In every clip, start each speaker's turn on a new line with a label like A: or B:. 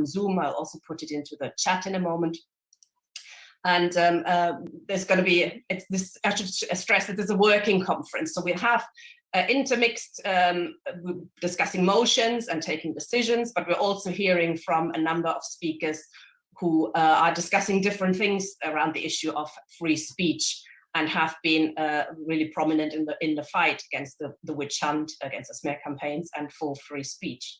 A: on Zoom. I'll also put it into the chat in a moment. And there's going to be, I should stress that there's a working conference. So we have intermixed discussing motions and taking decisions, but we're also hearing from a number of speakers who are discussing different things around the issue of free speech and have been really prominent in the fight against the witch hunt, against the smear campaigns, and for free speech.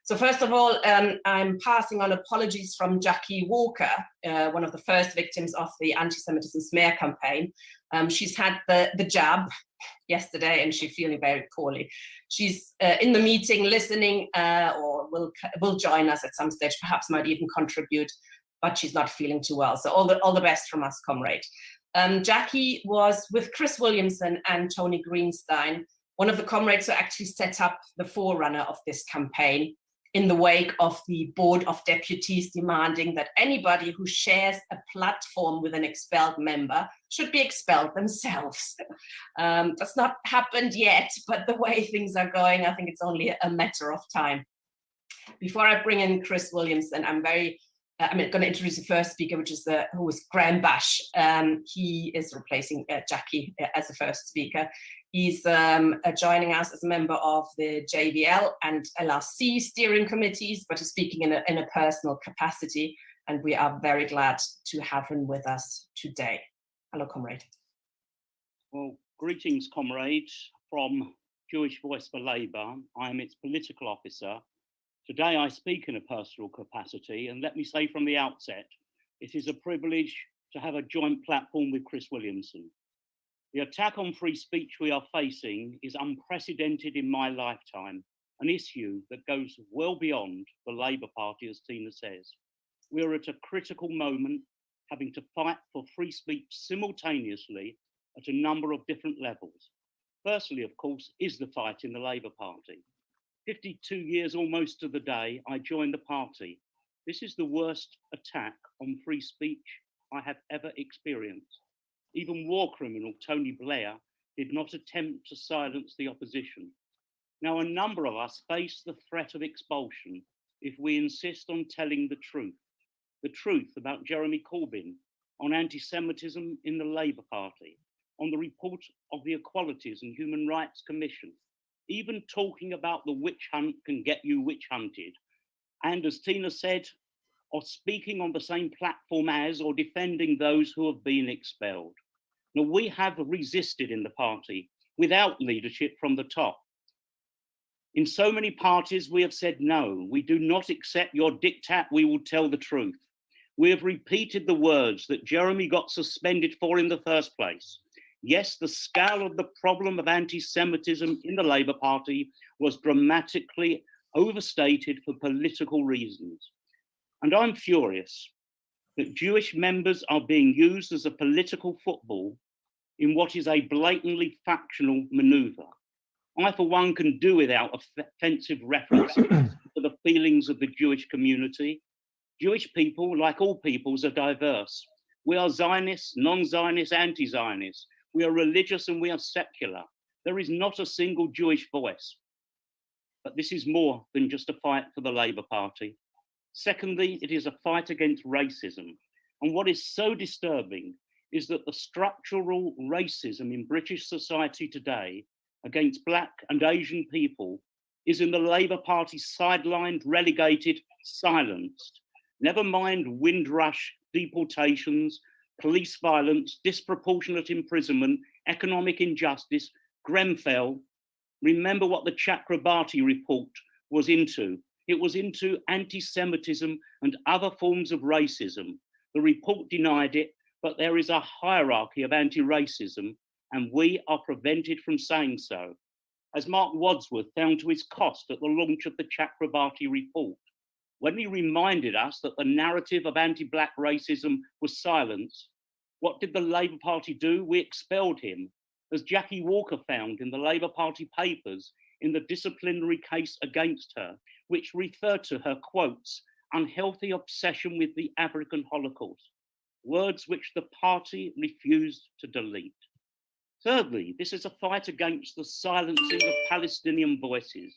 A: So first of all, I'm passing on apologies from Jackie Walker, one of the first victims of the anti-Semitism smear campaign. She's had the jab yesterday and she's feeling very poorly. She's in the meeting listening, or will join us at some stage, perhaps might even contribute, but she's not feeling too well. So all the best from us, comrade. Jackie was with Chris Williamson and Tony Greenstein, one of the comrades who actually set up the forerunner of this campaign, in the wake of the Board of Deputies demanding that anybody who shares a platform with an expelled member should be expelled themselves. That's not happened yet, but the way things are going, I think it's only a matter of time. Before I bring in Chris Williamson, I'm going to introduce the first speaker, who is Graham Bash. He is replacing Jackie as the first speaker. He's joining us as a member of the JVL and LRC steering committees, but he's speaking in a personal capacity, and we are very glad to have him with us today. Hello, comrade.
B: Well, greetings, comrades, from Jewish Voice for Labour. I am its political officer. Today I speak in a personal capacity, and let me say from the outset, it is a privilege to have a joint platform with Chris Williamson. The attack on free speech we are facing is unprecedented in my lifetime, an issue that goes well beyond the Labour Party, as Tina says. We are at a critical moment, having to fight for free speech simultaneously at a number of different levels. Firstly, of course, is the fight in the Labour Party. 52 years almost to the day I joined the party. This is the worst attack on free speech I have ever experienced. Even war criminal Tony Blair did not attempt to silence the opposition. Now, a number of us face the threat of expulsion if we insist on telling the truth about Jeremy Corbyn, on anti-Semitism in the Labour Party, on the report of the Equalities and Human Rights Commission. Even talking about the witch hunt can get you witch hunted. And as Tina said, or speaking on the same platform as or defending those who have been expelled. Now, we have resisted in the party without leadership from the top. In so many parties, we have said, no, we do not accept your diktat, we will tell the truth. We have repeated the words that Jeremy got suspended for in the first place. Yes, the scale of the problem of anti-Semitism in the Labour Party was dramatically overstated for political reasons. And I'm furious that Jewish members are being used as a political football in what is a blatantly factional manoeuvre. I, for one, can do without offensive references to the feelings of the Jewish community. Jewish people, like all peoples, are diverse. We are Zionists, non-Zionists, anti-Zionists. We are religious and we are secular. There is not a single Jewish voice. But this is more than just a fight for the Labour Party. Secondly, it is a fight against racism. And what is so disturbing is that the structural racism in British society today against Black and Asian people is in the Labour Party sidelined, relegated, silenced. Never mind Windrush deportations, police violence, disproportionate imprisonment, economic injustice, Grenfell. Remember what the Chakrabarti report was into. It was into anti-Semitism and other forms of racism. The report denied it, but there is a hierarchy of anti-racism, and we are prevented from saying so. As Mark Wadsworth found to his cost at the launch of the Chakrabarti report, when he reminded us that the narrative of anti-Black racism was silenced, what did the Labour Party do? We expelled him, as Jackie Walker found in the Labour Party papers in the disciplinary case against her, which referred to her, quotes, unhealthy obsession with the African Holocaust, words which the party refused to delete. Thirdly, this is a fight against the silencing of Palestinian voices,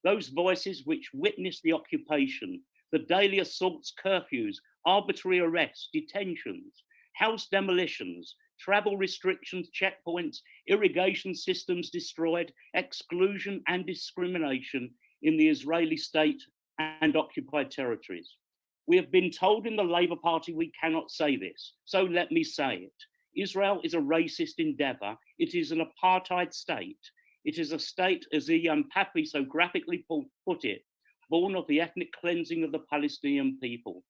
B: those voices which witnessed the occupation, the daily assaults, curfews, arbitrary arrests, detentions, house demolitions, travel restrictions, checkpoints, irrigation systems destroyed, exclusion and discrimination in the Israeli state and occupied territories. We have been told in the Labour Party we cannot say this, so let me say it. Israel is a racist endeavour. It is an apartheid state. It is a state, as the Papi so graphically put it, born of the ethnic cleansing of the Palestinian people.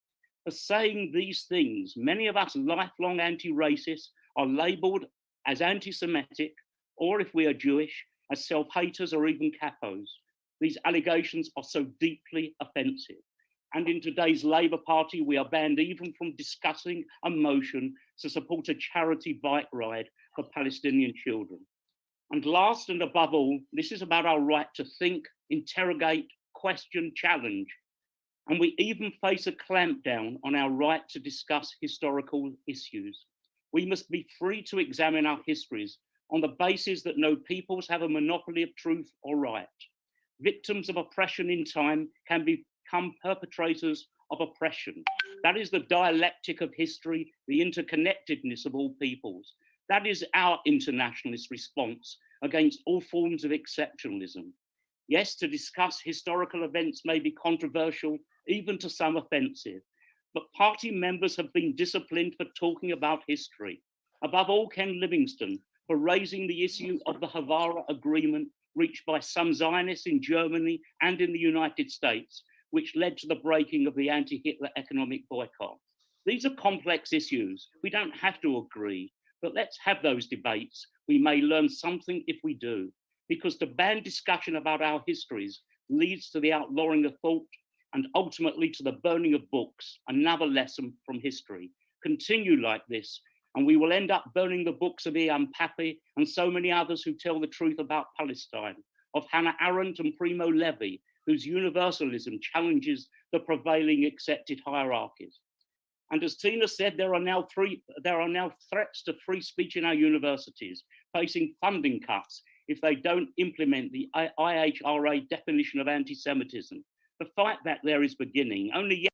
B: For saying these things, many of us lifelong anti-racists are labelled as anti-Semitic, or if we are Jewish, as self-haters or even capos. These allegations are so deeply offensive. And in today's Labour Party, we are banned even from discussing a motion to support a charity bike ride for Palestinian children. And last and above all, this is about our right to think, interrogate, question, challenge. And we even face a clampdown on our right to discuss historical issues. We must be free to examine our histories on the basis that no peoples have a monopoly of truth or right. Victims of oppression in time can become perpetrators of oppression. That is the dialectic of history, the interconnectedness of all peoples. That is our internationalist response against all forms of exceptionalism. Yes, to discuss historical events may be controversial, even to some offensive, but party members have been disciplined for talking about history. Above all, Ken Livingstone, for raising the issue of the Havara Agreement reached by some Zionists in Germany and in the United States, which led to the breaking of the anti-Hitler economic boycott. These are complex issues. We don't have to agree, but let's have those debates. We may learn something if we do, because to ban discussion about our histories leads to the outlawing of thought and ultimately to the burning of books, another lesson from history. Continue like this, and we will end up burning the books of Ian Papi and so many others who tell the truth about Palestine, of Hannah Arendt and Primo Levi, whose universalism challenges the prevailing accepted hierarchies. And as Tina said, there are now threats to free speech in our universities, facing funding cuts if they don't implement the IHRA definition of anti-Semitism. The fight back there is beginning. Only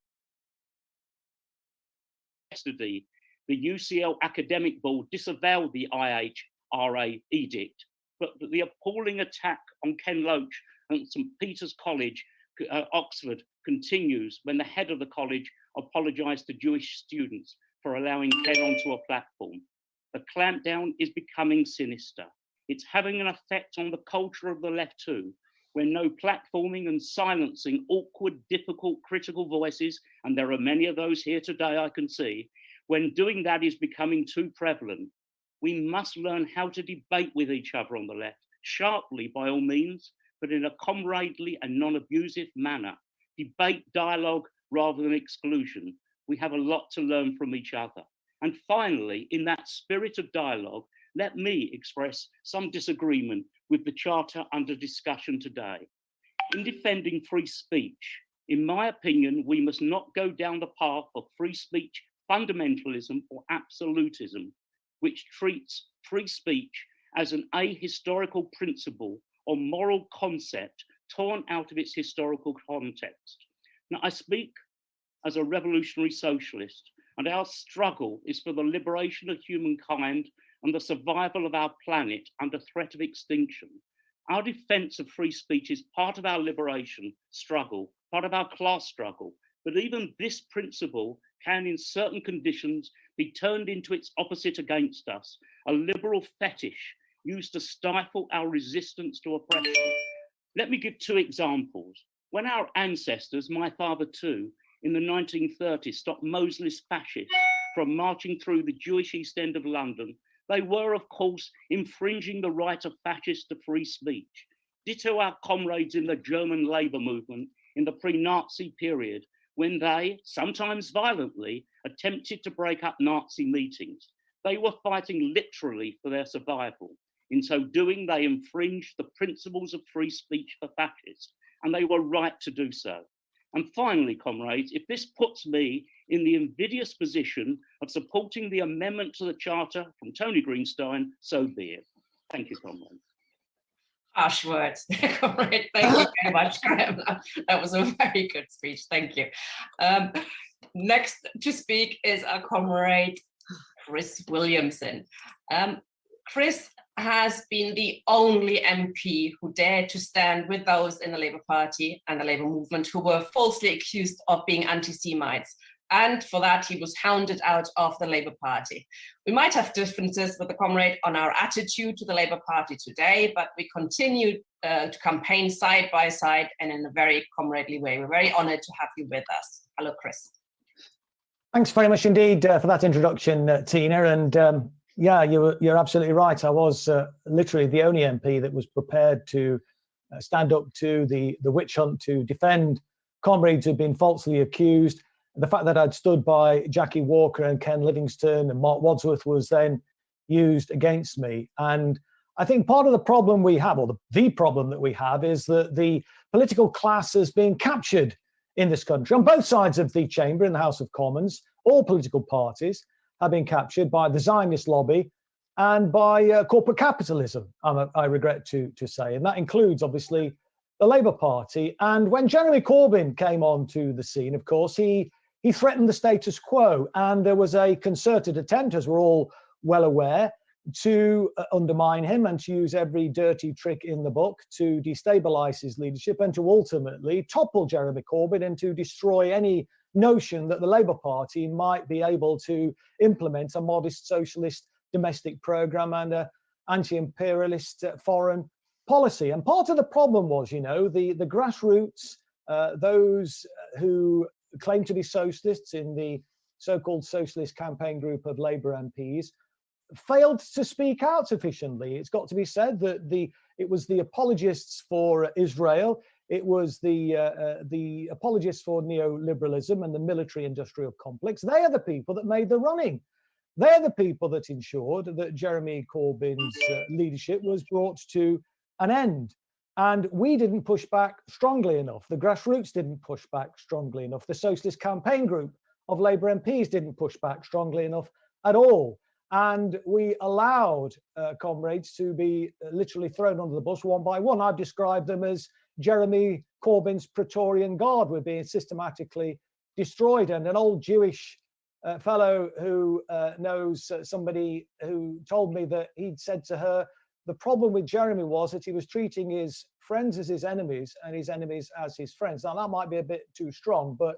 B: yesterday, the UCL Academic Board disavowed the IHRA edict, but the appalling attack on Ken Loach and St. Peter's College, Oxford, continues when the head of the college apologised to Jewish students for allowing Ken onto a platform. The clampdown is becoming sinister. It's having an effect on the culture of the left too, when no platforming and silencing awkward, difficult, critical voices, and there are many of those here today I can see, when doing that is becoming too prevalent. We must learn how to debate with each other on the left, sharply by all means, but in a comradely and non-abusive manner. Debate, dialogue, rather than exclusion. We have a lot to learn from each other. And finally, in that spirit of dialogue, let me express some disagreement with the charter under discussion today. In defending free speech, in my opinion, we must not go down the path of free speech fundamentalism or absolutism, which treats free speech as an ahistorical principle or moral concept torn out of its historical context. Now, I speak as a revolutionary socialist, and our struggle is for the liberation of humankind and the survival of our planet under threat of extinction. Our defense of free speech is part of our liberation struggle, part of our class struggle, but even this principle can, in certain conditions, be turned into its opposite against us, a liberal fetish used to stifle our resistance to oppression. Let me give two examples. When our ancestors, my father too, in the 1930s stopped Mosley's fascists from marching through the Jewish East End of London, they were, of course, infringing the right of fascists to free speech. Ditto our comrades in the German labor movement in the pre-Nazi period, when they, sometimes violently, attempted to break up Nazi meetings. They were fighting literally for their survival. In so doing, they infringed the principles of free speech for fascists, and they were right to do so. And finally, comrades, if this puts me in the invidious position of supporting the amendment to the Charter from Tony Greenstein, so be it. Thank you, comrades.
A: Harsh words. Comrade, thank you very much, Graham. That was a very good speech. Thank you. Next to speak is our comrade Chris Williamson. Chris has been the only MP who dared to stand with those in the Labour Party and the Labour movement who were falsely accused of being anti-Semites. And for that, he was hounded out of the Labour Party. We might have differences with the comrade on our attitude to the Labour Party today, but we continue to campaign side by side and in a very comradely way. We're very honoured to have you with us. Hello, Chris.
C: Thanks very much indeed for that introduction, Tina. And yeah, you're absolutely right. I was literally the only MP that was prepared to stand up to the witch hunt, to defend comrades who'd been falsely accused. The fact that I'd stood by Jackie Walker and Ken Livingstone and Mark Wadsworth was then used against me. And I think part of the problem we have, or the problem that we have, is that the political class has been captured in this country on both sides of the chamber in the House of Commons. All political parties have been captured by the Zionist lobby and by corporate capitalism, I regret to say. And that includes, obviously, the Labour Party. And when Jeremy Corbyn came onto the scene, of course, he threatened the status quo. And there was a concerted attempt, as we're all well aware, to undermine him and to use every dirty trick in the book to destabilise his leadership and to ultimately topple Jeremy Corbyn and to destroy any notion that the Labour Party might be able to implement a modest socialist domestic programme and an anti-imperialist foreign policy. And part of the problem was, you know, the grassroots, those who claim to be socialists in the so-called socialist campaign group of Labour MPs, failed to speak out sufficiently. It's got to be said that it was the apologists for Israel, it was the apologists for neoliberalism and the military-industrial complex. They are the people that made the running. They're the people that ensured that Jeremy Corbyn's leadership was brought to an end. And we didn't push back strongly enough. The grassroots didn't push back strongly enough. The socialist campaign group of Labour MPs didn't push back strongly enough at all. And we allowed comrades to be literally thrown under the bus one by one. I've described them as Jeremy Corbyn's Praetorian Guard were being systematically destroyed. And an old Jewish fellow who knows somebody who told me that he'd said to her, the problem with Jeremy was that he was treating his friends as his enemies and his enemies as his friends. Now, that might be a bit too strong, but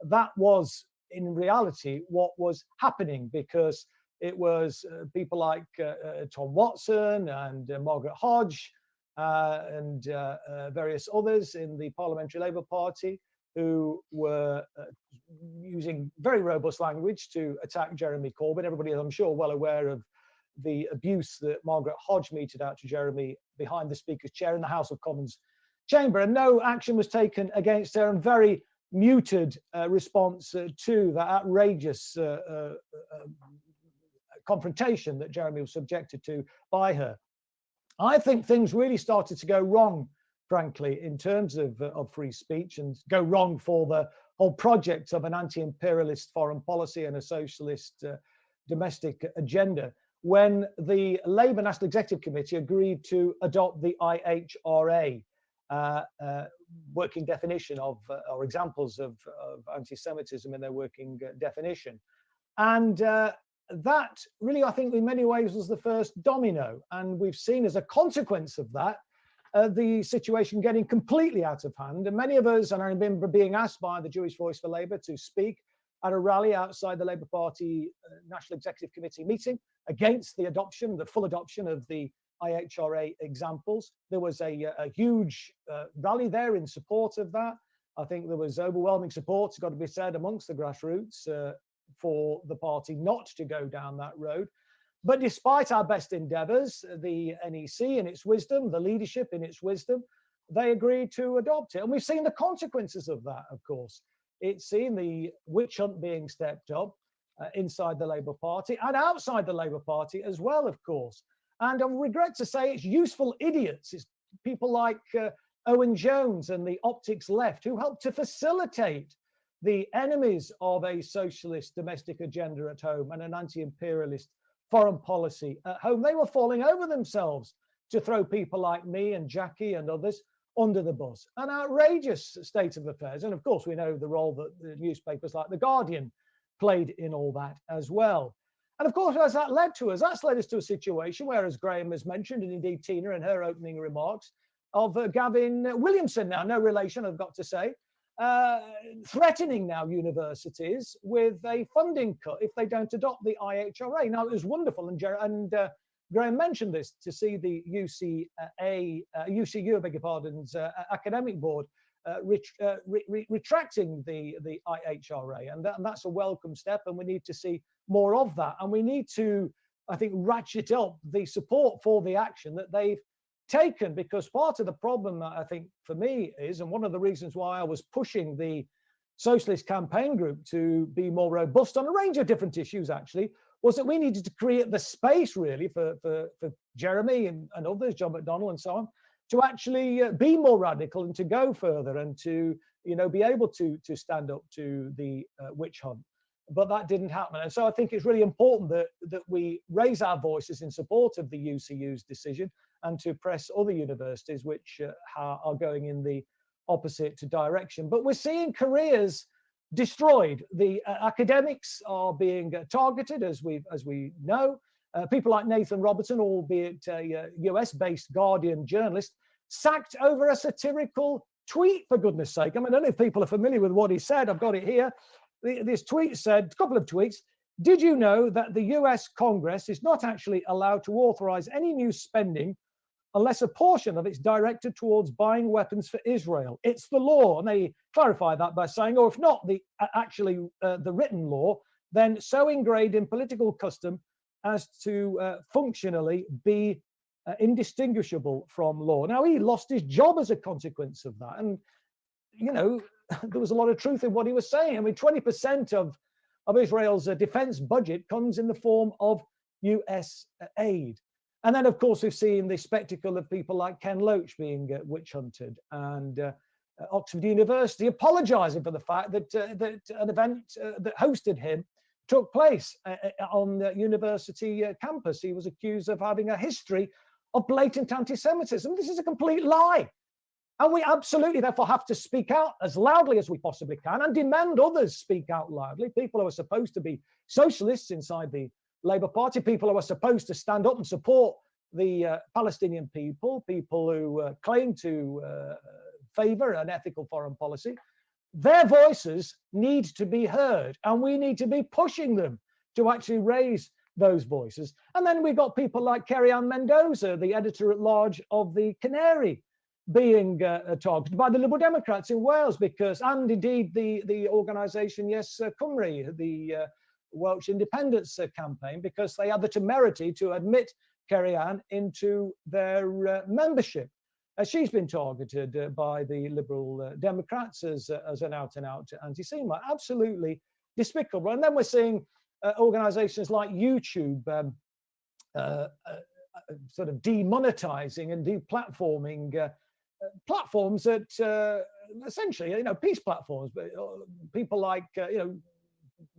C: that was in reality what was happening, because it was people like Tom Watson and Margaret Hodge and various others in the Parliamentary Labour Party who were using very robust language to attack Jeremy Corbyn. Everybody, I'm sure, well aware of the abuse that Margaret Hodge meted out to Jeremy behind the Speaker's chair in the House of Commons chamber. And no action was taken against her, and very muted response to that outrageous confrontation that Jeremy was subjected to by her. I think things really started to go wrong, frankly, in terms of free speech, and go wrong for the whole project of an anti-imperialist foreign policy and a socialist domestic agenda, when the Labour National Executive Committee agreed to adopt the IHRA working definition of, or examples of anti-Semitism in their working definition. And that really, I think, in many ways was the first domino. And we've seen as a consequence of that, the situation getting completely out of hand. And many of us, and I remember being asked by the Jewish Voice for Labour to speak at a rally outside the Labour Party National Executive Committee meeting against the adoption, the full adoption of the IHRA examples. There was a huge rally there in support of that. I think there was overwhelming support, it's got to be said, amongst the grassroots for the party not to go down that road. But despite our best endeavours, the NEC in its wisdom, the leadership in its wisdom, they agreed to adopt it. And we've seen the consequences of that, of course. It's seen the witch hunt being stepped up inside the Labour Party and outside the Labour Party as well, of course. And I regret to say it's useful idiots. It's people like Owen Jones and the Optics Left who helped to facilitate the enemies of a socialist domestic agenda at home and an anti-imperialist foreign policy at home. They were falling over themselves to throw people like me and Jackie and others under the bus. An outrageous state of affairs. And of course, we know the role that the newspapers like The Guardian played in all that as well. And of course, as that led to us, that's led us to a situation where, as Graham has mentioned, and indeed Tina in her opening remarks, of Gavin Williamson, now no relation, I've got to say, threatening now universities with a funding cut if they don't adopt the IHRA. Now, it was wonderful, and Graham mentioned this, to see the UCU, I beg your pardon's academic board retracting the IHRA, and that's a welcome step, and we need to see more of that. And we need to, I think, ratchet up the support for the action that they've taken, because part of the problem, I think, for me is, and one of the reasons why I was pushing the Socialist Campaign Group to be more robust on a range of different issues, actually, was that we needed to create the space, really, for Jeremy and others, John McDonnell and so on, to actually be more radical and to go further and to, you know, be able to stand up to the witch hunt. But that didn't happen. And so I think it's really important that we raise our voices in support of the UCU's decision and to press other universities which are going in the opposite direction. But we're seeing careers destroyed. The academics are being targeted, as we know. People like Nathan Robertson, albeit a US-based Guardian journalist, sacked over a satirical tweet, for goodness sake. I mean, I don't know if people are familiar with what he said. I've got it here. This tweet said, a couple of tweets, did you know that the US Congress is not actually allowed to authorize any new spending unless a portion of it's directed towards buying weapons for Israel? It's the law. And they clarify that by saying, or if not the written law, then so ingrained in political custom as to functionally be indistinguishable from law. Now, he lost his job as a consequence of that. And, you know, there was a lot of truth in what he was saying. I mean, 20% of Israel's defense budget comes in the form of US aid. And then, of course, we've seen the spectacle of people like Ken Loach being witch hunted, and Oxford University apologizing for the fact that an event that hosted him took place on the university campus. He was accused of having a history of blatant anti-Semitism. This is a complete lie. And we absolutely, therefore, have to speak out as loudly as we possibly can and demand others speak out loudly. People who are supposed to be socialists inside the Labour Party, people who are supposed to stand up and support the Palestinian people, people who claim to favour an ethical foreign policy, their voices need to be heard, and we need to be pushing them to actually raise those voices. And then we've got people like Kerry-Ann Mendoza, the editor-at-large of the Canary, being targeted by the Liberal Democrats in Wales, because, and indeed the organisation Yes Cymru, the Welsh independence campaign, because they had the temerity to admit Kerry-Ann into their membership. She's been targeted by the Liberal Democrats as an out-and-out anti-Semite. Absolutely despicable. And then we're seeing organisations like YouTube sort of demonetizing and deplatforming platforms that essentially, you know, peace platforms, but people like, you know,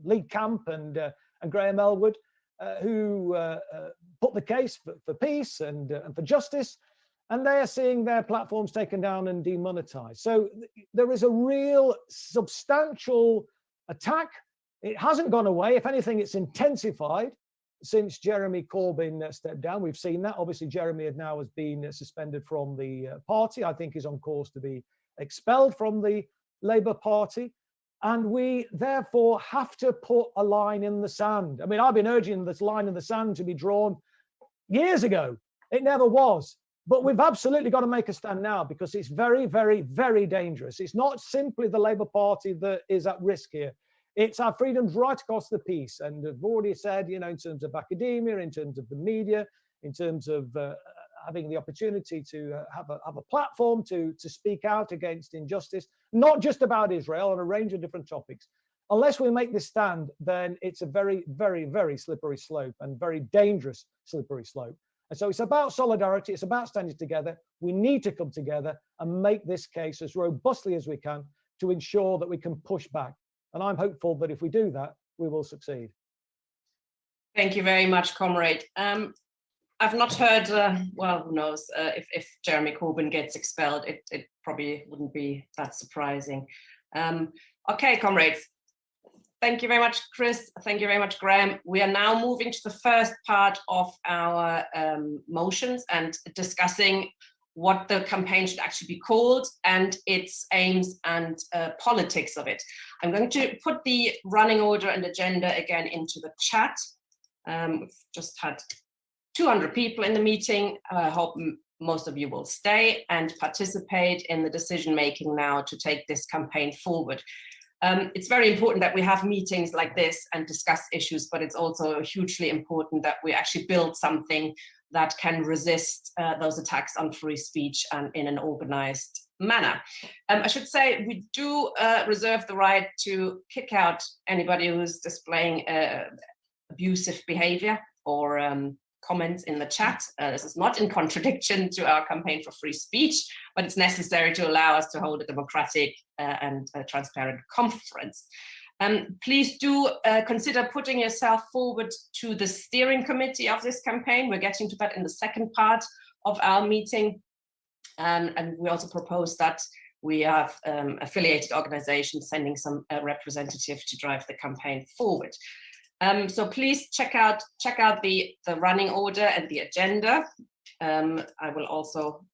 C: Lee Camp and Graham Elwood, who put the case for peace and for justice, and they are seeing their platforms taken down and demonetized. So there is a real substantial attack. It hasn't gone away. If anything, it's intensified since Jeremy Corbyn stepped down. We've seen that. Obviously, Jeremy has been suspended from the party. I think he's on course to be expelled from the Labour Party. And we therefore have to put a line in the sand. I mean, I've been urging this line in the sand to be drawn years ago. It never was. But we've absolutely got to make a stand now, because it's very, very, very dangerous. It's not simply the Labour Party that is at risk here. It's our freedoms right across the piece. And I've already said, you know, in terms of academia, in terms of the media, in terms of having the opportunity to have a platform to speak out against injustice, not just about Israel, on a range of different topics. Unless we make this stand, then it's a very, very, very slippery slope, and very dangerous slippery slope. And so it's about solidarity. It's about standing together. We need to come together and make this case as robustly as we can to ensure that we can push back. And I'm hopeful that if we do that, we will succeed.
A: Thank you very much, Comrade. I've not heard, well, who knows, if Jeremy Corbyn gets expelled, it probably wouldn't be that surprising. Okay, comrades. Thank you very much, Chris. Thank you very much, Graham. We are now moving to the first part of our motions and discussing what the campaign should actually be called and its aims and politics of it. I'm going to put the running order and agenda again into the chat. We've just had 200 people in the meeting. I hope most of you will stay and participate in the decision making now to take this campaign forward. It's very important that we have meetings like this and discuss issues, but it's also hugely important that we actually build something that can resist those attacks on free speech and in an organized manner. I should say we do reserve the right to kick out anybody who's displaying abusive behavior or comments in the chat. This is not in contradiction to our campaign for free speech, but it's necessary to allow us to hold a democratic and transparent conference. Please do consider putting yourself forward to the steering committee of this campaign. We're getting to that in the second part of our meeting. And we also propose that we have affiliated organizations sending some representative to drive the campaign forward. So please check out the running order and the agenda. I will also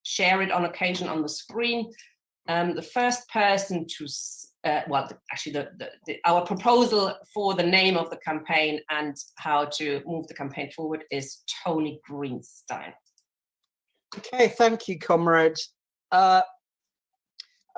A: share it on occasion on the screen. The first person to, well, actually our proposal for the name of the campaign and how to move the campaign forward is Tony Greenstein.
D: Okay, thank you, comrades. And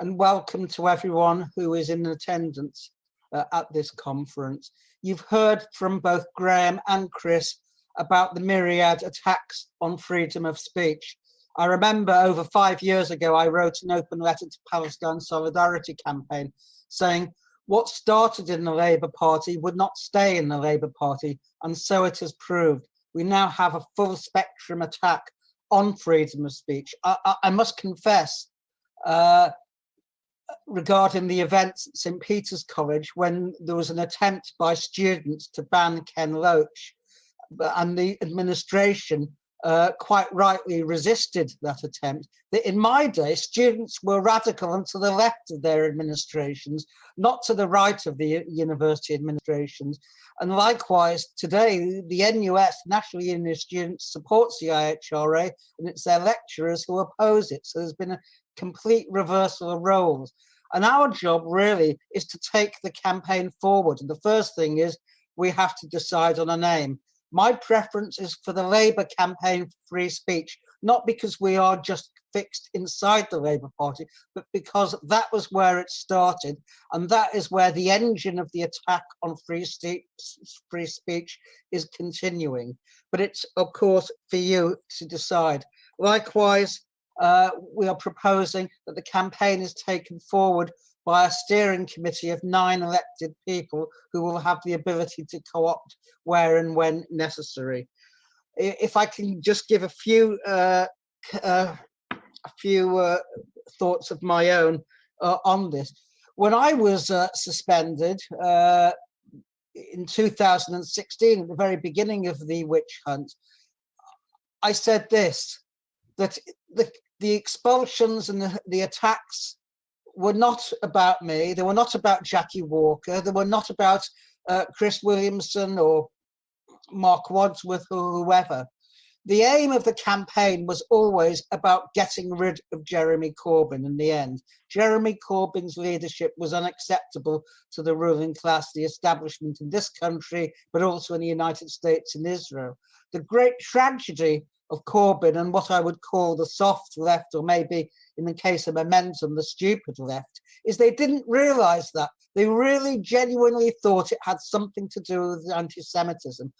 D: welcome to everyone who is in attendance at this conference. You've heard from both Graham and Chris about the myriad attacks on freedom of speech. I remember over 5 years ago, I wrote an open letter to Palestine Solidarity Campaign saying what started in the Labour Party would not stay in the Labour Party, and so it has proved. We now have a full spectrum attack on freedom of speech. I must confess, regarding the events at St. Peter's College, when there was an attempt by students to ban Ken Loach, and the administration quite rightly resisted that attempt, that in my day, students were radical and to the left of their administrations, not to the right of the university administrations. And likewise, today, the NUS, National Union of Students, supports the IHRA, and it's their lecturers who oppose it. So there's been a complete reversal of roles. And our job really is to take the campaign forward. And the first thing is we have to decide on a name. My preference is for the Labour campaign for free speech, not because we are just fixed inside the Labour Party, but because that was where it started. And that is where the engine of the attack on free speech is continuing. But it's, of course, for you to decide. Likewise, we are proposing that the campaign is taken forward by a steering committee of 9 elected people who will have the ability to co-opt where and when necessary. If I can just give a few thoughts of my own on this. When I was suspended in 2016, at the very beginning of the witch hunt, I said this, that the expulsions and the attacks were not about me. They were not about Jackie Walker. They were not about Chris Williamson or Mark Wadsworth or whoever. The aim of the campaign was always about getting rid of Jeremy Corbyn in the end. Jeremy Corbyn's leadership was unacceptable to the ruling class, the establishment in this country, but also in the United States and Israel. The great tragedy of Corbyn and what I would call the soft left, or maybe in the case of Momentum, the stupid left, is they didn't realise that. They really genuinely thought it had something to do with anti-Semitism.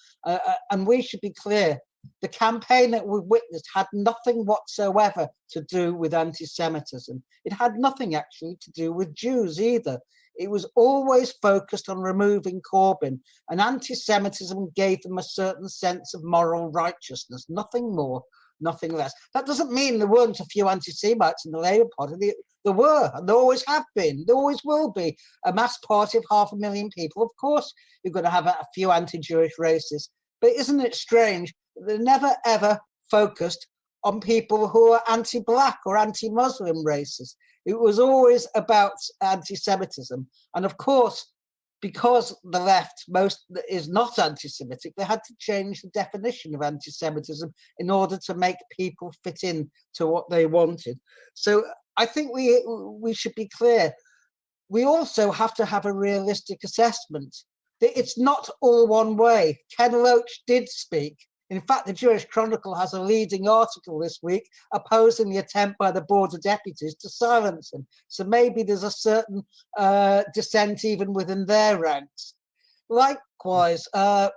D: And we should be clear, the campaign that we witnessed had nothing whatsoever to do with anti-Semitism. It had nothing actually to do with Jews either. It was always focused on removing Corbyn, and anti-Semitism gave them a certain sense of moral righteousness, nothing more, nothing less. That doesn't mean there weren't a few anti-Semites in the Labour Party. There were, and there always have been, there always will be. A mass party of 500,000 people, of course you're going to have a few anti-Jewish racists. But isn't it strange they never ever focused on people who are anti-black or anti-Muslim races. It was always about anti-Semitism. And of course, because the left is not anti-Semitic, they had to change the definition of anti-Semitism in order to make people fit in to what they wanted. So I think we should be clear. We also have to have a realistic assessment. It's not all one way. Ken Loach did speak. In fact, the Jewish Chronicle has a leading article this week opposing the attempt by the Board of Deputies to silence him. So maybe there's a certain dissent even within their ranks. Likewise, the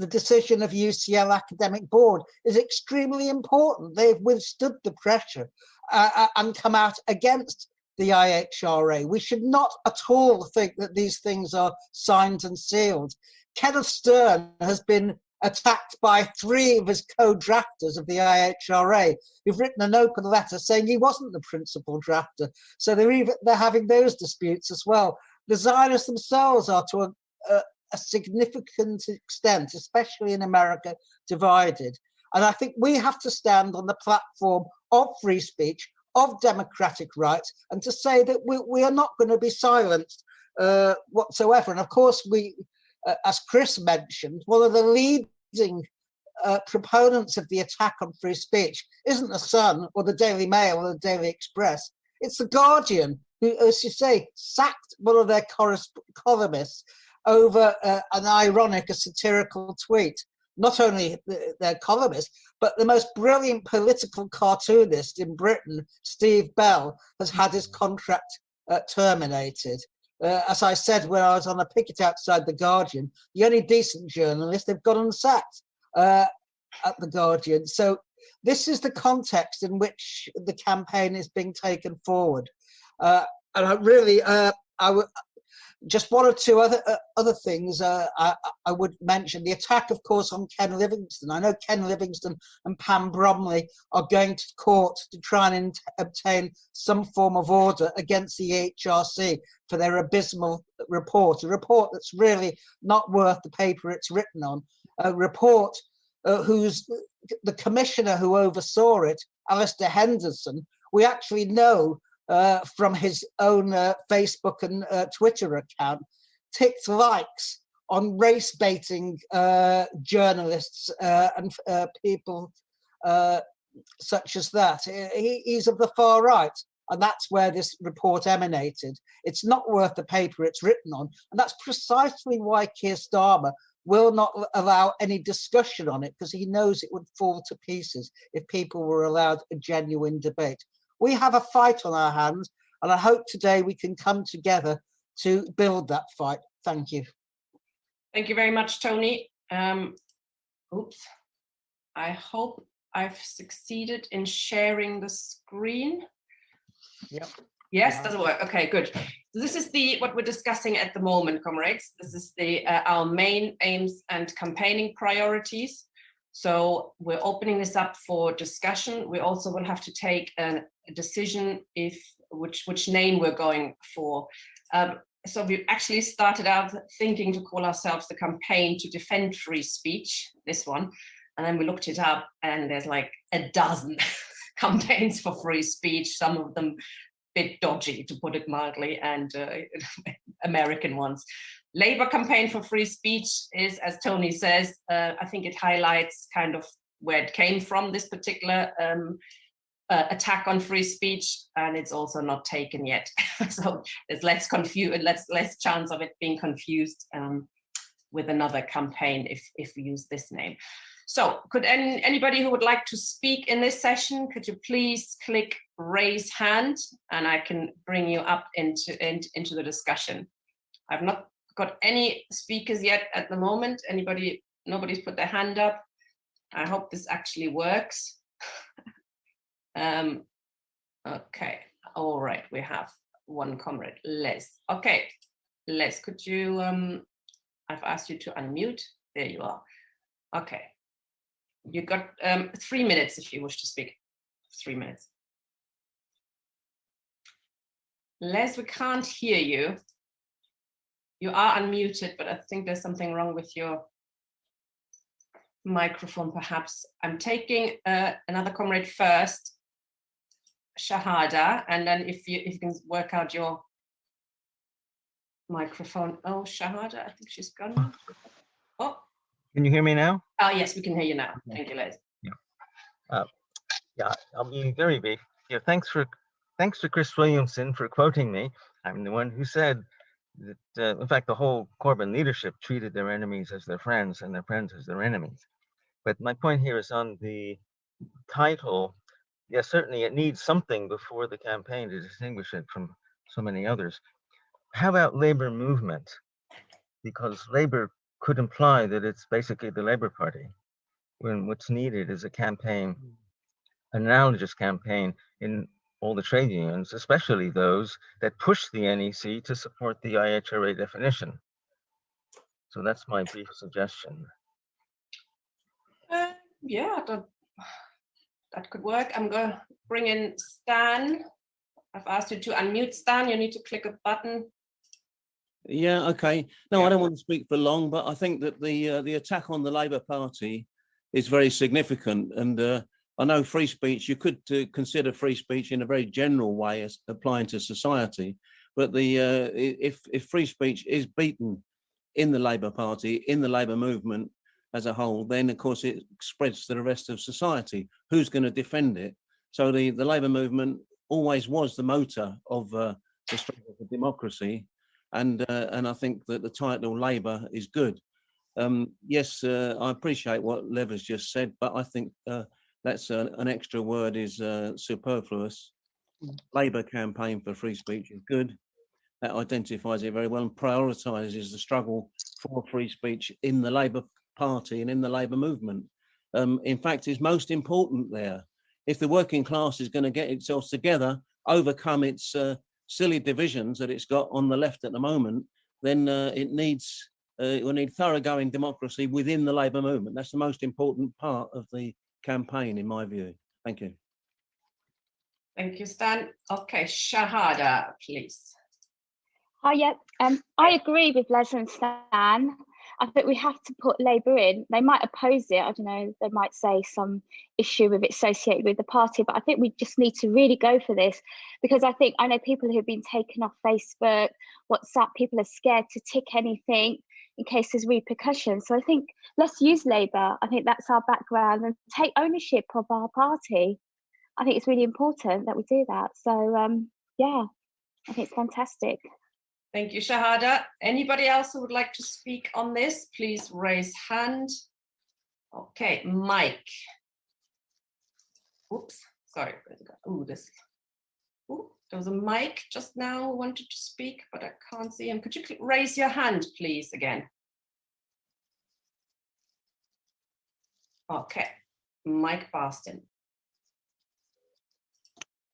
D: decision of UCL Academic Board is extremely important. They've withstood the pressure and come out against the IHRA. We should not at all think that these things are signed and sealed. Kenneth Stern has been attacked by 3 of his co-drafters of the IHRA, who've written an open letter saying he wasn't the principal drafter. So they're having those disputes as well. The Zionists themselves are to a significant extent, especially in America, divided. And I think we have to stand on the platform of free speech, of democratic rights, and to say that we are not going to be silenced whatsoever. And of course, as Chris mentioned, one of the leading proponents of the attack on free speech isn't the Sun or the Daily Mail or the Daily Express. It's the Guardian, who, as you say, sacked one of their columnists over an ironic, a satirical tweet. Not only their columnist, but the most brilliant political cartoonist in Britain, Steve Bell, has had his contract terminated. As I said when I was on a picket outside the Guardian, the only decent journalist, they've got unsacked at the Guardian. So this is the context in which the campaign is being taken forward. And I really, just one or two other things I would mention. The attack, of course, on Ken Livingstone. I know Ken Livingstone and Pam Bromley are going to court to try and obtain some form of order against the EHRC for their abysmal report, a report that's really not worth the paper it's written on, a report whose the commissioner who oversaw it, Alistair Henderson, we actually know from his own Facebook and Twitter account, ticked likes on race baiting journalists and people such as that. He's of the far right, and that's where this report emanated. It's not worth the paper it's written on, and that's precisely why Keir Starmer will not allow any discussion on it, because he knows it would fall to pieces if people were allowed a genuine debate. We have a fight on our hands, and I hope today we can come together to build that fight. Thank you.
A: Thank you very much, Tony. Oops. I hope I've succeeded in sharing the screen.
C: Yep.
A: Yes, doesn't work. Okay, good. So this is what we're discussing at the moment, comrades. This is our main aims and campaigning priorities. So we're opening this up for discussion. We also will have to take a decision which name we're going for. So we actually started out thinking to call ourselves the Campaign to Defend Free Speech, this one. And then we looked it up, and there's like a dozen campaigns for free speech, some of them a bit dodgy, to put it mildly, and American ones. Labour Campaign for Free Speech is, as Tony says, I think it highlights kind of where it came from, this particular attack on free speech, and it's also not taken yet. So there's less chance of it being confused with another campaign if we use this name. So could anybody who would like to speak in this session, could you please click raise hand, and I can bring you up into the discussion. I've not got any speakers yet at the moment. Nobody's put their hand up. I hope this actually works. Okay, all right, we have one comrade, Les. Okay, Les, could you, I've asked you to unmute. There you are. Okay, you got 3 minutes if you wish to speak. 3 minutes. Les, we can't hear you. You are unmuted, but I think there's something wrong with your microphone, perhaps. I'm taking another comrade first, Shahada, and then if you can work out your microphone. Oh, Shahada, I think she's gone now. Oh.
E: Can you hear me now?
A: Oh, yes, we can hear you now.
E: Okay.
A: Thank you, Les.
E: Yeah, I'll be very brief. Yeah, thanks to Chris Williamson for quoting me. I'm the one who said that, in fact, the whole Corbyn leadership treated their enemies as their friends and their friends as their enemies. But my point here is on the title. Yes, certainly it needs something before the campaign to distinguish it from so many others. How about labor movement? Because labor could imply that it's basically the Labour Party, when what's needed is a campaign, an analogous campaign in all the trade unions, especially those that push the NEC to support the IHRA definition. So that's my brief suggestion.
A: Yeah, that could work. I'm going to bring in Stan. I've asked you to unmute, Stan. You need to click a button.
F: Yeah, okay. No,
A: Yeah.
F: I don't want to speak for long, but I think that the attack on the Labour Party is very significant. And I know free speech, you could consider free speech in a very general way as applying to society. But if free speech is beaten in the Labour Party, in the Labour movement as a whole, then of course it spreads to the rest of society. Who's going to defend it? So the Labour movement always was the motor of the struggle for democracy. And I think that the title Labour is good. Yes, I appreciate what Lev has just said, but I think that's an extra word is superfluous. Labour campaign for free speech is good. That identifies it very well and prioritises the struggle for free speech in the Labour Party and in the Labour movement. In fact, it's most important there. If the working class is going to get itself together, overcome its silly divisions that it's got on the left at the moment, then it will need thoroughgoing democracy within the Labour movement. That's the most important part of the campaign, in my view. Thank you.
A: Thank you, Stan. Okay, Shahada, please.
G: Oh, yeah, I agree with Les and Stan. I think we have to put Labour in. They might oppose it. I don't know. They might say some issue with it associated with the party, but I think we just need to really go for this, because I know people who've been taken off Facebook, WhatsApp, people are scared to tick anything in case there's repercussions. So I think let's use Labour. I think that's our background, and take ownership of our party. I think it's really important that we do that. So yeah, I think it's fantastic.
A: Thank you, Shahada. Anybody else who would like to speak on this, please raise hand. Okay, Mike. Oops, sorry. Ooh, there was a mic just now who wanted to speak, but I can't see him. Could you raise your hand, please, again? Okay, Mike Barston.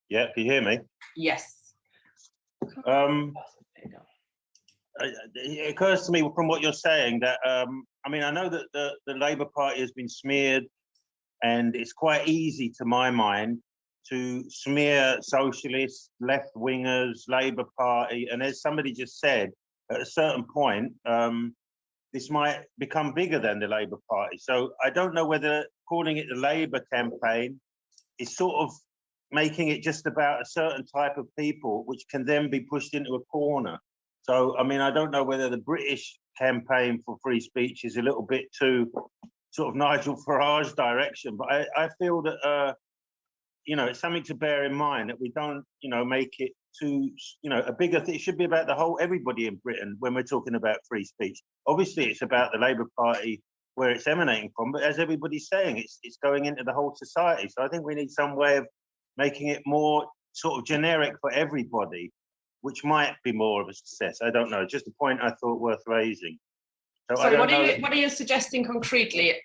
H: Yeah, can you hear me?
A: Yes.
H: It occurs to me from what you're saying that, I mean, I know that the Labour Party has been smeared, and it's quite easy to my mind to smear socialists, left-wingers, Labour Party, and as somebody just said, at a certain point, this might become bigger than the Labour Party. So I don't know whether calling it the Labour campaign is sort of making it just about a certain type of people, which can then be pushed into a corner. So, I mean, I don't know whether the British campaign for free speech is a little bit too sort of Nigel Farage direction, but I feel that, you know, it's something to bear in mind that we don't, you know, make it too, you know, a bigger thing. It should be about the whole, everybody in Britain when we're talking about free speech. Obviously, it's about the Labour Party where it's emanating from, but as everybody's saying, it's going into the whole society. So I think we need some way of making it more sort of generic for everybody, which might be more of a success. I don't know. Just a point I thought worth raising. So
A: what are you suggesting concretely?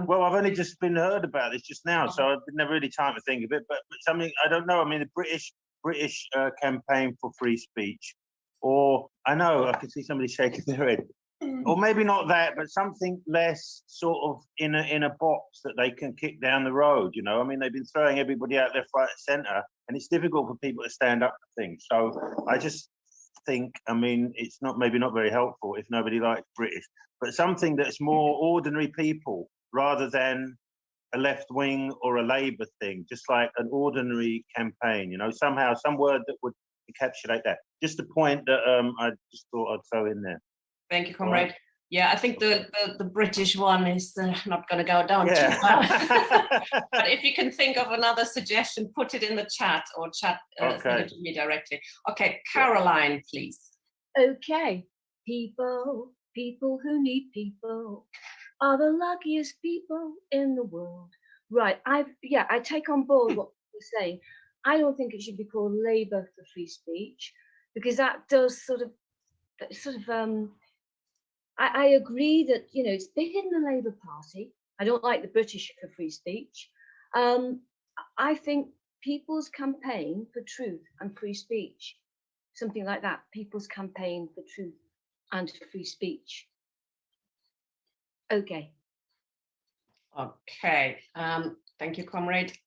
H: Well, I've only just been heard about this just now, so I've never really time to think of it. But something I don't know. I mean, the British campaign for free speech, or I know I can see somebody shaking their head, or maybe not that, but something less sort of in a box that they can kick down the road. You know, I mean, they've been throwing everybody out there front and centre, and it's difficult for people to stand up for things. So I just think, I mean, it's maybe not very helpful if nobody likes British, but something that's more ordinary people rather than a left wing or a Labour thing, just like an ordinary campaign, you know, somehow, some word that would encapsulate that. Just a point that I just thought I'd throw in there.
A: Thank you, comrade. Right. Yeah, I think the British one is not going to go down too well. But if you can think of another suggestion, put it in the chat or send it to me directly. Okay, Caroline, please.
I: Okay, people who need people are the luckiest people in the world. Right, I take on board what you're saying. I don't think it should be called Labour for Free Speech, because that does I agree that, you know, it's big in the Labour Party. I don't like the British for free speech. I think People's Campaign for Truth and Free Speech, something like that. People's Campaign for Truth and Free Speech. Okay.
A: Okay. Thank you, comrade.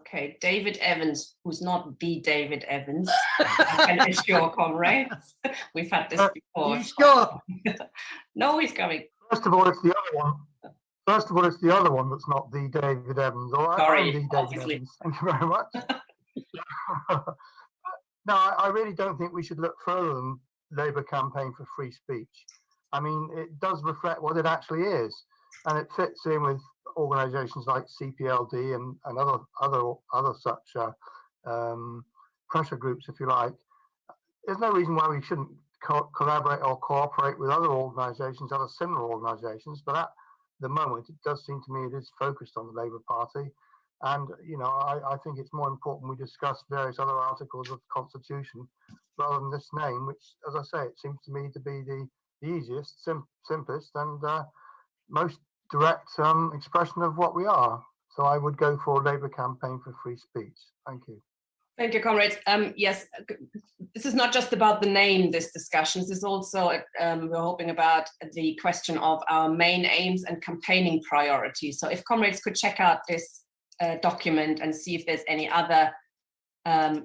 A: Okay, David Evans, who's not the David Evans, I can assure comrades. We've had this before.
D: Sure.
A: No, he's coming.
J: First of all, it's the other one. First of all, it's the other one that's not the David Evans. All right,
A: sorry,
J: I'm the David Evans. Thank you very much. No, I really don't think we should look further than Labour Campaign for Free Speech. I mean, it does reflect what it actually is, and it fits in with organisations like CPLD and other such pressure groups, if you like. There's no reason why we shouldn't collaborate or cooperate with other organisations, other similar organisations. But at the moment, it does seem to me it is focused on the Labour Party, and you know, I think it's more important we discuss various other articles of the Constitution rather than this name, which, as I say, it seems to me to be the easiest, simplest, and most direct expression of what we are. So I would go for Labour Campaign for Free Speech. Thank you.
A: Thank you, comrades. Yes, this is not just about the name, this discussion. This is also, we're hoping about the question of our main aims and campaigning priorities. So if comrades could check out this document and see if there's any other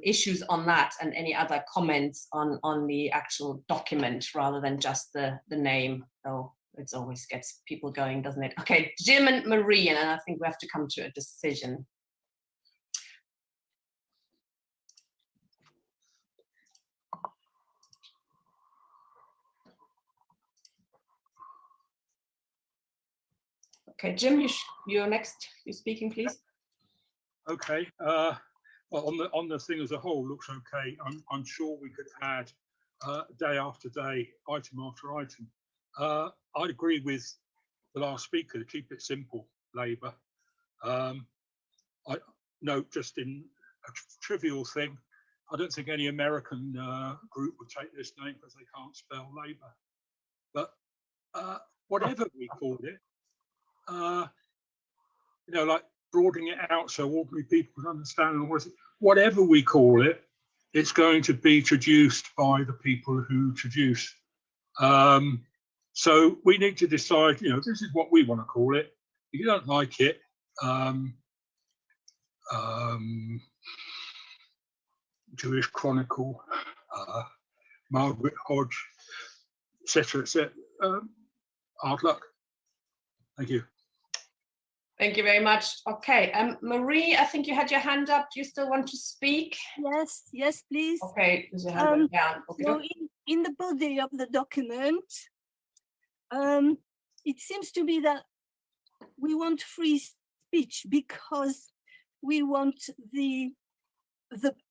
A: issues on that and any other comments on the actual document rather than just the name. So it always gets people going, doesn't it? Okay, Jim and Marie, and I think we have to come to a decision. Okay, Jim, you're next. You're speaking, please.
K: Okay. Well, on the thing as a whole, looks okay. I'm sure we could add day after day, item after item. I'd agree with the last speaker to keep it simple, Labour. I note just in a trivial thing, I don't think any American group would take this name because they can't spell Labour. But whatever we called it, you know, like broadening it out so ordinary people can understand, whatever we call it, it's going to be traduced by the people who traduce. So we need to decide, you know, this is what we want to call it. If you don't like it, Jewish Chronicle, Margaret Hodge, etc., etc. Hard luck. Thank you.
A: Thank you very much. Okay, Marie, I think you had your hand up. Do you still want to speak?
L: Yes, please.
A: Okay, there's your hand down. Okay,
L: so in the body of the document, it seems to be that we want free speech because we want the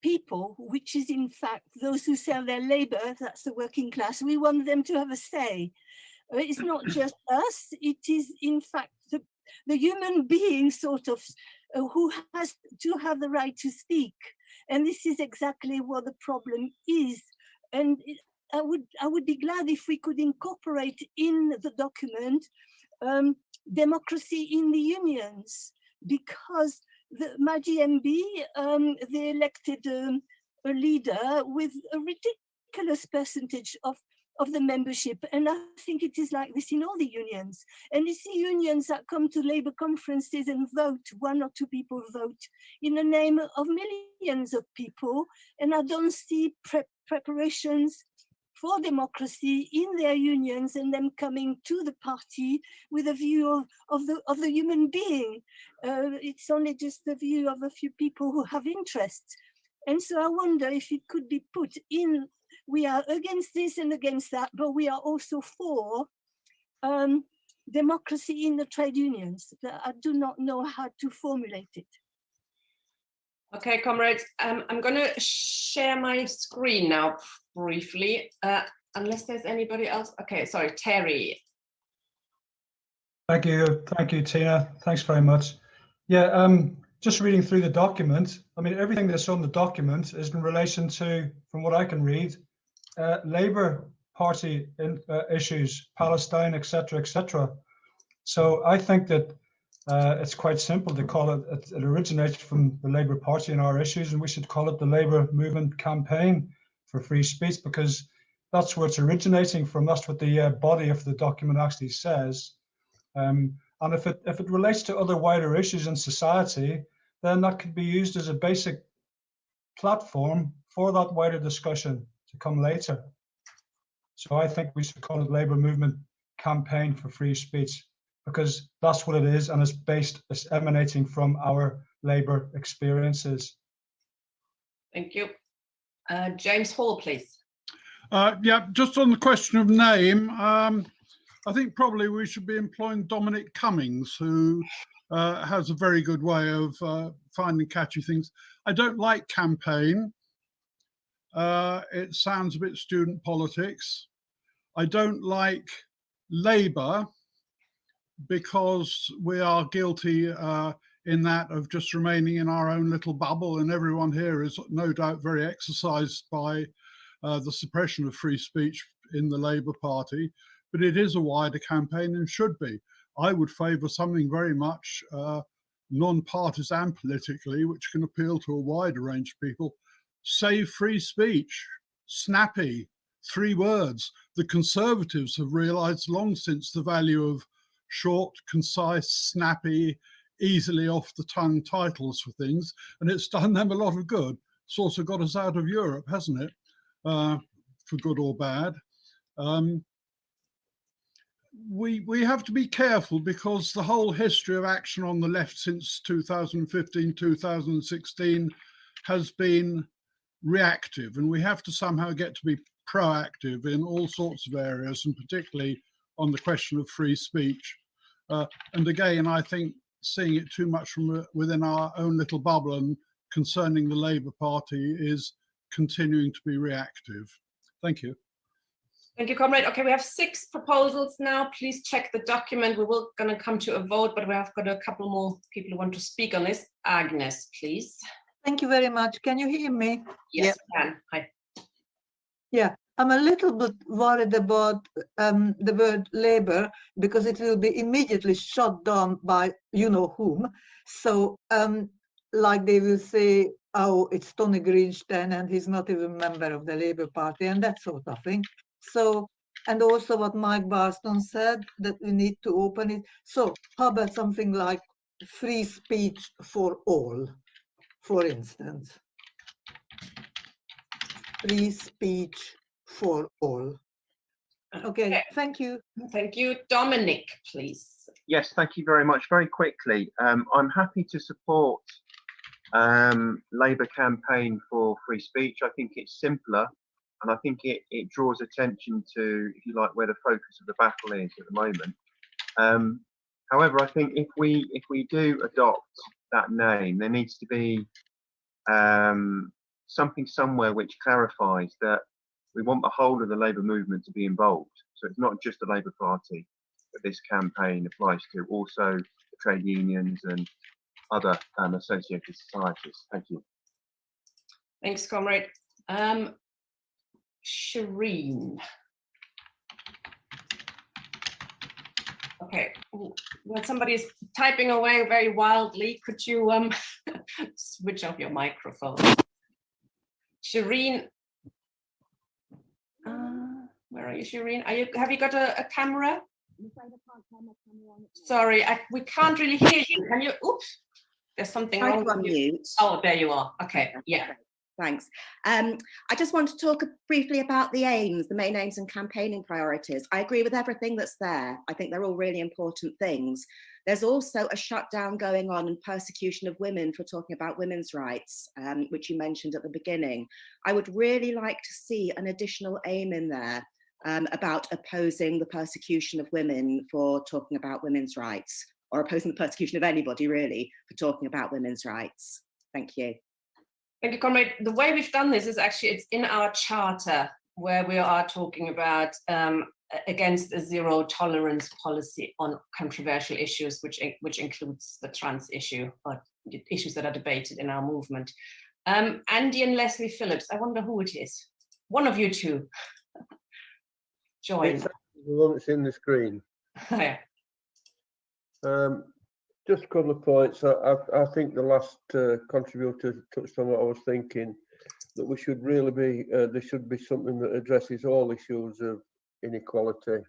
L: people, which is in fact those who sell their labor, that's the working class, we want them to have a say. It's not just us, it is in fact the human being sort of who has to have the right to speak. And this is exactly what the problem is. And I would be glad if we could incorporate in the document democracy in the unions, because my GMB, they elected a leader with a ridiculous percentage of the membership. And I think it is like this in all the unions. And it's the unions that come to Labour conferences and vote, 1 or 2 people vote in the name of millions of people. And I don't see preparations for democracy in their unions and them coming to the party with a view of the human being. It's only just the view of a few people who have interests. And so I wonder if it could be put in, we are against this and against that, but we are also for democracy in the trade unions. I do not know how to formulate it.
A: Okay, comrades, I'm going to share my screen now briefly, unless there's anybody else. Okay, sorry, Terry.
M: Thank you, Tina. Thanks very much. Yeah, just reading through the document. I mean, everything that's on the document is in relation to, from what I can read, Labour Party issues, Palestine, etc., etc. So I think that it's quite simple to call it. It originates from the Labour Party and our issues, and we should call it the Labour Movement Campaign for Free Speech, because that's where it's originating from. That's what the body of the document actually says. And if it relates to other wider issues in society, then that could be used as a basic platform for that wider discussion to come later. So I think we should call it Labour Movement Campaign for Free Speech, because that's what it is, and it's emanating from our Labour experiences.
A: Thank you. James Hall, please.
N: Yeah, just on the question of name, I think probably we should be employing Dominic Cummings, who has a very good way of finding catchy things. I don't like campaign. It sounds a bit student politics. I don't like Labour, because we are guilty in that of just remaining in our own little bubble, and everyone here is no doubt very exercised by the suppression of free speech in the Labour Party, but it is a wider campaign and should be. I would favour something very much non-partisan politically, which can appeal to a wider range of people. Save free speech, snappy, 3 words. The Conservatives have realised long since the value of short, concise, snappy, easily off the tongue titles for things, and it's done them a lot of good. It's also got us out of Europe, hasn't it? For good or bad. We have to be careful, because the whole history of action on the left since 2015, 2016 has been reactive, and we have to somehow get to be proactive in all sorts of areas, and particularly on the question of free speech. And again, I think seeing it too much from within our own little bubble and concerning the Labour Party is continuing to be reactive. Thank you.
A: Thank you, comrade. Okay, we have 6 proposals now. Please check the document. We will going to come to a vote, but we have got a couple more people who want to speak on this. Agnes, please.
O: Thank you very much. Can you hear me?
A: Yes, we can. Hi.
O: Yeah, I'm a little bit worried about the word Labour, because it will be immediately shot down by you know whom. So like they will say, oh, it's Tony Greenstein and he's not even a member of the Labour Party and that sort of thing. So, and also what Mike Barston said, that we need to open it. So how about something like free speech for all, for instance? Free speech for all. Okay, thank you.
A: Thank you. Dominic, please.
P: Yes, thank you very much. Very quickly, I'm happy to support Labour campaign for free speech. I think it's simpler, and I think it draws attention to, if you like, where the focus of the battle is at the moment. However, I think if we do adopt that name, there needs to be something somewhere which clarifies that we want the whole of the Labour movement to be involved. So it's not just the Labour Party that this campaign applies to, also the trade unions and other associated societies. Thank you.
A: Thanks, comrade. Shireen. Okay, when somebody is typing away very wildly, could you switch off your microphone? Shireen, where are you, Shireen? Have you got a camera? Sorry, we can't really hear you. Can you? Oops, there's something wrong with you. Oh, there you are. Okay, yeah.
Q: Thanks. I just want to talk briefly about the aims, the main aims and campaigning priorities. I agree with everything that's there. I think they're all really important things. There's also a shutdown going on and persecution of women for talking about women's rights, which you mentioned at the beginning. I would really like to see an additional aim in there about opposing the persecution of women for talking about women's rights, or opposing the persecution of anybody really for talking about women's rights. Thank you.
A: Thank you, Comrade. The way we've done this is actually, it's in our charter where we are talking about against a zero tolerance policy on controversial issues, which includes the trans issue, or issues that are debated in our movement. Andy and Leslie Phillips, I wonder who it is. One of you two. Join.
R: It's the one that's in the screen.
A: Yeah.
R: Just a couple of points. I think the last contributor touched on what I was thinking, that we should really be, there should be something that addresses all issues of inequality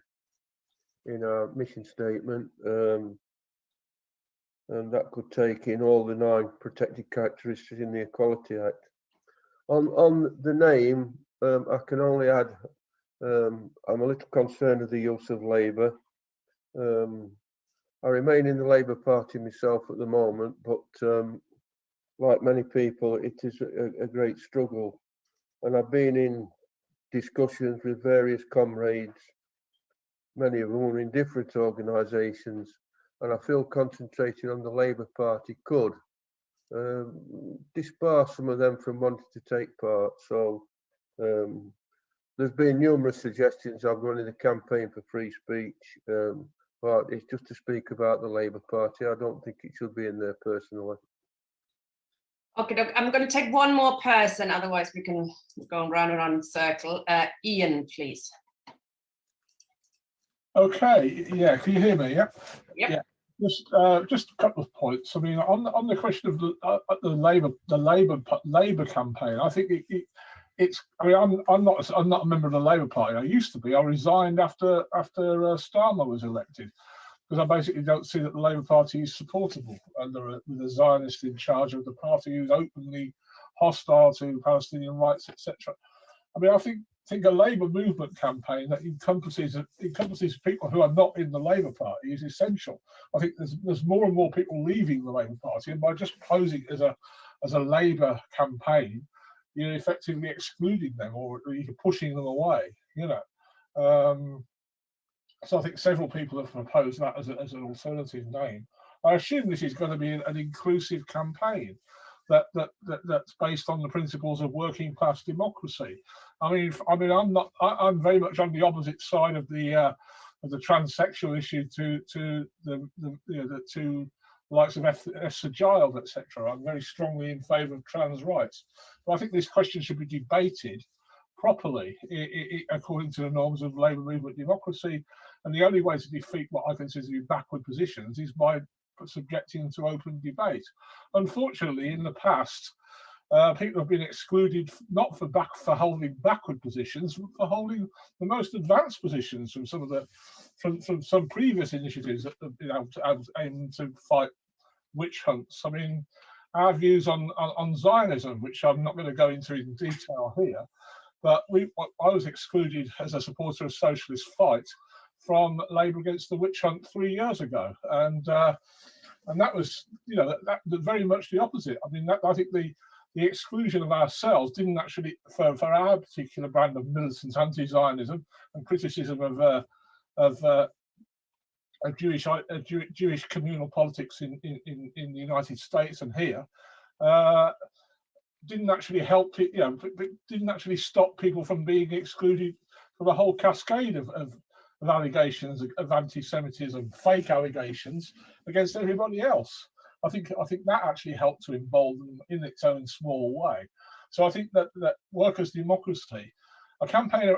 R: in our mission statement. And that could take in all the 9 protected characteristics in the Equality Act. On the name, I can only add, I'm a little concerned with the use of Labour. I remain in the Labour Party myself at the moment, but like many people, it is a great struggle. And I've been in discussions with various comrades, many of whom are in different organisations, and I feel concentrating on the Labour Party could disbar some of them from wanting to take part. So there's been numerous suggestions. I'm running a campaign for free speech. But it's just to speak about the Labour Party. I don't think it should be in there personally.
A: Okay, I'm going to take one more person, otherwise we can go round and round in a circle. Ian, please.
N: Okay, yeah, can you hear me? Yeah.
A: Yep.
N: Yeah. Just a couple of points. I mean, on the question of the Labour campaign, I think it's. I mean, I'm not a member of the Labour Party. I used to be. I resigned after Starmer was elected, because I basically don't see that the Labour Party is supportable with a Zionist in charge of the party who's openly hostile to Palestinian rights, etc. I mean, I think a Labour movement campaign that encompasses people who are not in the Labour Party is essential. I think there's more and more people leaving the Labour Party, and by just posing as a Labour campaign, you're effectively excluding them, or you're pushing them away. You know, so I think several people have proposed that as an alternative name. I assume this is going to be an inclusive campaign that's based on the principles of working class democracy. I mean, I'm very much on the opposite side of the transsexual issue to the likes of Esther Giles, etc. I'm very strongly in favour of trans rights, but I think this question should be debated properly according to the norms of Labour movement democracy. And the only way to defeat what I consider to be backward positions is by subjecting them to open debate. Unfortunately, in the past, people have been excluded not for holding backward positions, but for holding the most advanced positions from some previous initiatives that have been aimed to fight witch hunts. I mean, our views on Zionism, which I'm not going to go into in detail here, but I was excluded as a supporter of Socialist Fight from Labour Against the Witch Hunt 3 years ago, and that was, you know, that very much the opposite. I mean, I think the exclusion of ourselves didn't actually, for our particular brand of militant anti-Zionism and criticism of Jewish communal politics in the United States and here, didn't actually help it, you know, didn't actually stop people from being excluded from a whole cascade of allegations of anti-Semitism, fake allegations against everybody else. I think that actually helped to embolden them in its own small way. So I think that workers' democracy, a campaign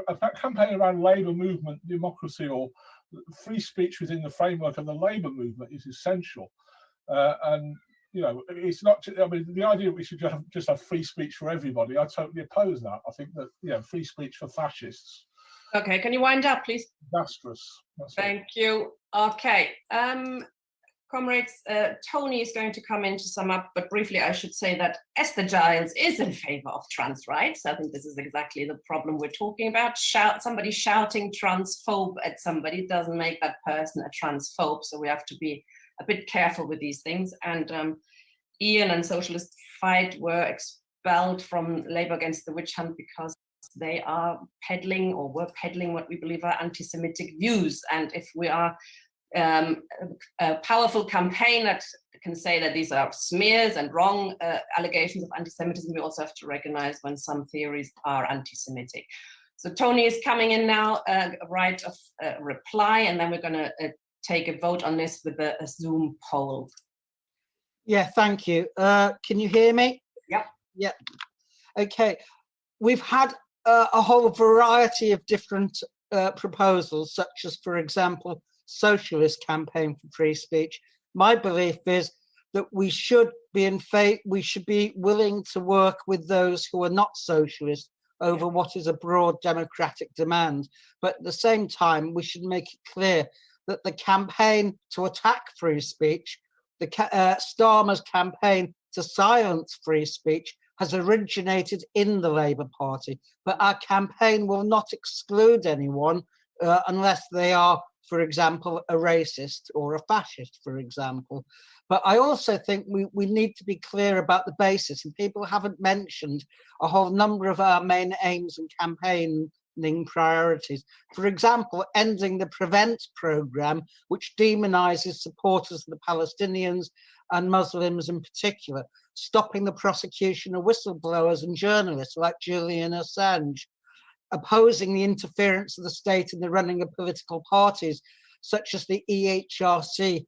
N: around Labour movement democracy or free speech within the framework of the Labour movement is essential. And you know, it's not. I mean, the idea that we should just have free speech for everybody, I totally oppose that. I think that, you know, free speech for fascists.
A: Okay, can you wind up, please?
N: Disastrous.
A: Thank you. Okay, comrades, Tony is going to come in to sum up, but briefly I should say that Esther Giles is in favor of trans rights. I think this is exactly the problem we're talking about. Somebody shouting transphobe at somebody doesn't make that person a transphobe, so we have to be a bit careful with these things. And Ian and Socialist Fight were expelled from Labour Against the Witch Hunt because they are peddling, or were peddling, what we believe are anti-Semitic views. And if we are a powerful campaign that can say that these are smears and wrong allegations of anti-Semitism, we also have to recognize when some theories are anti-Semitic. So Tony is coming in now, right of reply, and then we're going to take a vote on this with a Zoom poll.
D: Yeah, thank you. Can you hear me?
A: Yep.
D: Yeah. Okay. We've had a whole variety of different proposals, such as, for example, Socialist Campaign for Free Speech. My belief is that we should be willing to work with those who are not socialist over what is a broad democratic demand. But at the same time, we should make it clear that the campaign to attack free speech, the Starmer's campaign to silence free speech, has originated in the Labour Party. But our campaign will not exclude anyone unless they are, for example, a racist or a fascist, for example. But I also think we need to be clear about the basis, and people haven't mentioned a whole number of our main aims and campaigning priorities. For example, ending the Prevent programme, which demonises supporters of the Palestinians and Muslims in particular, stopping the prosecution of whistleblowers and journalists like Julian Assange, opposing the interference of the state in the running of political parties, such as the EHRC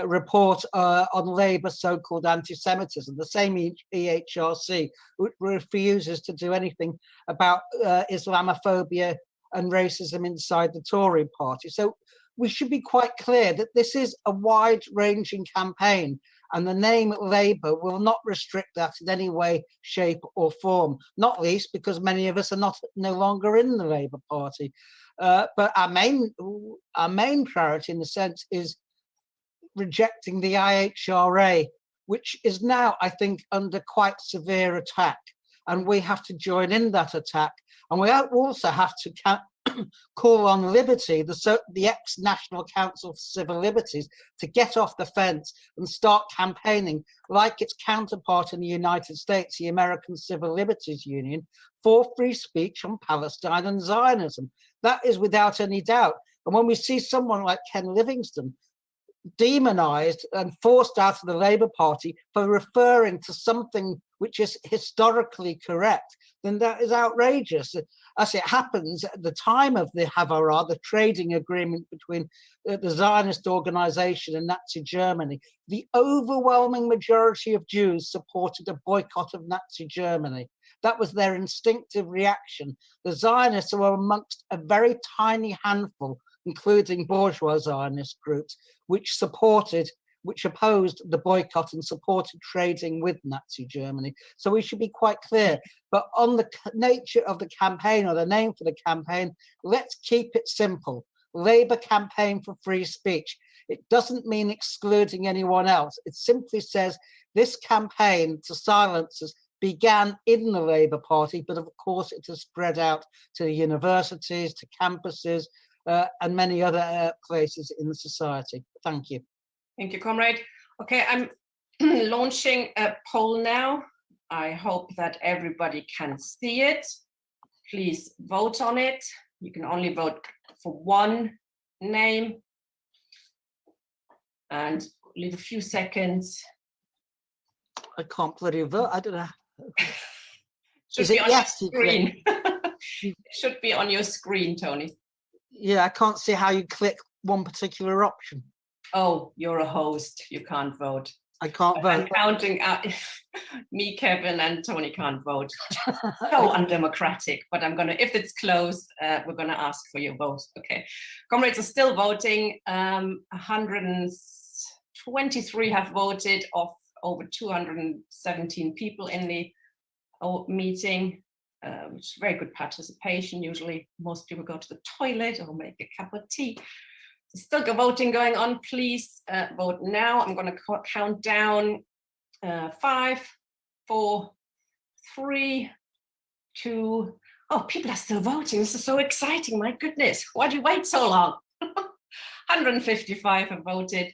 D: report on Labour's so-called anti-Semitism, the same EHRC which refuses to do anything about Islamophobia and racism inside the Tory party. So we should be quite clear that this is a wide-ranging campaign, and the name Labour will not restrict that in any way, shape or form, not least because many of us are no longer in the Labour Party. But our main priority, in a sense, is rejecting the IHRA, which is now, I think, under quite severe attack. And we have to join in that attack. And we also have to call on Liberty, the ex-National Council for Civil Liberties, to get off the fence and start campaigning like its counterpart in the United States, the American Civil Liberties Union, for free speech on Palestine and Zionism. That is without any doubt. And when we see someone like Ken Livingstone demonized and forced out of the Labour Party for referring to something which is historically correct, then that is outrageous. As it happens, at the time of the Havara, the trading agreement between the Zionist organization and Nazi Germany, the overwhelming majority of Jews supported a boycott of Nazi Germany. That was their instinctive reaction. The Zionists were amongst a very tiny handful, including bourgeois Zionist groups, which opposed the boycott and supported trading with Nazi Germany. So we should be quite clear. But on the nature of the campaign, or the name for the campaign, let's keep it simple. Labour Campaign for Free Speech. It doesn't mean excluding anyone else. It simply says this campaign to silence us began in the Labour Party, but of course it has spread out to the universities, to campuses, and many other places in the society. Thank you.
A: Thank you, comrade. Okay, I'm launching a poll now. I hope that everybody can see it. Please vote on it. You can only vote for one name. And leave a few seconds.
D: I can't bloody vote. I don't know.
A: Should be on your screen. Should be on your screen, Tony.
D: Yeah, I can't see how you click one particular option.
A: Oh, you're a host. You can't vote.
D: I can't vote.
A: I'm counting out. Me, Kevin, and Tony can't vote. So undemocratic. But I'm gonna, if it's closed, we're gonna ask for your vote. Okay, comrades are still voting. 123 have voted of over 217 people in the meeting, which is very good participation. Usually most people go to the toilet or make a cup of tea. Still voting going on. Please vote now. I'm going to count down 5, 4, 3, 2. Oh, people are still voting. This is so exciting. My goodness. Why do you wait so long? 155 have voted.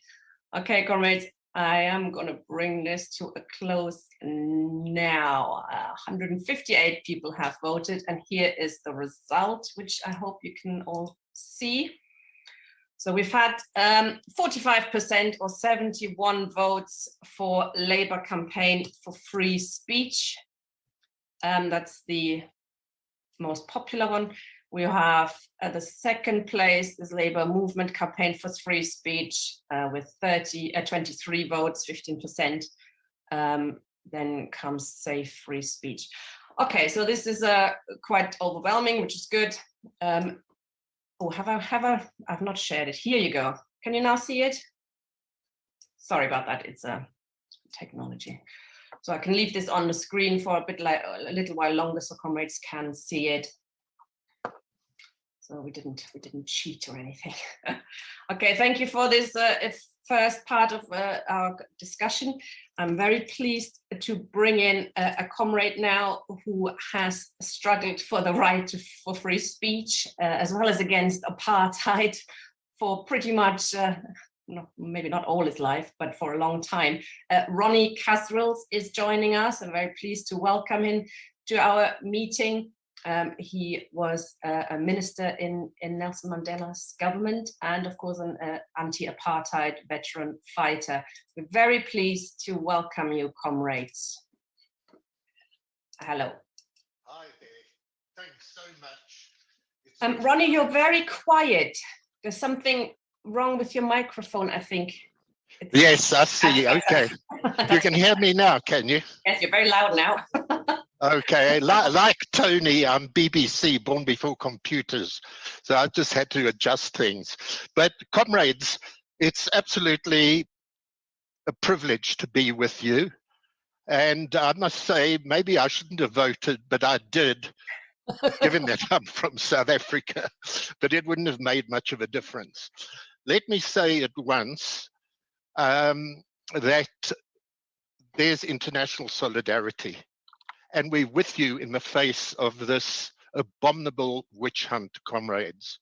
A: Okay, comrades, I am going to bring this to a close now. 158 people have voted, and here is the result, which I hope you can all see. So we've had 45% or 71 votes for Labour campaign for free speech. That's the most popular one. We have the second place is Labour movement campaign for free speech with 23 votes, 15%. Then comes safe free speech. Okay, so this is quite overwhelming, which is good. Oh, I've not shared it. Here you go. Can you now see it? Sorry about that. It's technology. So I can leave this on the screen for a little while longer so comrades can see it. So we didn't cheat or anything. Okay, thank you for this first part of our discussion. I'm very pleased to bring in a comrade now who has struggled for the right for free speech, as well as against apartheid for pretty much, maybe not all his life, but for a long time. Ronnie Casrills is joining us. I'm very pleased to welcome him to our meeting. He was a minister in Nelson Mandela's government and, of course, an anti-apartheid veteran fighter. We're very pleased to welcome you, comrades. Hello.
S: Hi there. Thanks so much.
A: Ronnie, you're very quiet. There's something wrong with your microphone, I think.
S: Yes, I see. Okay. You can hear me now, can you?
A: Yes, you're very loud now.
S: Okay, like Tony, I'm BBC, born before computers, so I just had to adjust things. But comrades, it's absolutely a privilege to be with you. And I must say, maybe I shouldn't have voted, but I did, given that I'm from South Africa, but it wouldn't have made much of a difference. Let me say at once that there's international solidarity. And we're with you in the face of this abominable witch hunt, comrades.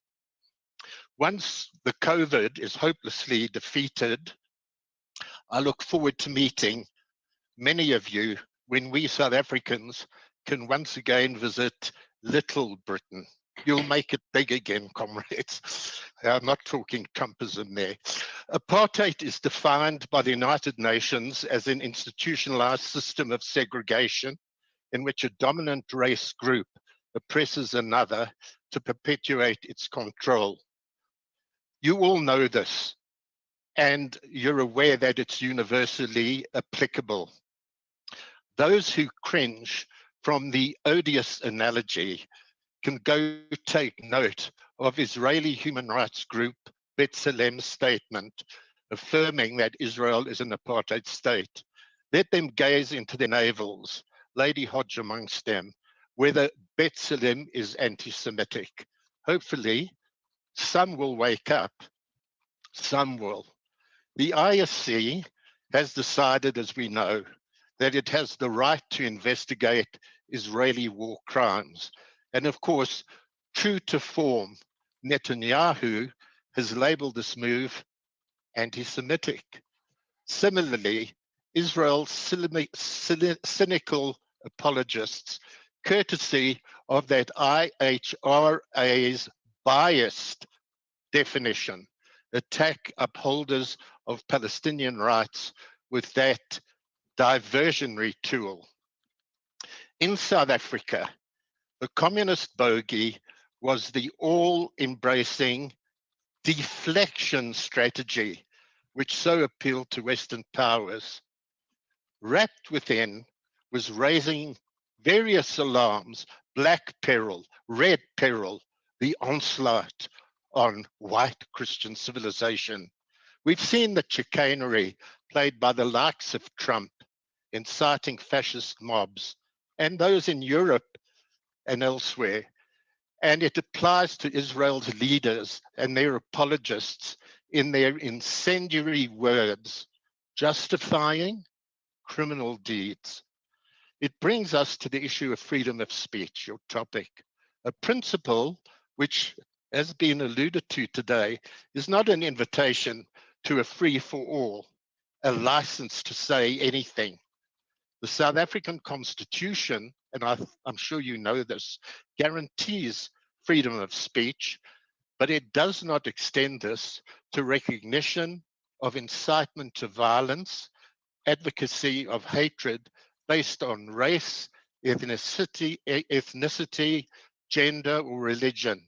S: Once the COVID is hopelessly defeated, I look forward to meeting many of you when we South Africans can once again visit Little Britain. You'll make it big again, comrades. I'm not talking Trumpism there. Apartheid is defined by the United Nations as an institutionalized system of segregation in which a dominant race group oppresses another to perpetuate its control. You all know this, and you're aware that it's universally applicable. Those who cringe from the odious analogy can go take note of Israeli human rights group B'Tselem's statement affirming that Israel is an apartheid state. Let them gaze into their navels, Lady Hodge amongst them, whether B'Tselem is anti-Semitic. Hopefully, some will wake up. Some will. The ISC has decided, as we know, that it has the right to investigate Israeli war crimes. And of course, true to form, Netanyahu has labeled this move anti-Semitic. Similarly, Israel's cynical apologists, courtesy of that IHRA's biased definition, attack upholders of Palestinian rights with that diversionary tool. In South Africa, the communist bogey was the all-embracing deflection strategy, which so appealed to Western powers. Wrapped within was raising various alarms, black peril, red peril, the onslaught on white Christian civilization. We've seen the chicanery played by the likes of Trump, inciting fascist mobs, and those in Europe and elsewhere. And it applies to Israel's leaders and their apologists in their incendiary words, justifying criminal deeds. It brings us to the issue of freedom of speech, your topic, a principle which, has been alluded to today, is not an invitation to a free-for-all, a license to say anything. The South African Constitution, and I'm sure you know this, guarantees freedom of speech, but it does not extend this to recognition of incitement to violence, advocacy of hatred based on race, ethnicity, gender, or religion.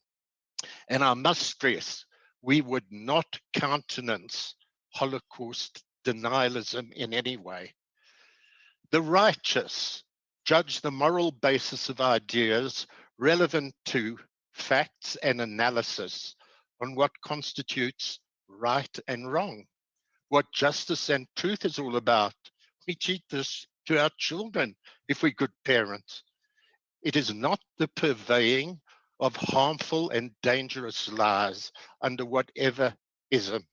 S: And I must stress, we would not countenance Holocaust denialism in any way. The righteous judge the moral basis of ideas relevant to facts and analysis on what constitutes right and wrong, what justice and truth is all about. We teach this to our children if we're good parents. It is not the purveying of harmful and dangerous lies under whatever ism.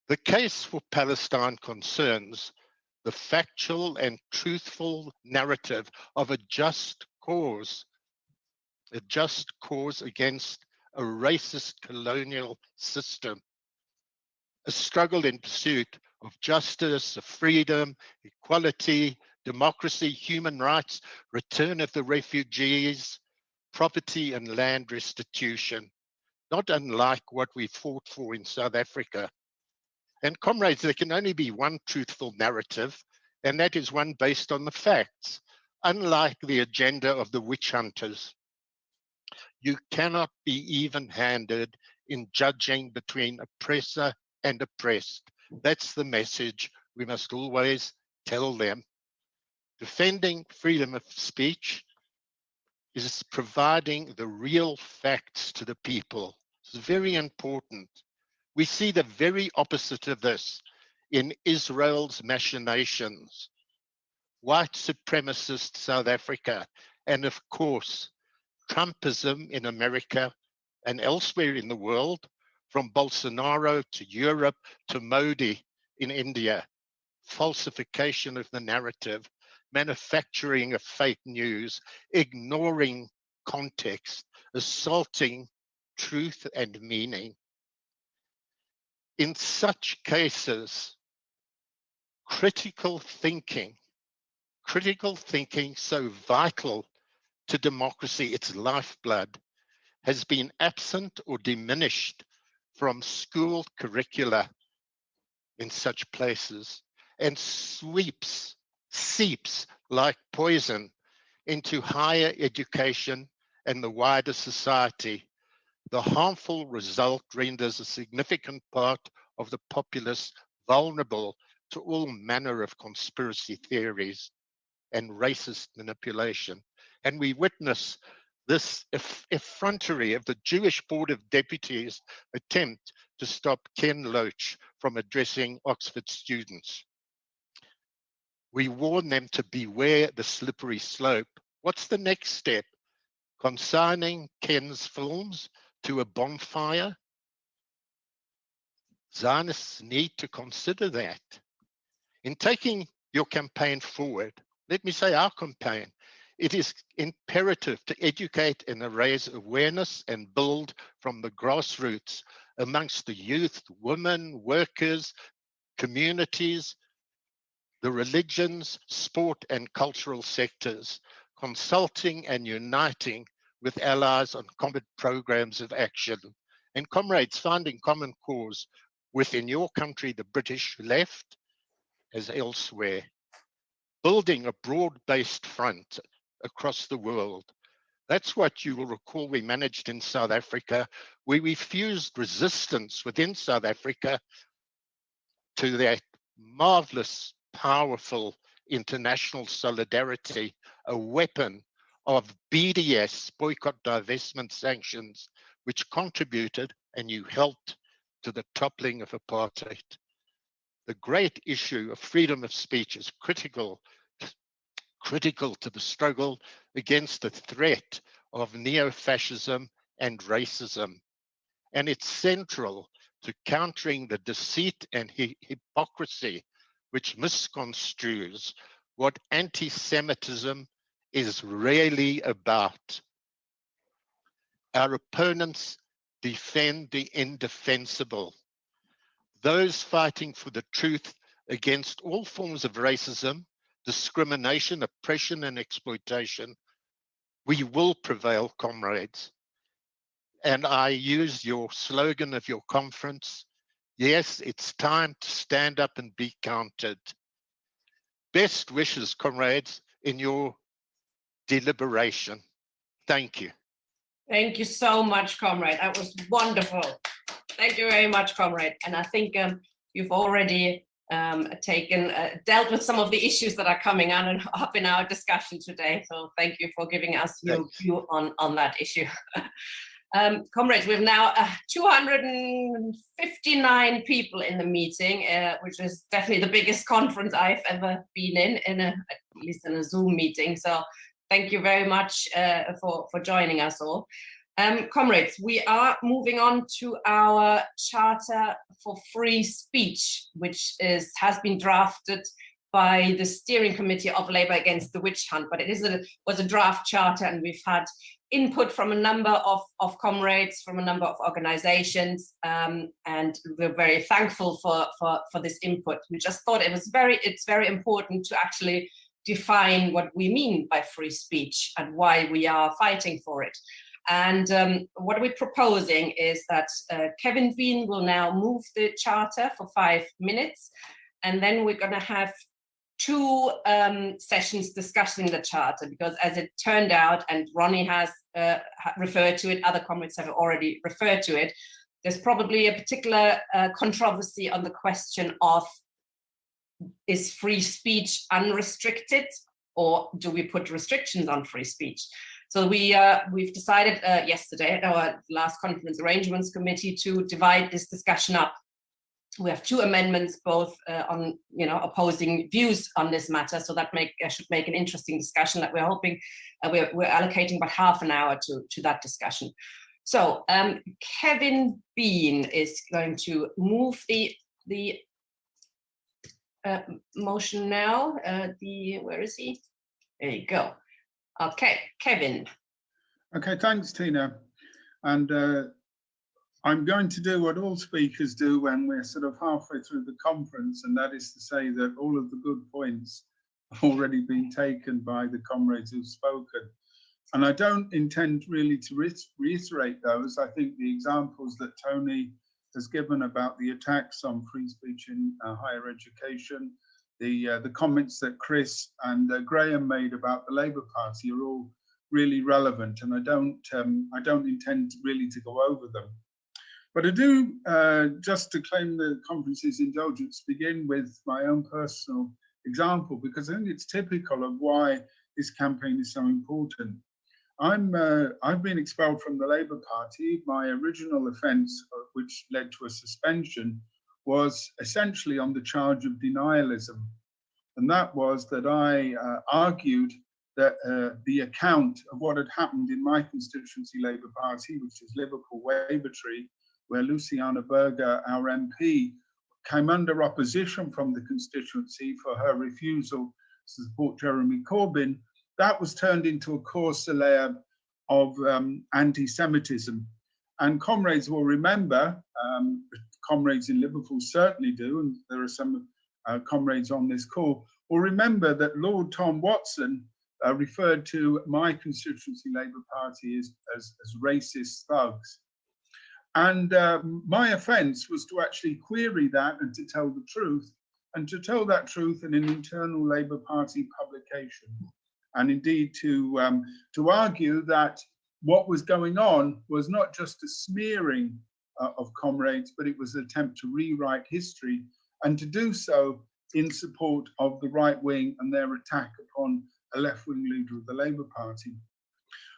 S: The case for Palestine concerns the factual and truthful narrative of a just cause against a racist colonial system, a struggle in pursuit of justice, of freedom, equality, democracy, human rights, return of the refugees, property and land restitution, not unlike what we fought for in South Africa. And comrades, there can only be one truthful narrative, and that is one based on the facts, unlike the agenda of the witch hunters. You cannot be even-handed in judging between oppressor and oppressed. That's the message we must always tell them. Defending freedom of speech is providing the real facts to the people. It's very important. We see the very opposite of this in Israel's machinations, white supremacist South Africa, and of course, Trumpism in America and elsewhere in the world, from Bolsonaro to Europe to Modi in India, falsification of the narrative, manufacturing of fake news, ignoring context, assaulting truth and meaning. In such cases, critical thinking so vital to democracy, its lifeblood, has been absent or diminished from school curricula in such places and seeps like poison into higher education and the wider society. The harmful result renders a significant part of the populace vulnerable to all manner of conspiracy theories and racist manipulation. And we witness this effrontery of the Jewish Board of Deputies' attempt to stop Ken Loach from addressing Oxford students. We warn them to beware the slippery slope. What's the next step? Consigning Ken's films to a bonfire? Zionists need to consider that. In taking your campaign forward, let me say our campaign, it is imperative to educate and raise awareness and build from the grassroots amongst the youth, women, workers, communities, the religions, sport and cultural sectors, consulting and uniting with allies on common programs of action. And comrades, finding common cause within your country, the British left, as elsewhere. Building a broad-based front across the world. That's what you will recall we managed in South Africa. We refused resistance within South Africa to that marvelous, powerful international solidarity, a weapon of BDS, boycott, divestment sanctions, which contributed and you helped to the toppling of apartheid. The great issue of freedom of speech is critical to the struggle against the threat of neo-fascism and racism, and it's central to countering the deceit and hypocrisy which misconstrues what anti-Semitism is really about. Our opponents defend the indefensible. Those fighting for the truth against all forms of racism, discrimination, oppression, and exploitation, we will prevail, comrades. And I use your slogan of your conference, yes, it's time to stand up and be counted. Best wishes, comrades, in your deliberation. Thank you.
A: Thank you so much, comrade. That was wonderful. Thank you very much, comrade. And I think you've already dealt with some of the issues that are coming up in our discussion today. So thank you for giving us your view on that issue. Comrades, we've now 259 people in the meeting, which is definitely the biggest conference I've ever been in at least in a Zoom meeting. So thank you very much for joining us all. Comrades, we are moving on to our Charter for Free Speech, which has been drafted by the Steering Committee of Labour Against the Witch Hunt, but it was a draft charter, and we've had input from a number of comrades, from a number of organizations, and we're very thankful for this input. We just thought it's very important to actually define what we mean by free speech and why we are fighting for it. And what we're proposing is that Kevin Bean will now move the charter for 5 minutes, and then we're going to have 2 sessions discussing the charter, because as it turned out, and Ronnie has referred to it, other comrades have already referred to it, there's probably a particular controversy on the question of, is free speech unrestricted, or do we put restrictions on free speech? So we've decided yesterday at our last conference arrangements committee to divide this discussion up. We have 2 amendments, both on opposing views on this matter, so that should make an interesting discussion that we're hoping we're allocating about half an hour to that discussion. So Kevin Bean is going to move the motion now. Where is he? There you go. Okay, Kevin.
N: Okay, thanks, Tina. And I'm going to do what all speakers do when we're sort of halfway through the conference, and that is to say that all of the good points have already been taken by the comrades who've spoken. And I don't intend really to reiterate those. I think the examples that Tony has given about the attacks on free speech in higher education, the comments that Chris and Graham made about the Labour Party are all really relevant, and I don't intend really to go over them. But I do, just to claim the conference's indulgence, begin with my own personal example, because I think it's typical of why this campaign is so important. I've been expelled from the Labour Party. My original offence, which led to a suspension, was essentially on the charge of denialism. And that was that I argued that the account of what had happened in my constituency Labour Party, which is Liverpool Wavertree, where Luciana Berger, our MP, came under opposition from the constituency for her refusal to support Jeremy Corbyn, that was turned into a cause célèbre of anti-Semitism. And comrades will remember, comrades in Liverpool certainly do, and there are some comrades on this call, will remember that Lord Tom Watson referred to my constituency Labour Party as racist thugs. And my offence was to actually query that and to tell the truth, and to tell that truth in an internal Labour Party publication. And indeed to argue that what was going on was not just a smearing of comrades, but it was an attempt to rewrite history, and to do so in support of the right wing and their attack upon a left-wing leader of the Labour Party.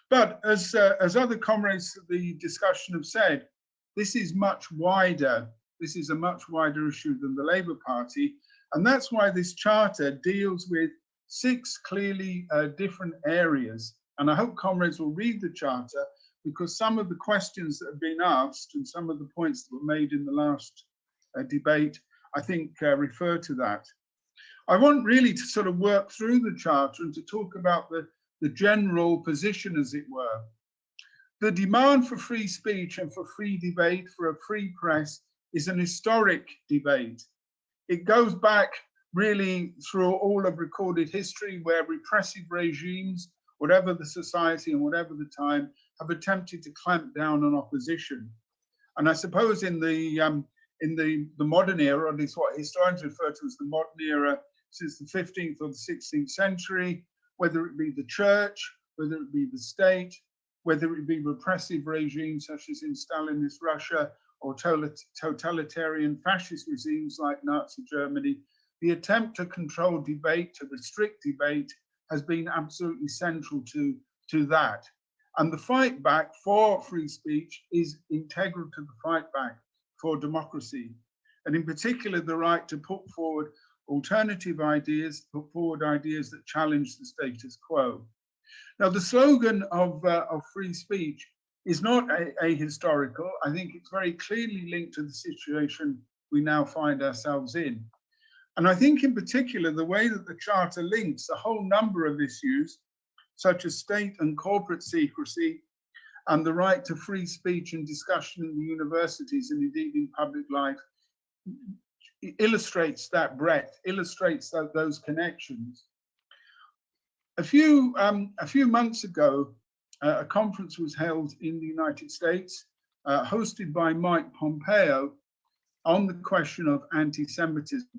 N: But as other comrades of the discussion have said, this is much wider. This is a much wider issue than the Labour Party. And that's why this charter deals with 6 clearly different areas And I hope comrades will read the Charter, because some of the questions that have been asked and some of the points that were made in the last debate, I think refer to that. I want really to sort of work through the Charter and to talk about the general position, as it were. The demand for free speech and for free debate, for a free press, is an historic debate. It goes back really through all of recorded history, where repressive regimes, whatever the society and whatever the time, have attempted to clamp down on opposition. And I suppose in the modern era, or at least what historians refer to as the modern era, since the 15th or the 16th century, whether it be the church, whether it be the state, whether it be repressive regimes such as in Stalinist Russia or totalitarian fascist regimes like Nazi Germany, the attempt to control debate, to restrict debate, has been absolutely central to that. And the fight back for free speech is integral to the fight back for democracy. And in particular, the right to put forward alternative ideas, put forward ideas that challenge the status quo. Now, the slogan of free speech is not ahistorical. I think it's very clearly linked to the situation we now find ourselves in. And I think in particular, the way that the Charter links a whole number of issues, such as state and corporate secrecy, and the right to free speech and discussion in the universities and indeed in public life, it illustrates that breadth, illustrates those connections. A few months ago, a conference was held in the United States, hosted by Mike Pompeo, on the question of anti-Semitism.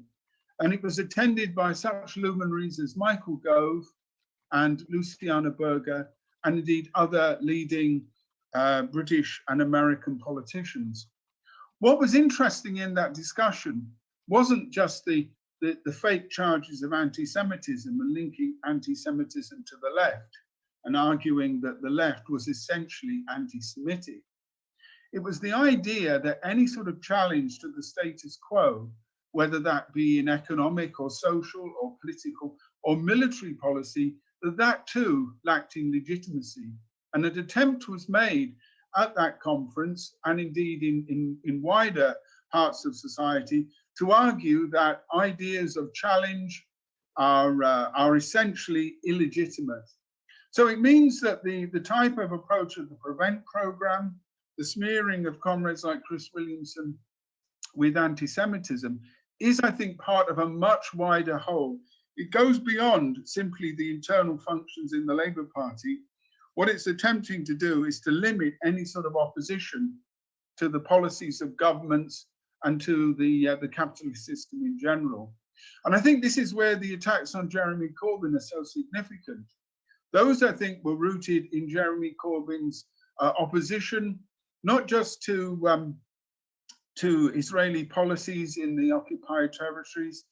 N: And it was attended by such luminaries as Michael Gove and Luciana Berger, and indeed other leading British and American politicians. What was interesting in that discussion wasn't just the fake charges of anti-Semitism and linking anti-Semitism to the left and arguing that the left was essentially anti-Semitic. It was the idea that any sort of challenge to the status quo, whether that be in economic or social or political or military policy, that too lacked in legitimacy. And an attempt was made at that conference, and indeed in wider parts of society, to argue that ideas of challenge are essentially illegitimate. So it means that the type of approach of the Prevent programme, the smearing of comrades like Chris Williamson with anti-Semitism, is, I think, part of a much wider whole. It goes beyond simply the internal functions in the Labour Party. What it's attempting to do is to limit any sort of opposition to the policies of governments and to the capitalist system in general. And I think this is where the attacks on Jeremy Corbyn are so significant. Those, I think, were rooted in Jeremy Corbyn's opposition, not just to Israeli policies in the occupied territories,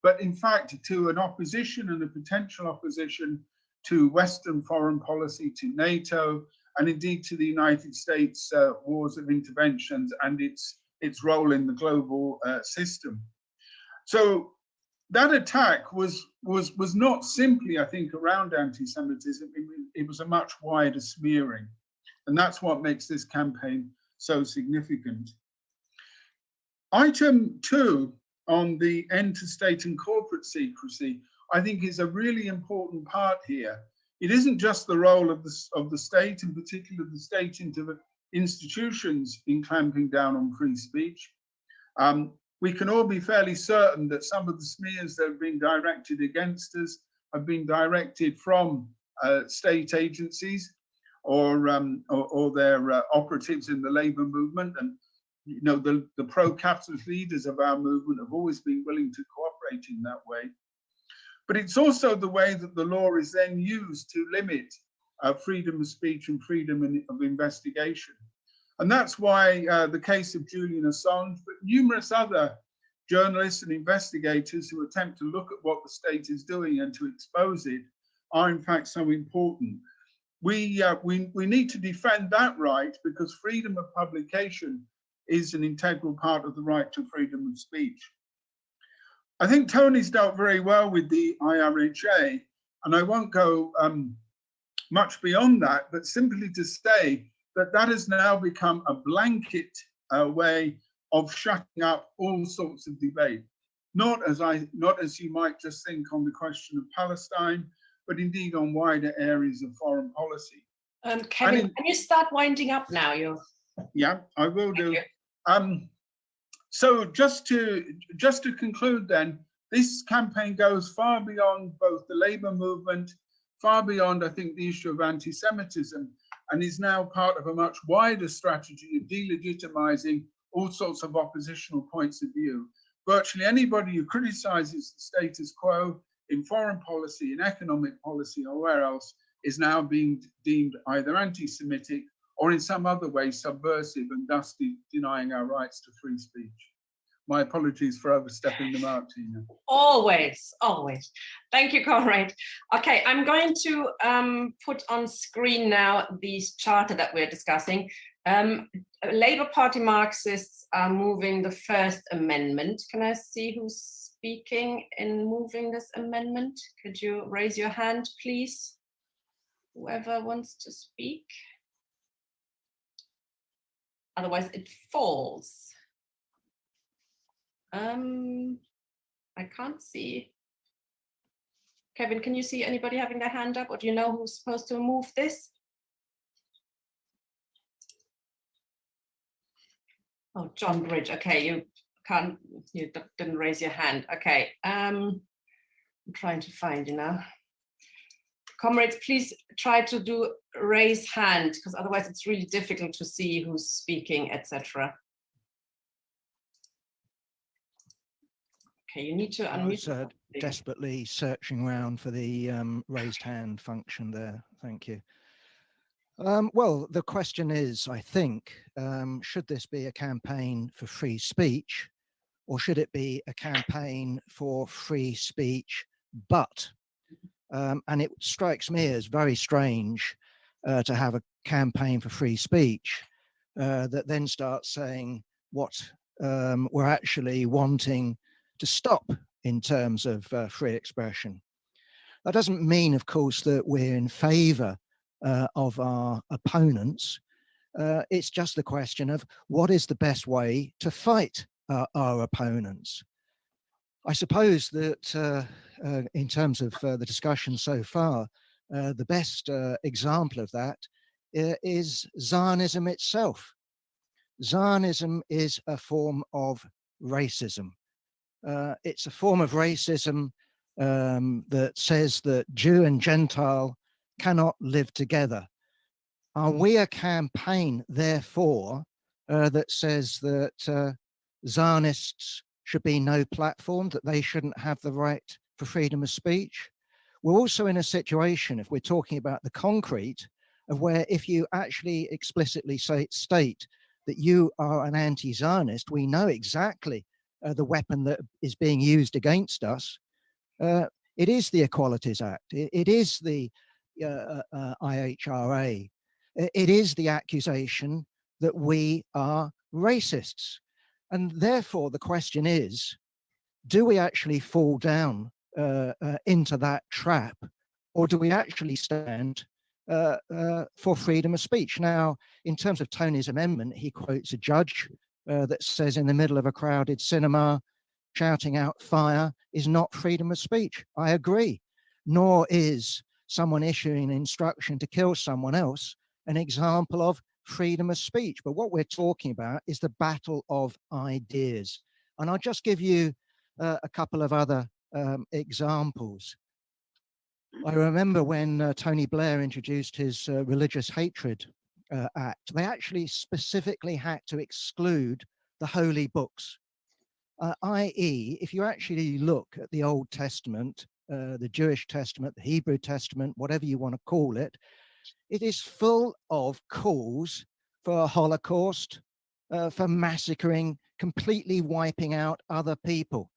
N: but in fact to an opposition and a potential opposition to Western foreign policy, to NATO, and indeed to the United States wars of interventions and its role in the global system. So that attack was not simply, I think, around anti-Semitism. It was a much wider smearing, and that's what makes this campaign so significant. Item 2 on the end to state and corporate secrecy, I think, is a really important part here. It isn't just the role of the state, in particular the state institutions, in clamping down on free speech. We can all be fairly certain that some of the smears that have been directed against us have been directed from state agencies or their operatives in the labour movement. And you know, the pro-capitalist leaders of our movement have always been willing to cooperate in that way. But it's also the way that the law is then used to limit freedom of speech and freedom of investigation. And that's why the case of Julian Assange, but numerous other journalists and investigators who attempt to look at what the state is doing and to expose it, are in fact so important. We need to defend that right, because freedom of publication is an integral part of the right to freedom of speech. I think Tony's dealt very well with the IRHA, and I won't go much beyond that, but simply to say that that has now become a blanket way of shutting up all sorts of debate. Not as you might just think on the question of Palestine, but indeed on wider areas of foreign policy.
A: Kevin, can you start winding up now?
N: Yeah, I will do. So just to conclude then, this campaign goes far beyond both the Labour movement, far beyond, I think, the issue of anti-Semitism, and is now part of a much wider strategy of delegitimizing all sorts of oppositional points of view. Virtually anybody who criticizes the status quo in foreign policy, in economic policy, or where else is now being deemed either anti-Semitic or in some other way subversive and thus denying our rights to free speech. My apologies for overstepping the mark, Tina.
A: Always, always. Thank you, Conrad. Okay, I'm going to put on screen now the charter that we're discussing. Labour Party Marxists are moving the First Amendment. Can I see who's speaking in moving this amendment? Could you raise your hand, please? Whoever wants to speak. Otherwise, it falls. I can't see. Kevin, can you see anybody having their hand up, or do you know who's supposed to move this? Oh, John Bridge. Okay, you didn't raise your hand. Okay, I'm trying to find you now. Comrades, please try to do raise hand, because otherwise it's really difficult to see who's speaking, etc. Okay, you need to unmute.
T: I was desperately searching around for the raised hand function there. Thank you. Well, the question is, I think, should this be a campaign for free speech, or should it be a campaign for free speech, but? And it strikes me as very strange to have a campaign for free speech that then starts saying what we're actually wanting to stop in terms of free expression. That doesn't mean, of course, that we're in favor of our opponents. It's just the question of what is the best way to fight our opponents. I suppose that in terms of the discussion so far, the best example of that is Zionism itself. Zionism is a form of racism. It's a form of racism that says that Jew and Gentile cannot live together. Are we a campaign, therefore, that says that Zionists should be no platform, that they shouldn't have the right for freedom of speech? We're also in a situation, if we're talking about the concrete, of where if you actually explicitly state that you are an anti-Zionist, we know exactly the weapon that is being used against us. It is the Equalities Act. It is the IHRA. It is the accusation that we are racists. And therefore, the question is, do we actually fall down into that trap, or do we actually stand for freedom of speech? Now, in terms of Tony's amendment, he quotes a judge that says in the middle of a crowded cinema, shouting out fire is not freedom of speech. I agree. Nor is someone issuing an instruction to kill someone else an example of freedom of speech. But what we're talking about is the battle of ideas. And I'll just give you a couple of other examples. I remember when Tony Blair introduced his Religious Hatred Act, they actually specifically had to exclude the holy books, i.e., if you actually look at the Old Testament, the Jewish Testament, the Hebrew Testament, whatever you want to call it, it is full of calls for a Holocaust, for massacring, completely wiping out other people.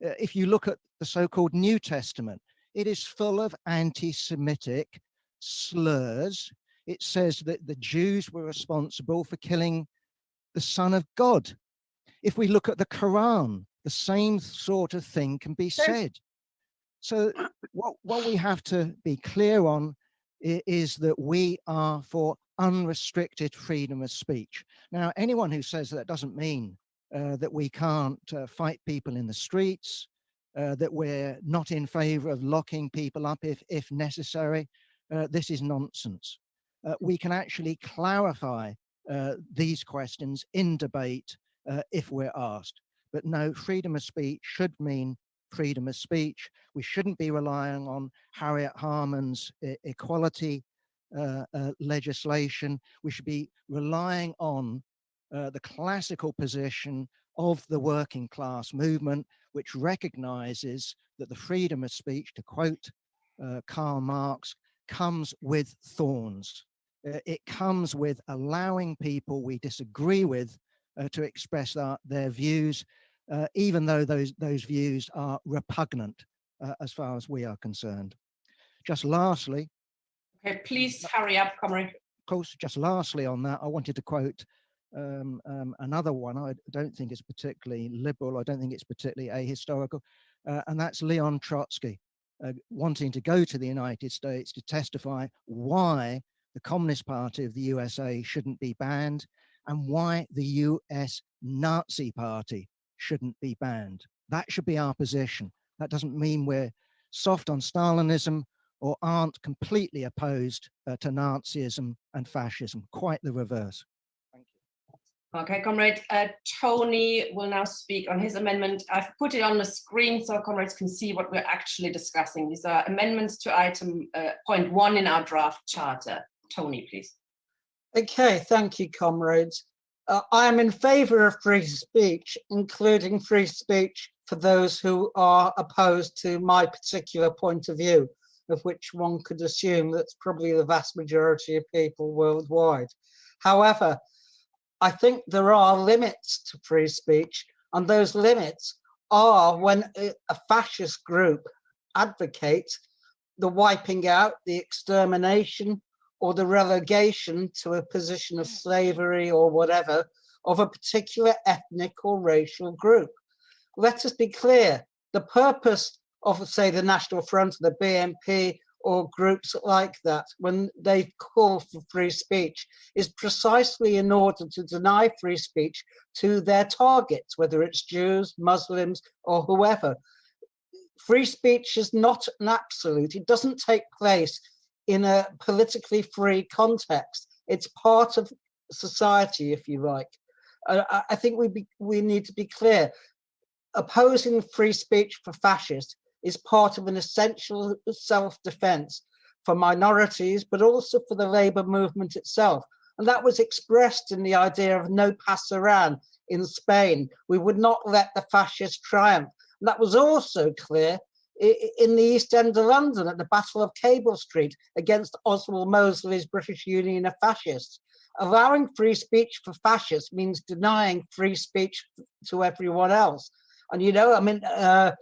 T: If you look at the so-called New Testament, it is full of anti-Semitic slurs. It says that the Jews were responsible for killing the Son of God. If we look at the Quran, the same sort of thing can be said. So what we have to be clear on is that we are for unrestricted freedom of speech. Now, anyone who says that doesn't mean that we can't fight people in the streets, that we're not in favor of locking people up if necessary, this is nonsense. We can actually clarify these questions in debate if we're asked. But no, freedom of speech should mean freedom of speech. We shouldn't be relying on Harriet Harman's equality legislation. We should be relying on the classical position of the working class movement, which recognizes that the freedom of speech, to quote Karl Marx, comes with thorns. It comes with allowing people we disagree with to express their views, even though those views are repugnant as far as we are concerned. Just lastly.
A: Okay, please hurry up, comrade.
T: Of course, just lastly on that, I wanted to quote another one. I don't think it's particularly liberal. I don't think it's particularly ahistorical. And that's Leon Trotsky wanting to go to the United States to testify why the Communist Party of the USA shouldn't be banned and why the US Nazi Party shouldn't be banned. That should be our position. That doesn't mean we're soft on Stalinism or aren't completely opposed to Nazism and fascism. Quite the reverse. Thank you.
A: Okay, comrade. Tony will now speak on his amendment. I've put it on the screen so comrades can see what we're actually discussing. These are amendments to item point 1 in our draft charter. Tony, please.
D: Okay, thank you, comrades. I am in favour of free speech, including free speech for those who are opposed to my particular point of view, of which one could assume that's probably the vast majority of people worldwide. However, I think there are limits to free speech, and those limits are when a fascist group advocates the wiping out, the extermination, or the relegation to a position of slavery or whatever of a particular ethnic or racial group. Let us be clear, the purpose of, say, the National Front, the BNP, or groups like that, when they call for free speech, is precisely in order to deny free speech to their targets, whether it's Jews, Muslims, or whoever. Free speech is not an absolute. It doesn't take place in a politically free context. It's part of society, if you like. I think we need to be clear. Opposing free speech for fascists is part of an essential self-defense for minorities, but also for the labor movement itself. And that was expressed in the idea of no pasaran in Spain. We would not let the fascists triumph. And that was also clear in the East End of London at the Battle of Cable Street against Oswald Mosley's British Union of Fascists. Allowing free speech for fascists means denying free speech to everyone else. And, you know, I mean, I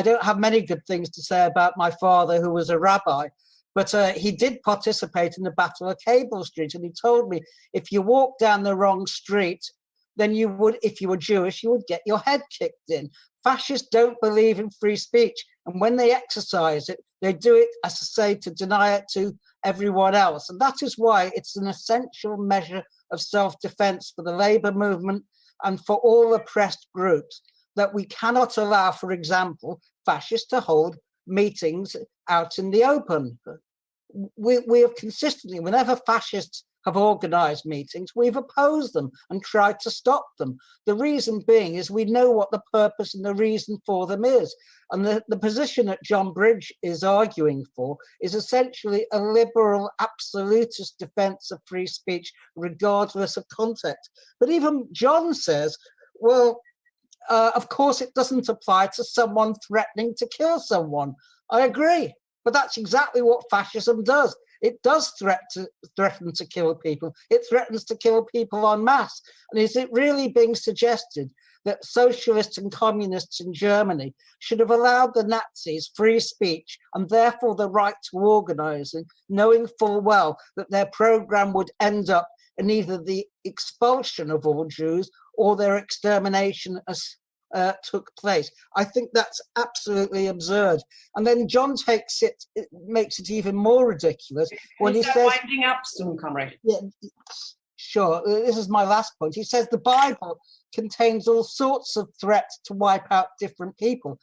D: don't have many good things to say about my father, who was a rabbi, but he did participate in the Battle of Cable Street. And he told me, if you walk down the wrong street, then you would, if you were Jewish, you would get your head kicked in. Fascists don't believe in free speech. And when they exercise it, they do it, as I say, to deny it to everyone else. And that is why it's an essential measure of self-defense for the labor movement and for all oppressed groups, that we cannot allow, for example, fascists to hold meetings out in the open. We have consistently, whenever fascists have organized meetings, we've opposed them and tried to stop them. The reason being is we know what the purpose and the reason for them is. And the position that John Bridge is arguing for is essentially a liberal, absolutist defense of free speech, regardless of context. But even John says, well, of course, it doesn't apply to someone threatening to kill someone. I agree, but that's exactly what fascism does. It does threaten to kill people. It threatens to kill people en masse. And is it really being suggested that socialists and communists in Germany should have allowed the Nazis free speech and therefore the right to organizing, knowing full well that their program would end up in either the expulsion of all Jews or their extermination as took place. I think that's absolutely absurd. And then John takes it makes it even more ridiculous when he says,
A: winding up soon, comrade.
D: Yeah, sure. This is my last point. He says the Bible contains all sorts of threats to wipe out different people.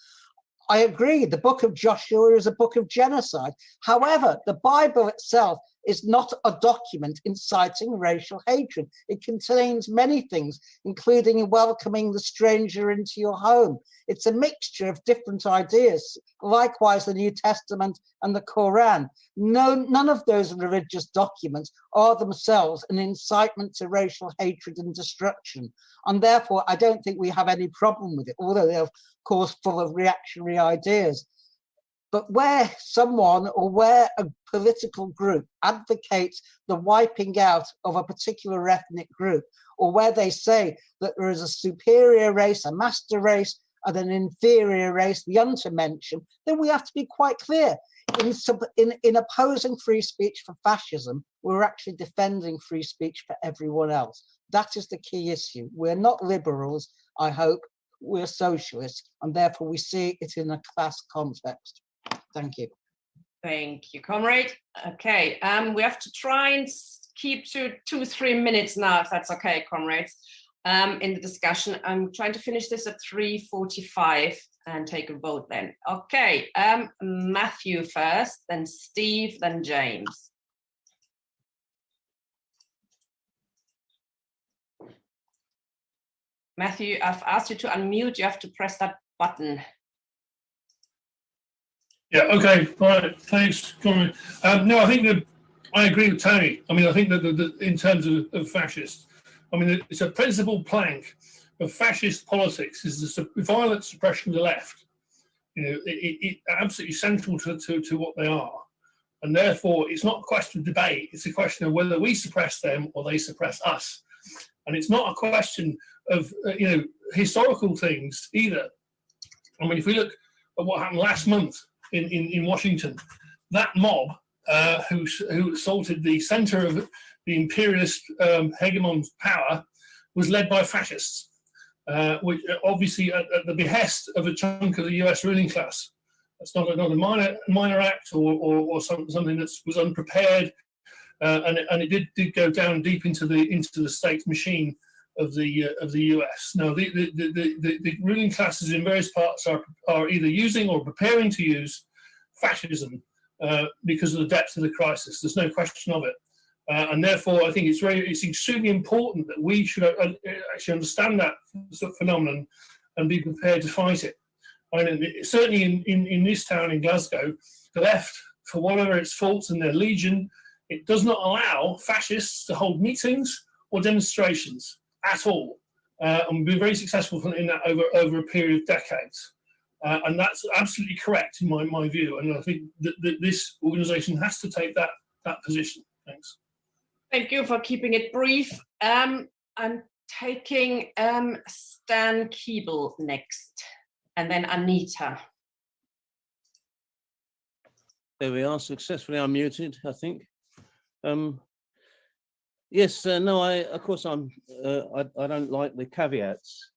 D: I agree. The book of Joshua is a book of genocide. However, the Bible itself is not a document inciting racial hatred. It contains many things, including welcoming the stranger into your home. It's a mixture of different ideas. Likewise, the New Testament and the Quran. None of those religious documents are themselves an incitement to racial hatred and destruction. And therefore, I don't think we have any problem with it, although they're, of course, full of reactionary ideas. But where someone or where a political group advocates the wiping out of a particular ethnic group, or where they say that there is a superior race, a master race, and an inferior race, the untermenschen, then we have to be quite clear. In opposing free speech for fascism, we're actually defending free speech for everyone else. That is the key issue. We're not liberals, I hope. We're socialists, and therefore we see it in a class context. Thank you.
A: Thank you, comrade. Okay, we have to try and keep to 2-3 minutes now, if that's okay, comrades, in the discussion. I'm trying to finish this at 3:45 and take a vote then. Okay, Matthew first, then Steve, then James. Matthew, I've asked you to unmute. You have to press that button.
U: Yeah, okay, all right, thanks, Corbyn. No, I think that I agree with Tony. I mean, I think that in terms of fascists, I mean, it's a principal plank of fascist politics is the violent suppression of the left. You know, it absolutely central to what they are. And therefore, it's not a question of debate. It's a question of whether we suppress them or they suppress us. And it's not a question of, historical things either. I mean, if we look at what happened last month in Washington, that mob who assaulted the center of the imperialist hegemon's power was led by fascists, which obviously at the behest of a chunk of the US ruling class. That's not a minor act or something that was unprepared, and it did go down deep into the state machine of the US. Now the ruling classes in various parts are either using or preparing to use fascism because of the depth of the crisis. There's no question of it, and therefore I think it's extremely important that we should actually understand that sort of phenomenon and be prepared to fight it. I mean, certainly in this town in Glasgow, the left, for whatever its faults and their legion, it does not allow fascists to hold meetings or demonstrations at all, and we've been very successful in that over a period of decades, and that's absolutely correct in my view. And I think that this organisation has to take that position. Thanks.
A: Thank you for keeping it brief. I'm taking Stan Keeble next, and then Anita.
F: There we are, successfully unmuted, I think. Yes, no, of course, I don't like the caveats.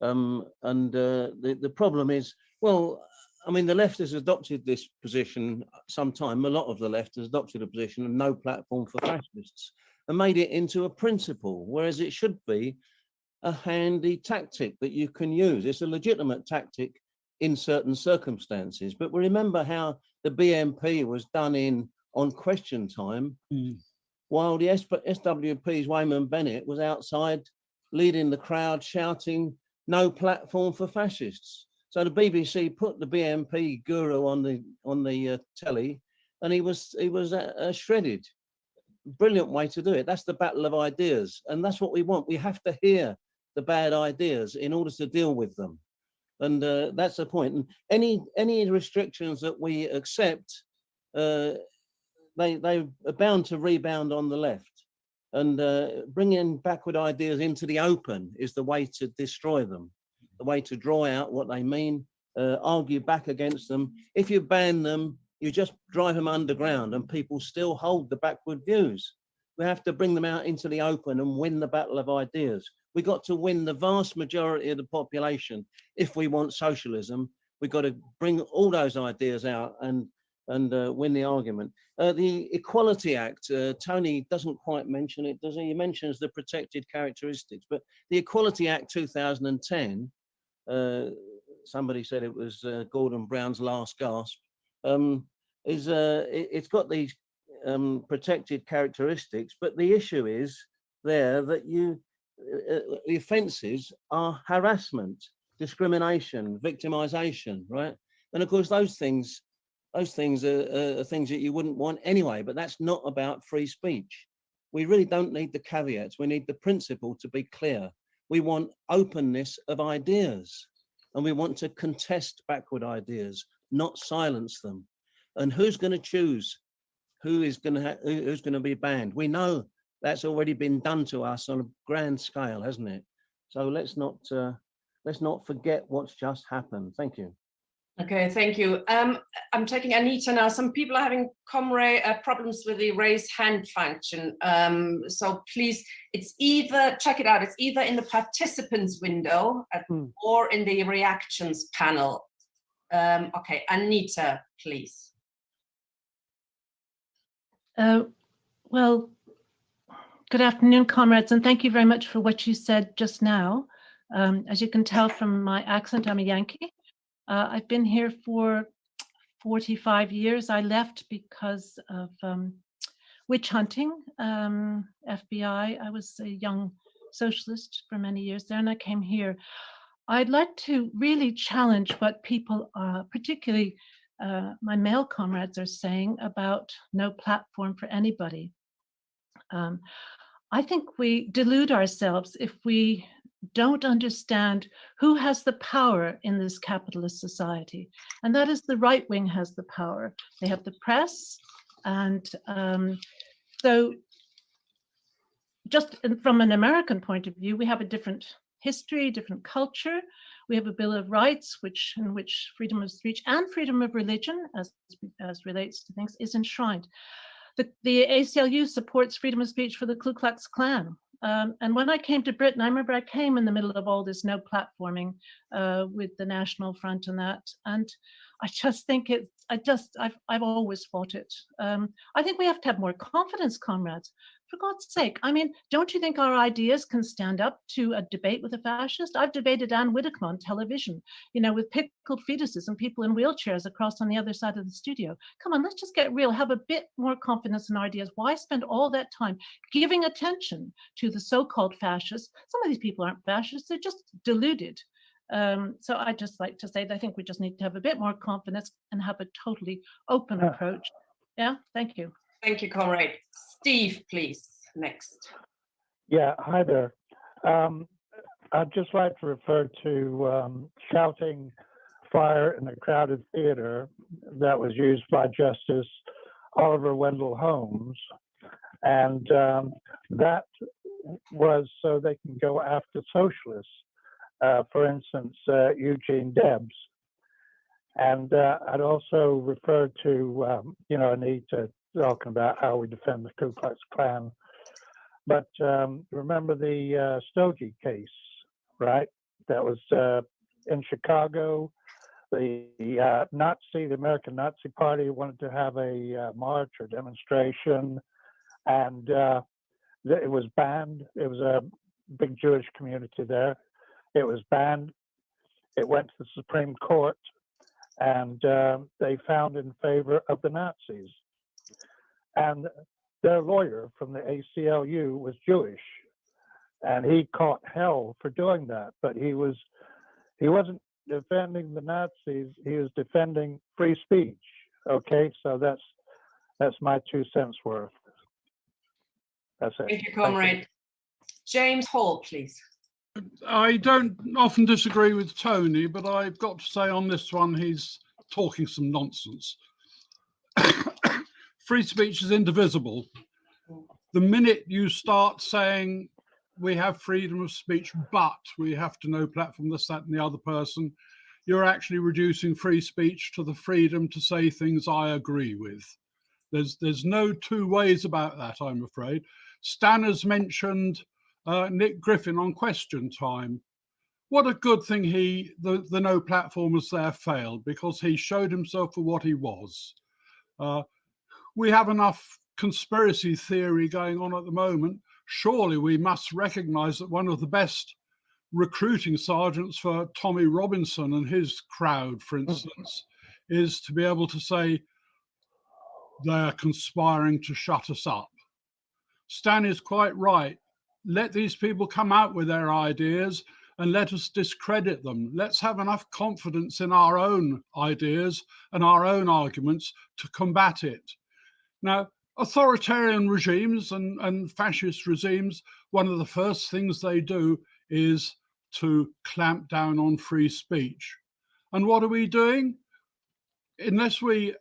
F: And the problem is, well, I mean, the left has adopted this position sometime. A lot of the left has adopted a position of no platform for fascists and made it into a principle, whereas it should be a handy tactic that you can use. It's a legitimate tactic in certain circumstances. But we remember how the BNP was done on question time, while the SWP's Wayman Bennett was outside leading the crowd shouting, "No platform for fascists." So the BBC put the BNP guru on the telly, and he was shredded. Brilliant way to do it. That's the battle of ideas, and that's what we want. We have to hear the bad ideas in order to deal with them, and that's the point. And any restrictions that we accept, they are bound to rebound on the left, and bringing backward ideas into the open is the way to destroy them, the way to draw out what they mean, argue back against them. If you ban them, you just drive them underground and people still hold the backward views. We have to bring them out into the open and win the battle of ideas. We got to win the vast majority of the population. If we want socialism, we've got to bring all those ideas out and win the argument. The Equality Act, Tony doesn't quite mention it, does he? He mentions the protected characteristics, but the Equality Act 2010, somebody said it was Gordon Brown's last gasp, it's got these protected characteristics, but the issue is there that the offences are harassment, discrimination, victimisation, right? And of course, those things are things that you wouldn't want anyway, but that's not about free speech. We really don't need the caveats. We need the principle to be clear. We want openness of ideas, and we want to contest backward ideas, not silence them. And who's going to choose who's going to be banned? We know that's already been done to us on a grand scale, hasn't it? So let's not forget what's just happened. Thank you.
A: Okay, thank you. I'm taking Anita now. Some people are having problems with the raise hand function. So please, it's either, check it out, it's either in the participants window or in the reactions panel. Okay, Anita, please.
B: Well, good afternoon, comrades, and thank you very much for what you said just now. As you can tell from my accent, I'm a Yankee. I've been here for 45 years. I left because of witch hunting, FBI. I was a young socialist for many years there, and I came here. I'd like to really challenge what people, particularly my male comrades, are saying about no platform for anybody. I think we delude ourselves if we don't understand who has the power in this capitalist society. And that is the right wing has the power. They have the press. And so just from an American point of view, we have a different history, different culture. We have a Bill of Rights, in which freedom of speech and freedom of religion, as relates to things, is enshrined. The ACLU supports freedom of speech for the Ku Klux Klan. And when I came to Britain, I remember I came in the middle of all this no platforming with the National Front and that. And I just think I've always fought it. I think we have to have more confidence, comrades. For God's sake, I mean, don't you think our ideas can stand up to a debate with a fascist? I've debated Anne Whitcomb on television, you know, with pickled fetuses and people in wheelchairs across on the other side of the studio. Come on, let's just get real, have a bit more confidence in our ideas. Why spend all that time giving attention to the so-called fascists? Some of these people aren't fascists, they're just deluded. So I just like to say that I think we just need to have a bit more confidence and have a totally open approach. Yeah, thank you.
A: Thank you, comrade. Steve, please, next.
V: Yeah, hi there. I'd just like to refer to shouting fire in a crowded theater that was used by Justice Oliver Wendell Holmes. And that was so they can go after socialists. For instance, Eugene Debs. And I'd also refer to, you know, Anita talking about how we defend the Ku Klux Klan. But remember the Stogie case, right? That was in Chicago. The American Nazi Party wanted to have a march or demonstration, and it was banned. It was a big Jewish community there. It was banned. It went to the Supreme Court, and they found in favor of the Nazis. And their lawyer from the ACLU was Jewish, and he caught hell for doing that. But he wasn't defending the Nazis. He was defending free speech. Okay, so that's my 2 cents worth. That's it.
A: Thank you, comrade. James Hall, please.
N: I don't often disagree with Tony, but I've got to say on this one, he's talking some nonsense. Free speech is indivisible. The minute you start saying we have freedom of speech, but we have to no platform this, that, and the other person, you're actually reducing free speech to the freedom to say things I agree with. There's no two ways about that, I'm afraid. Stan has mentioned Nick Griffin on Question Time. What a good thing the no platformers there failed, because he showed himself for what he was. We have enough conspiracy theory going on at the moment. Surely we must recognise that one of the best recruiting sergeants for Tommy Robinson and his crowd, for instance, is to be able to say they're conspiring to shut us up. Stan is quite right. Let these people come out with their ideas and let us discredit them. Let's have enough confidence in our own ideas and our own arguments to combat it. Now, authoritarian regimes and fascist regimes, one of the first things they do is to clamp down on free speech. And what are we doing? Unless we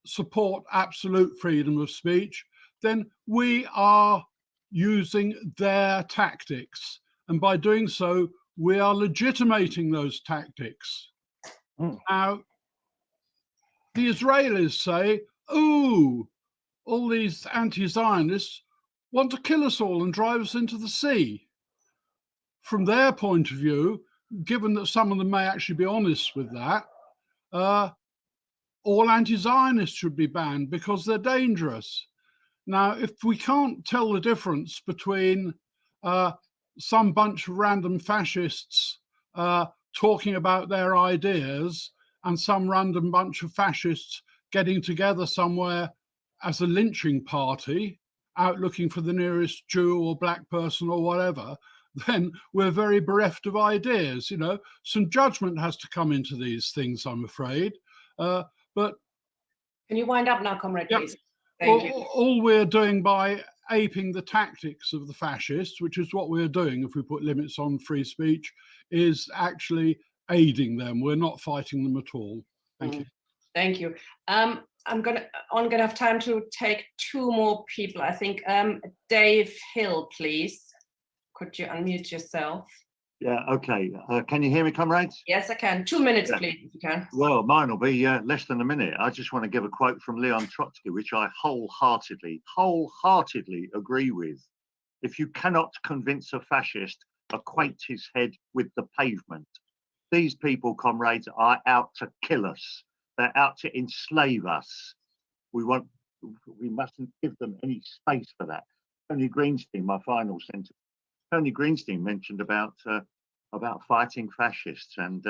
N: support absolute freedom of speech, then we are using their tactics. And by doing so, we are legitimating those tactics. Now, the Israelis say, ooh, all these anti-Zionists want to kill us all and drive us into the sea. From their point of view, given that some of them may actually be honest with that, all anti-Zionists should be banned because they're dangerous. Now, if we can't tell the difference between some bunch of random fascists talking about their ideas and some random bunch of fascists getting together somewhere as a lynching party, out looking for the nearest Jew or black person or whatever, then we're very bereft of ideas. You know, some judgment has to come into these things, I'm afraid. But
A: can you wind up now, comrade, please?
N: All we're doing by aping the tactics of the fascists, which is what we're doing if we put limits on free speech, is actually aiding them. We're not fighting them at all. Thank you.
A: Thank you. I'm gonna have time to take two more people. I think Dave Hill, please. Could you unmute yourself?
C: Yeah, okay. Can you hear me, comrades?
A: Yes, I can. 2 minutes, please, if you can.
C: Well, mine will be less than a minute. I just want to give a quote from Leon Trotsky, which I wholeheartedly agree with. If you cannot convince a fascist, acquaint his head with the pavement. These people, comrades, are out to kill us. They're out to enslave us. We mustn't give them any space for that. Tony Greenstein, my final sentence. Tony Greenstein mentioned about fighting fascists, and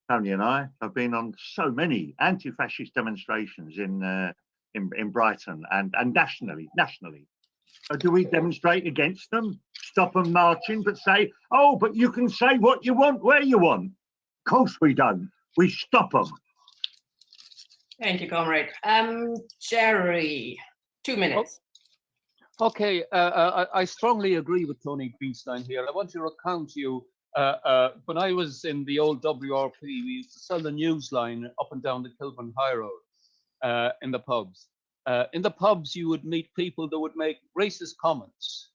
C: Tony and I have been on so many anti-fascist demonstrations in Brighton and nationally. So do we demonstrate against them? Stop them marching, but say, oh, but you can say what you want, where you want. Of course we don't. We stop them.
A: Thank you, comrade. Jerry, 2 minutes.
E: Okay, I strongly agree with Tony Greenstein here. I want to recount to you, when I was in the old WRP, we used to sell the newsline up and down the Kilburn High Road in the pubs. In the pubs, you would meet people that would make racist comments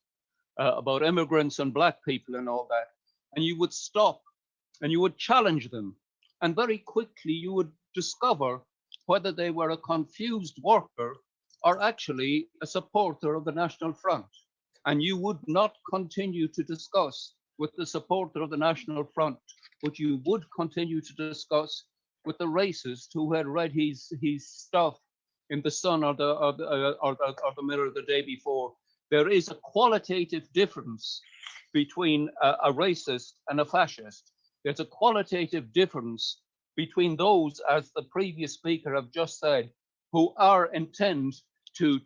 E: about immigrants and black people and all that. And you would stop and you would challenge them. And very quickly, you would discover whether they were a confused worker or actually a supporter of the National Front. And you would not continue to discuss with the supporter of the National Front, but you would continue to discuss with the racist who had read his stuff in the Sun or the Mirror the day before. There is a qualitative difference between a racist and a fascist. There's a qualitative difference between those, as the previous speaker have just said, who are intent to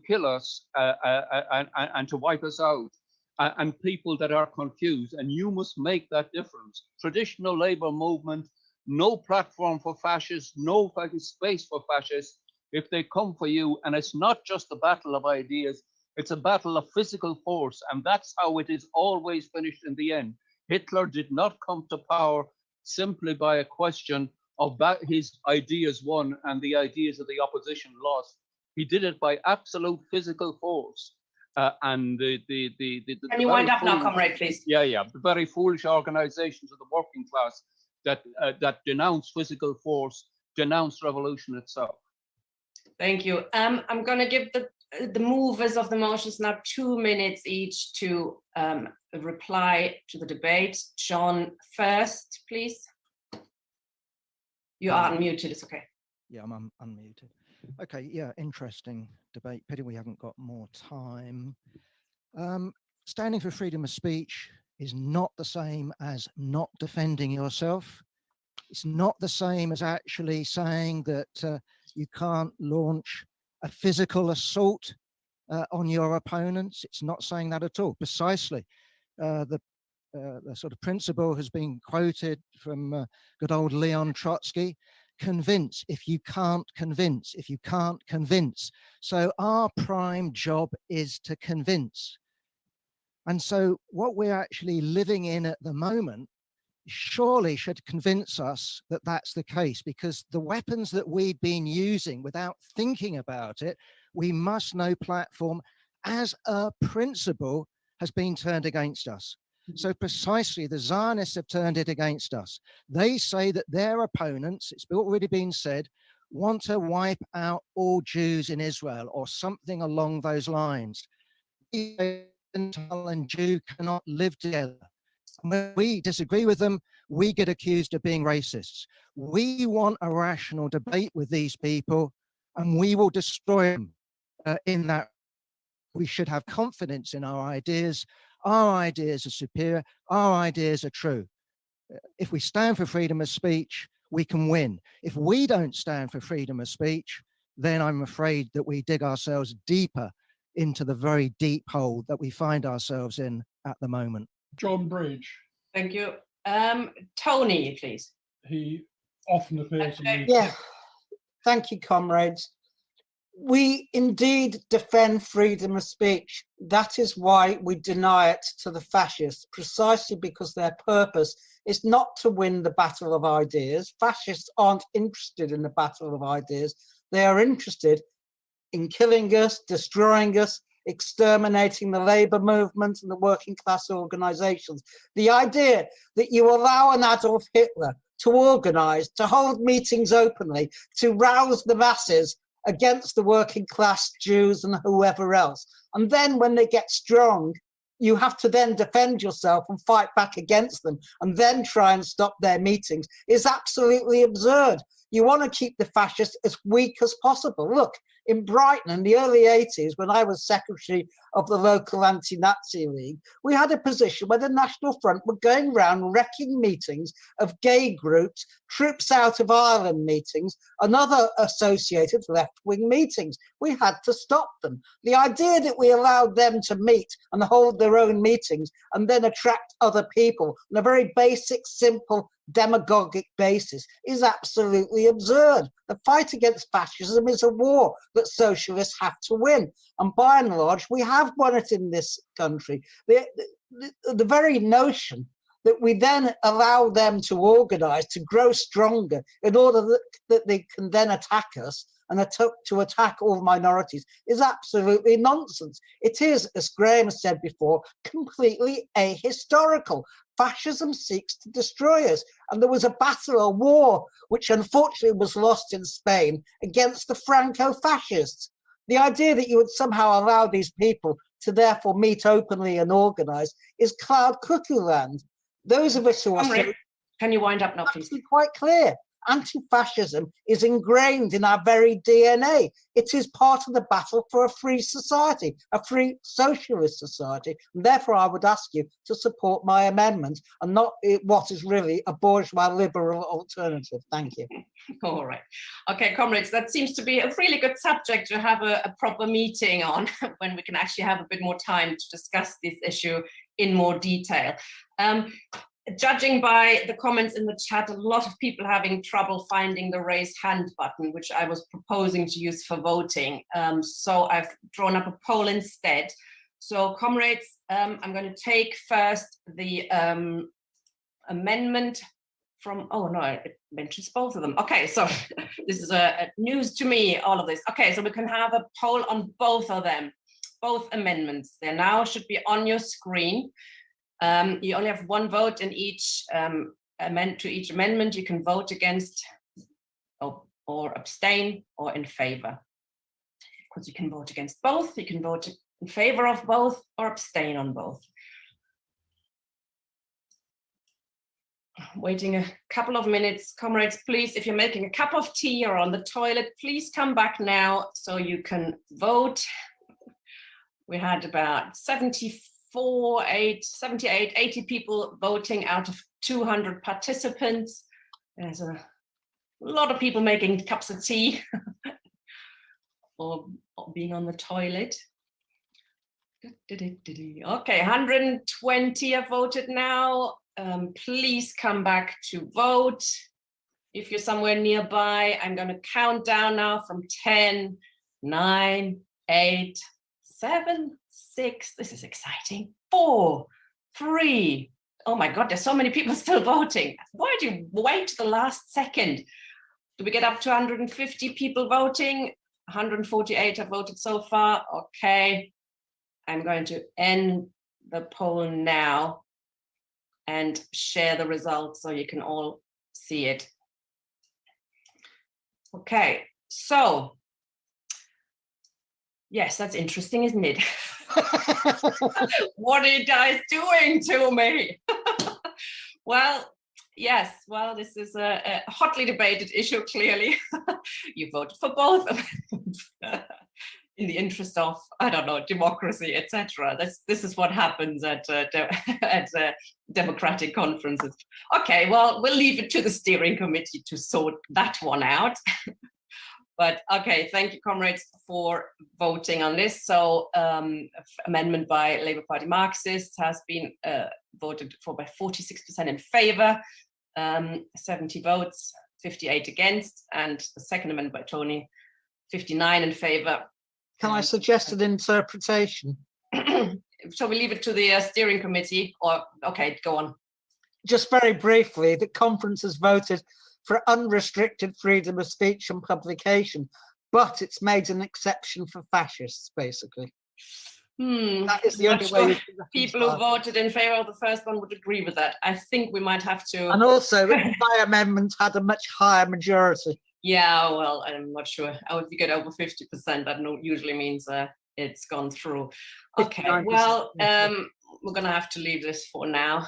E: kill us and to wipe us out, and people that are confused. And you must make that difference. Traditional labor movement, no platform for fascists, no space for fascists. If they come for you, and it's not just a battle of ideas, it's a battle of physical force, and that's how it is always finished in the end. Hitler did not come to power simply by a question of his ideas won and the ideas of the opposition lost. He did it by absolute physical force. And the
A: Can you wind up now, comrade, please?
E: Yeah. The very foolish organizations of the working class that denounce physical force, denounce revolution itself.
A: Thank you. I'm going to give the the movers of the motions now 2 minutes each to reply to the debate. John first, please. You are unmuted, it's okay.
T: Yeah, I'm unmuted. Okay, yeah, interesting debate. Pity we haven't got more time. Standing for freedom of speech is not the same as not defending yourself. It's not the same as actually saying that you can't launch a physical assault on your opponents. It's not saying that at all. Precisely, the sort of principle has been quoted from good old Leon Trotsky: convince if you can't convince, if you can't convince. So our prime job is to convince. And so what we're actually living in at the moment surely should convince us that that's the case, because the weapons that we've been using without thinking about it, we must know platform as a principle has been turned against us. So precisely the Zionists have turned it against us. They say that their opponents, it's already been said, want to wipe out all Jews in Israel or something along those lines. Gentile and Jew cannot live together. When we disagree with them, we get accused of being racists. We want a rational debate with these people, and we will destroy them in that. We should have confidence in our ideas. Our ideas are superior. Our ideas are true. If we stand for freedom of speech, we can win. If we don't stand for freedom of speech, then I'm afraid that we dig ourselves deeper into the very deep hole that we find ourselves in at the moment.
N: John Bridge.
A: Thank you. Tony, please.
N: He often appears in the...
D: Yeah, thank you, comrades. We indeed defend freedom of speech. That is why we deny it to the fascists, precisely because their purpose is not to win the battle of ideas. Fascists aren't interested in the battle of ideas. They are interested in killing us, destroying us, exterminating the labour movement and the working class organisations. The idea that you allow an Adolf Hitler to organise, to hold meetings openly, to rouse the masses against the working class Jews and whoever else. And then when they get strong, you have to then defend yourself and fight back against them and then try and stop their meetings is absolutely absurd. You want to keep the fascists as weak as possible. Look, in Brighton in the early 80s, when I was secretary of the local anti-Nazi league, we had a position where the National Front were going around wrecking meetings of gay groups, Troops Out of Ireland meetings, and other associated left-wing meetings. We had to stop them. The idea that we allowed them to meet and hold their own meetings and then attract other people on a very basic, simple, demagogic basis is absolutely absurd. The fight against fascism is a war that socialists have to win, and by and large we have won it in this country. The very notion that we then allow them to organize, to grow stronger in order that they can then attack us and to attack all minorities is absolutely nonsense. It is, as Graham said before, completely ahistorical. Fascism seeks to destroy us. And there was a battle, a war, which unfortunately was lost in Spain against the Franco-fascists. The idea that you would somehow allow these people to therefore meet openly and organize is cloud cuckoo land. Those of us who are...
A: Can you wind up now, please?
D: Quite clear. Anti-fascism is ingrained in our very DNA. It is part of the battle for a free society, a free socialist society. And therefore, I would ask you to support my amendment and not what is really a bourgeois liberal alternative. Thank you.
A: All right. Okay, comrades, that seems to be a really good subject to have a proper meeting on when we can actually have a bit more time to discuss this issue in more detail. Judging by the comments in the chat, a lot of people having trouble finding the raise hand button, which I was proposing to use for voting. So I've drawn up a poll instead. So comrades, I'm going to take first the amendment from, oh no, it mentions both of them. Okay, so this is a news to me, all of this. Okay, so we can have a poll on both of them, both amendments. They now should be on your screen. You only have one vote in each each amendment. You can vote against or abstain or in favor. because you can vote against both, you can vote in favor of both, or abstain on both. Waiting a couple of minutes. Comrades, please, if you're making a cup of tea or on the toilet, please come back now so you can vote. We had about 78, 80 people voting out of 200 participants. There's a lot of people making cups of tea or being on the toilet. Okay, 120 have voted now. Please come back to vote. If you're somewhere nearby, I'm going to count down now from 10, 9, 8, 7, 6. This is exciting. 4, 3. Oh my God, there's so many people still voting. Why do you wait to the last second? Do we get up to 150 people voting? 148 have voted so far. Okay. I'm going to end the poll now and share the results so you can all see it. Okay, so yes, that's interesting, isn't it? What are you guys doing to me? Well, yes, well, this is a hotly debated issue, clearly. You voted for both of them. In the interest of, I don't know, democracy, etc. This is what happens at democratic conferences. Okay, well, we'll leave it to the steering committee to sort that one out. But okay, thank you, comrades, for voting on this. So amendment by Labour Party Marxists has been voted for by 46% in favour, 70 votes, 58 against, and the second amendment by Tony, 59 in favour.
D: Can I suggest an interpretation?
A: So we leave it to the steering committee, or okay, go on.
D: Just very briefly, the conference has voted for unrestricted freedom of speech and publication, but it's made an exception for fascists, basically. That is the only way.
A: People who voted in favour of the first one would agree with that. I think we might have to.
D: And also, my amendment had a much higher majority.
A: Yeah, well, I'm not sure. Oh, if you get over 50%, that usually means it's gone through. Okay, well, we're going to have to leave this for now.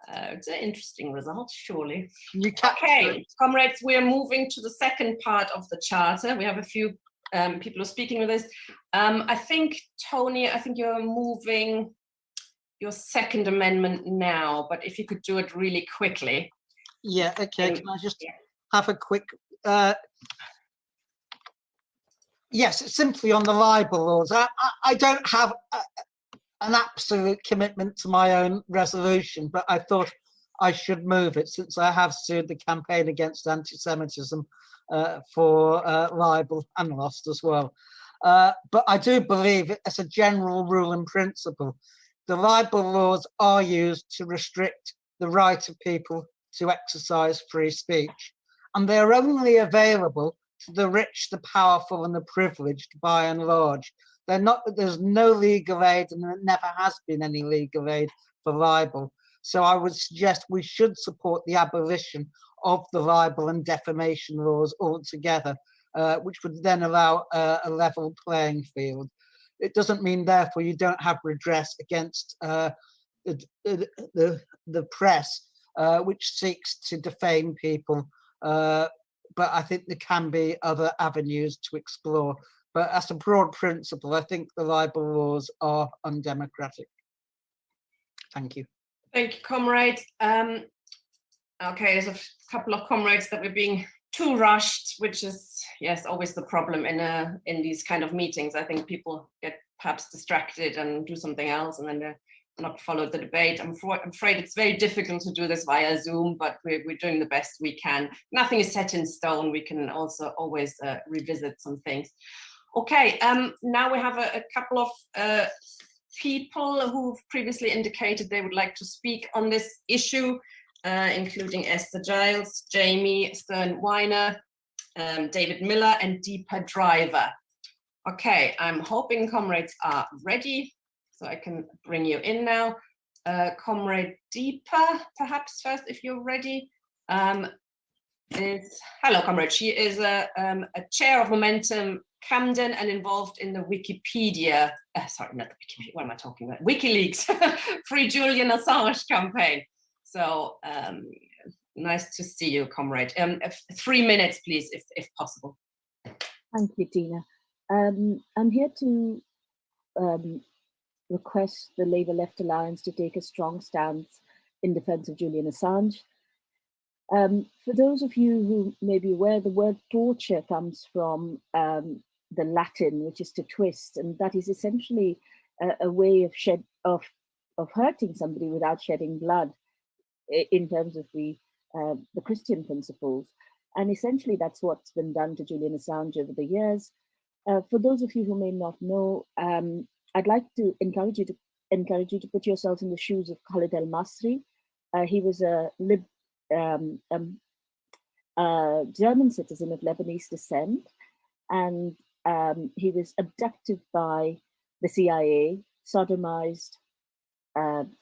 A: It's an interesting result, surely. Okay, comrades, we're moving to the second part of the charter. We have a few people who are speaking with us. I think, Tony, I think you're moving your second amendment now, but if you could do it really quickly.
D: Yeah, okay, can I just have a quick... Yes, it's simply on the libel laws. I don't have an absolute commitment to my own resolution, but I thought I should move it since I have sued the campaign against anti-Semitism for libel and lost as well. But I do believe, as a general rule and principle, the libel laws are used to restrict the right of people to exercise free speech. And they are only available to the rich, the powerful, and the privileged, by and large. They're not. There's no legal aid, and there never has been any legal aid for libel. So I would suggest we should support the abolition of the libel and defamation laws altogether, which would then allow a level playing field. It doesn't mean, therefore, you don't have redress against the press, which seeks to defame people. But I think there can be other avenues to explore. But as a broad principle, I think the libel laws are undemocratic. Thank you.
A: Thank you, comrade. Okay, there's a couple of comrades that were being too rushed, which is, yes, always the problem in these kind of meetings. I think people get perhaps distracted and do something else, and then they're not follow the debate. I'm afraid it's very difficult to do this via Zoom, but we're doing the best we can. Nothing is set in stone. We can also always revisit some things. Okay, now we have a couple of people who've previously indicated they would like to speak on this issue, including Esther Giles, Jamie Stern-Weiner, David Miller, and Deepa Driver. Okay, I'm hoping comrades are ready, so I can bring you in now. Comrade Deepa, perhaps first, if you're ready. Hello, comrade. She is a chair of Momentum Camden and involved in the Wikipedia, sorry, not the Wikipedia, what am I talking about? WikiLeaks Free Julian Assange campaign. So nice to see you, comrade. 3 minutes, please, if possible.
G: Thank you, Dina. I'm here to request the Labour Left Alliance to take a strong stance in defence of Julian Assange. For those of you who may be aware, the word torture comes from the Latin, which is to twist, and that is essentially a way of hurting somebody without shedding blood, in terms of the Christian principles. And essentially that's what's been done to Julian Assange over the years. For those of you who may not know, I'd like to encourage you to put yourselves in the shoes of Khalid al-Masri. He was a German citizen of Lebanese descent, and he was abducted by the CIA, sodomized,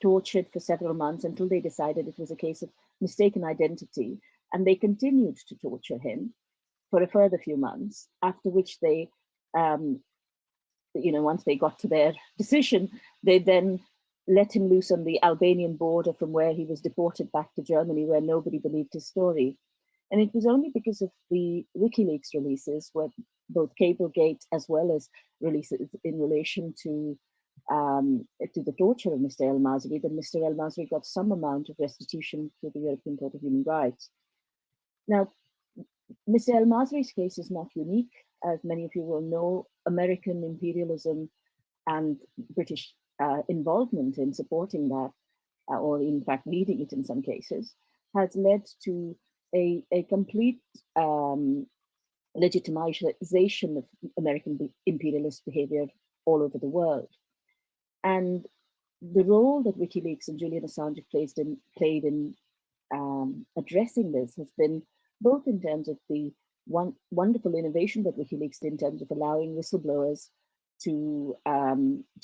G: tortured for several months until they decided it was a case of mistaken identity, and they continued to torture him for a further few months, after which they, once they got to their decision, they then let him loose on the Albanian border, from where he was deported back to Germany, where nobody believed his story. And it was only because of the WikiLeaks releases, where both Cablegate as well as releases in relation to the torture of Mr. El-Masri, that Mr. El-Masri got some amount of restitution through the European Court of Human Rights. Now, Mr. El-Masri's case is not unique. As many of you will know, American imperialism and British involvement in supporting that, or in fact leading it in some cases, has led to a complete legitimization of American imperialist behavior all over the world. And the role that WikiLeaks and Julian Assange played in addressing this has been both in terms of the wonderful innovation that WikiLeaks did in terms of allowing whistleblowers to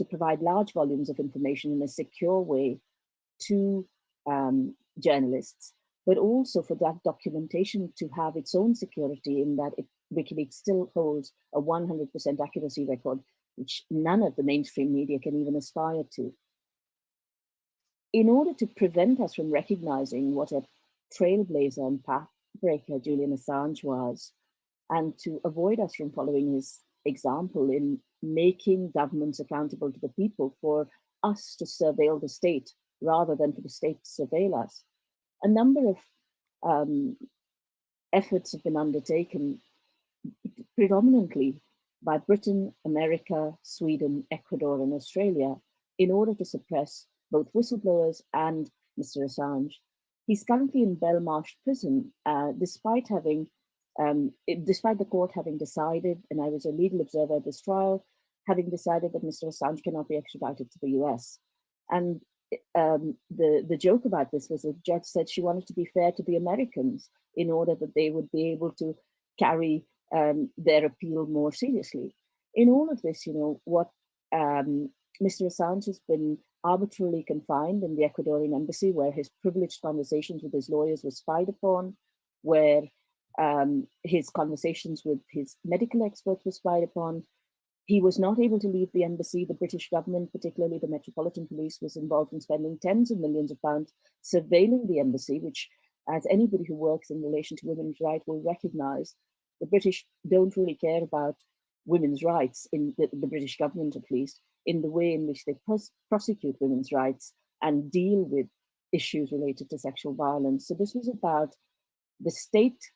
G: provide large volumes of information in a secure way to journalists, but also for that documentation to have its own security, in that WikiLeaks still holds a 100% accuracy record, which none of the mainstream media can even aspire to. In order to prevent us from recognizing what a trailblazer and pathbreaker Julian Assange was, and to avoid us from following his example in making governments accountable to the people for us to surveil the state rather than for the state to surveil us, a number of efforts have been undertaken, predominantly by Britain, America, Sweden, Ecuador, and Australia, in order to suppress both whistleblowers and Mr. Assange. He's currently in Belmarsh prison, despite the court having decided, and I was a legal observer at this trial, having decided that Mr. Assange cannot be extradited to the US. And the joke about this was the judge said she wanted to be fair to the Americans in order that they would be able to carry their appeal more seriously. In all of this, what Mr. Assange has been arbitrarily confined in the Ecuadorian embassy, where his privileged conversations with his lawyers were spied upon, where his conversations with his medical experts were spied upon. He was not able to leave the embassy. The British government, particularly the Metropolitan Police, was involved in spending tens of millions of pounds surveilling the embassy, which, as anybody who works in relation to women's rights will recognize, the British don't really care about women's rights, in the British government at least, in the way in which they prosecute women's rights and deal with issues related to sexual violence. So this was about the state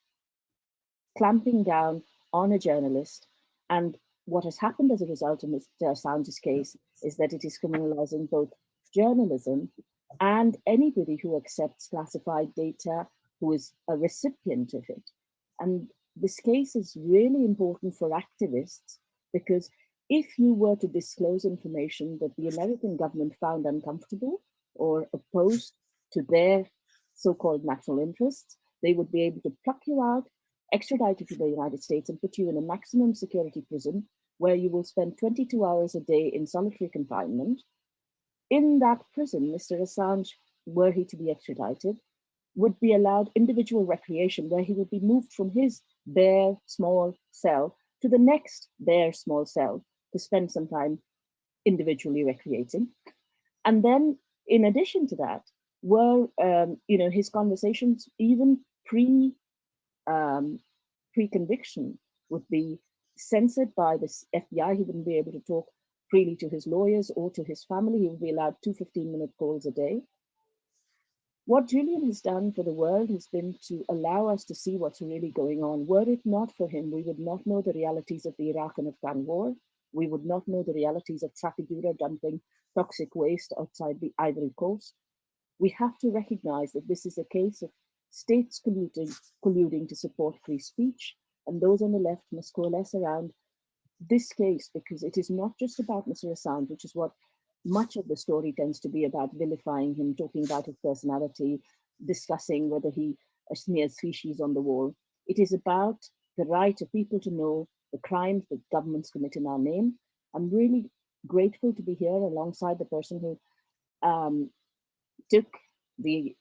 G: clamping down on a journalist, and what has happened as a result of Mr. Assange's case is that it is criminalizing both journalism and anybody who accepts classified data, who is a recipient of it. And this case is really important for activists, because if you were to disclose information that the American government found uncomfortable or opposed to their so-called national interests, they would be able to pluck you out, extradite you to the United States, and put you in a maximum security prison where you will spend 22 hours a day in solitary confinement. In that prison, Mr. Assange, were he to be extradited, would be allowed individual recreation, where he would be moved from his bare, small cell to the next their small cell to spend some time individually recreating. And then in addition to that were, his conversations even pre-conviction would be censored by the FBI. He wouldn't be able to talk freely to his lawyers or to his family. He would be allowed 2 15-minute calls a day. What Julian has done for the world has been to allow us to see what's really going on. Were it not for him, we would not know the realities of the Iraq and Afghan war. We would not know the realities of Trafigura dumping toxic waste outside the Ivory Coast. We have to recognize that this is a case of states colluding to support free speech, and those on the left must coalesce around this case, because it is not just about Mr. Assange, which is what much of the story tends to be about, vilifying him, talking about his personality, discussing whether he smears feces on the wall. It is about the right of people to know the crimes that governments commit in our name. I'm really grateful to be here alongside the person who took the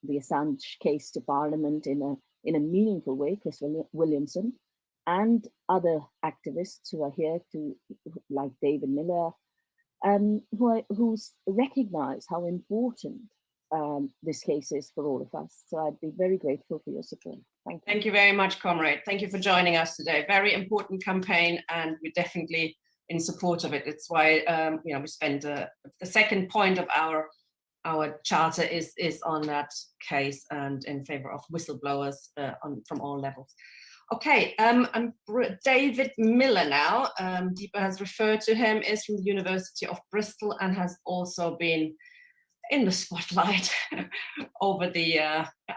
G: Assange case to Parliament in a meaningful way, Chris Williamson, and other activists who are here to, like David Miller, who recognize how important this case is for all of us. So I'd be very grateful for your support. Thank you.
A: Thank you very much, comrade. Thank you for joining us today. Very important campaign, and we're definitely in support of it. It's why we spend the second point of our charter is on that case and in favor of whistleblowers from all levels. Okay, David Miller now. Deepa has referred to him, is from the University of Bristol and has also been in the spotlight over the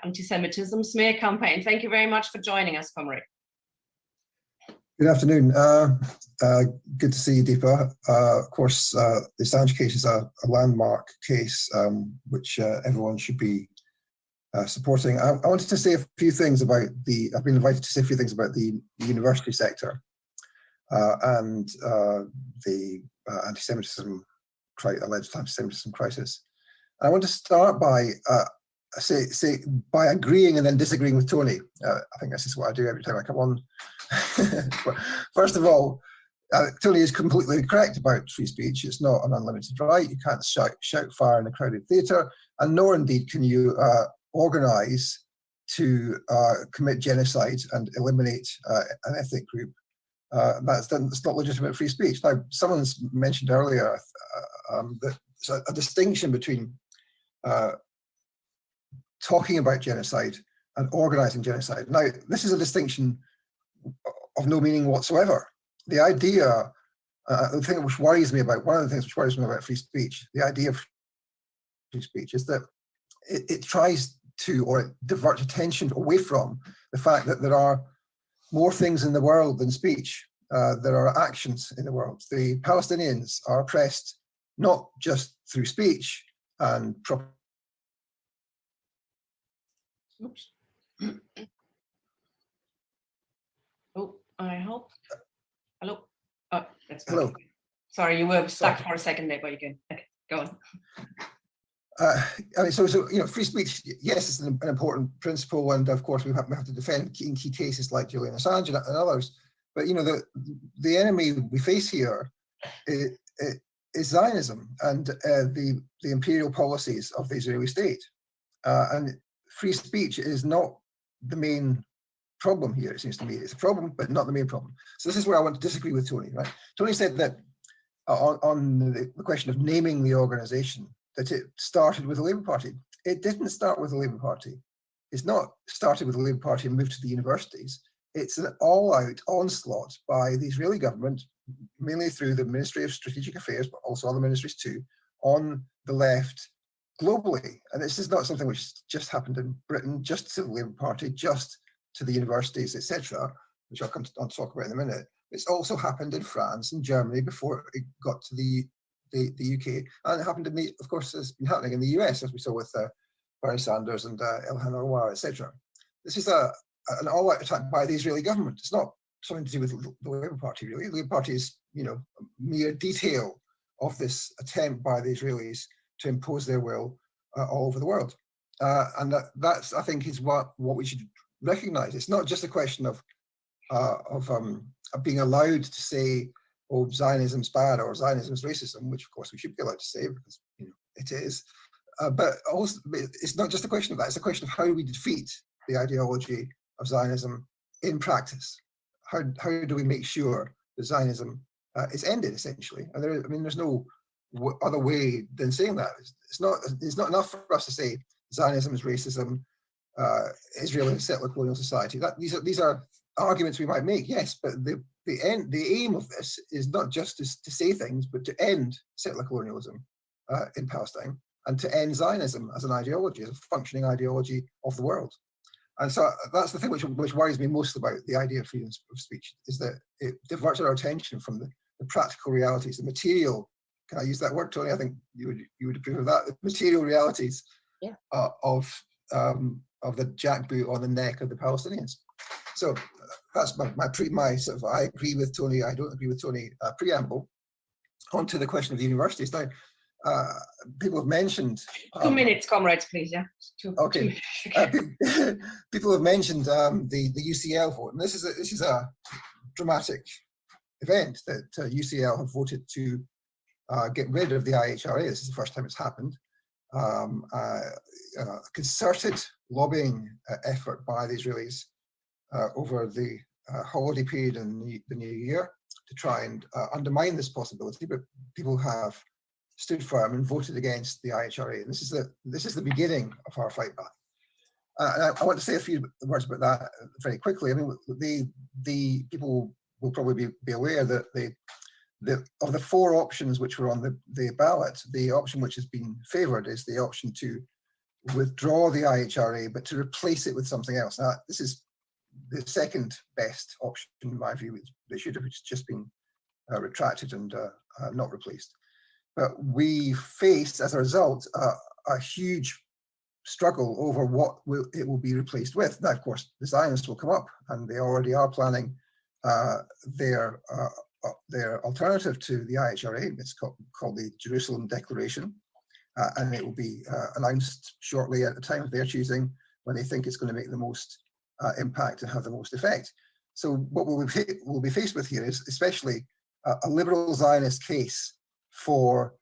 A: anti-Semitism smear campaign. Thank you very much for joining us, comrade.
H: Good afternoon. Good to see you, Deepa. Of course, the Assange case is a landmark case which everyone should be supporting. I wanted to say a few things about I've been invited to say a few things about the university sector and the alleged anti-Semitism crisis. I want to start by by agreeing and then disagreeing with Tony. I think this is what I do every time I come on. First of all, Tony is completely correct about free speech. It's not an unlimited right. You can't shout fire in a crowded theatre, and nor indeed can you organise to commit genocide and eliminate an ethnic group. That's not legitimate free speech. Now, someone's mentioned earlier that there's a distinction between talking about genocide and organising genocide. Now, this is a distinction of no meaning whatsoever. The idea, the thing which worries me about, one of the things which worries me about free speech, the idea of free speech is that it tries to, or it diverts attention away from the fact that there are more things in the world than speech. There are actions in the world. The Palestinians are oppressed not just through speech and
A: Oops. Oh, I hope. Hello. Oh, that's
H: hello.
A: Good. Sorry, you were stuck for a second there, but you can. Okay, go on.
H: I mean, so free speech, yes, it's an important principle, and of course we have to defend in key cases like Julian Assange and others. But the enemy we face here is Zionism and the imperial policies of the Israeli state, and free speech is not the main problem here. It seems to me it's a problem, but not the main problem. So this is where I want to disagree with Tony. Right? Tony said that on the question of naming the organisation, that it started with the Labour Party. It didn't start with the Labour Party. It's not started with the Labour Party and moved to the universities. It's an all-out onslaught by the Israeli government, mainly through the Ministry of Strategic Affairs, but also other ministries too, on the left globally. And this is not something which just happened in Britain, just to the Labour Party, just to the universities, etc., which I'll come on to talk about in a minute. It's also happened in France and Germany before it got to the UK, and it happened of course, it's been happening in the US, as we saw with Bernie Sanders and Ilhan Omar, etc. This is an all-out attack by the Israeli government. It's not something to do with the Labour Party, really. The Labour Party is, a mere detail of this attempt by the Israelis to impose their will all over the world. And that's, I think, is what we should recognise. It's not just a question of being allowed to say, "Oh, Zionism's bad" or "Zionism's racism," which of course we should be allowed to say because it is. But also, it's not just a question of that; it's a question of how we defeat the ideology of Zionism in practice. How do we make sure that Zionism is ended, essentially? And there's no other way than saying that. It's not enough for us to say Zionism is racism, Israel is a settler colonial society. These are arguments we might make, yes, but the aim of this is not just to say things, but to end settler colonialism in Palestine and to end Zionism as an ideology, as a functioning ideology of the world. And so that's the thing which worries me most about the idea of freedom of speech, is that it diverts our attention from the practical realities, the material. Can I use that word, Tony? I think you would approve of that. The material realities of the jackboot on the neck of the Palestinians. So that's my sort of I agree with Tony, I don't agree with Tony preamble. On to the question of the universities now. People have mentioned
A: 2 minutes, comrades, please. Yeah.
H: Okay. People have mentioned the UCL vote, and this is a dramatic event that UCL have voted to get rid of the IHRA. This is the first time it's happened. A concerted lobbying effort by the Israelis over the holiday period and the new year to try and undermine this possibility, but people have stood firm and voted against the IHRA. And this is the beginning of our fight back. And I want to say a few words about that very quickly. I mean, the people will probably be aware that of the 4 options which were on the ballot, the option which has been favoured is the option to withdraw the IHRA, but to replace it with something else. Now, this is the second best option in my view. It should have just been retracted and not replaced. But we faced, as a result, a huge struggle over what it will be replaced with. Now, of course, the Zionists will come up, and they already are planning their alternative to the IHRA. It's called the Jerusalem Declaration, and it will be announced shortly at the time of their choosing, when they think it's going to make the most impact and have the most effect. So what we'll be faced with here is especially a liberal Zionist case for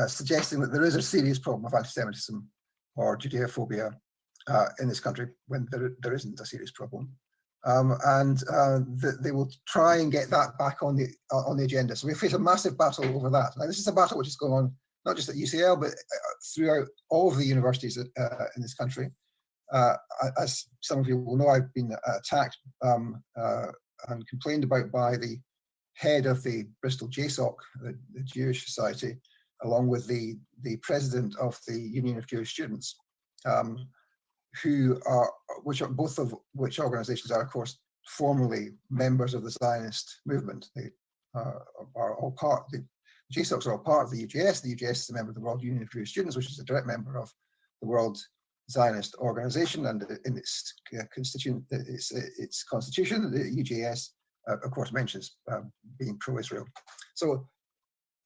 H: suggesting that there is a serious problem of anti-Semitism or Judeophobia in this country, when there isn't a serious problem. They will try and get that back on the agenda. So we face a massive battle over that. Now, this is a battle which is going on not just at UCL, but throughout all of the universities in this country. As some of you will know, I've been attacked and complained about by the head of the Bristol JSOC, the Jewish Society, along with the president of the Union of Jewish Students, both of which organizations are, of course, formerly members of the Zionist movement. They are all part, the JSOCs are all part of the UJS. The UJS is a member of the World Union of Jewish Students, which is a direct member of the World Zionist Organization, and in its constitution, the UJS, of course, mentions being pro-Israel. So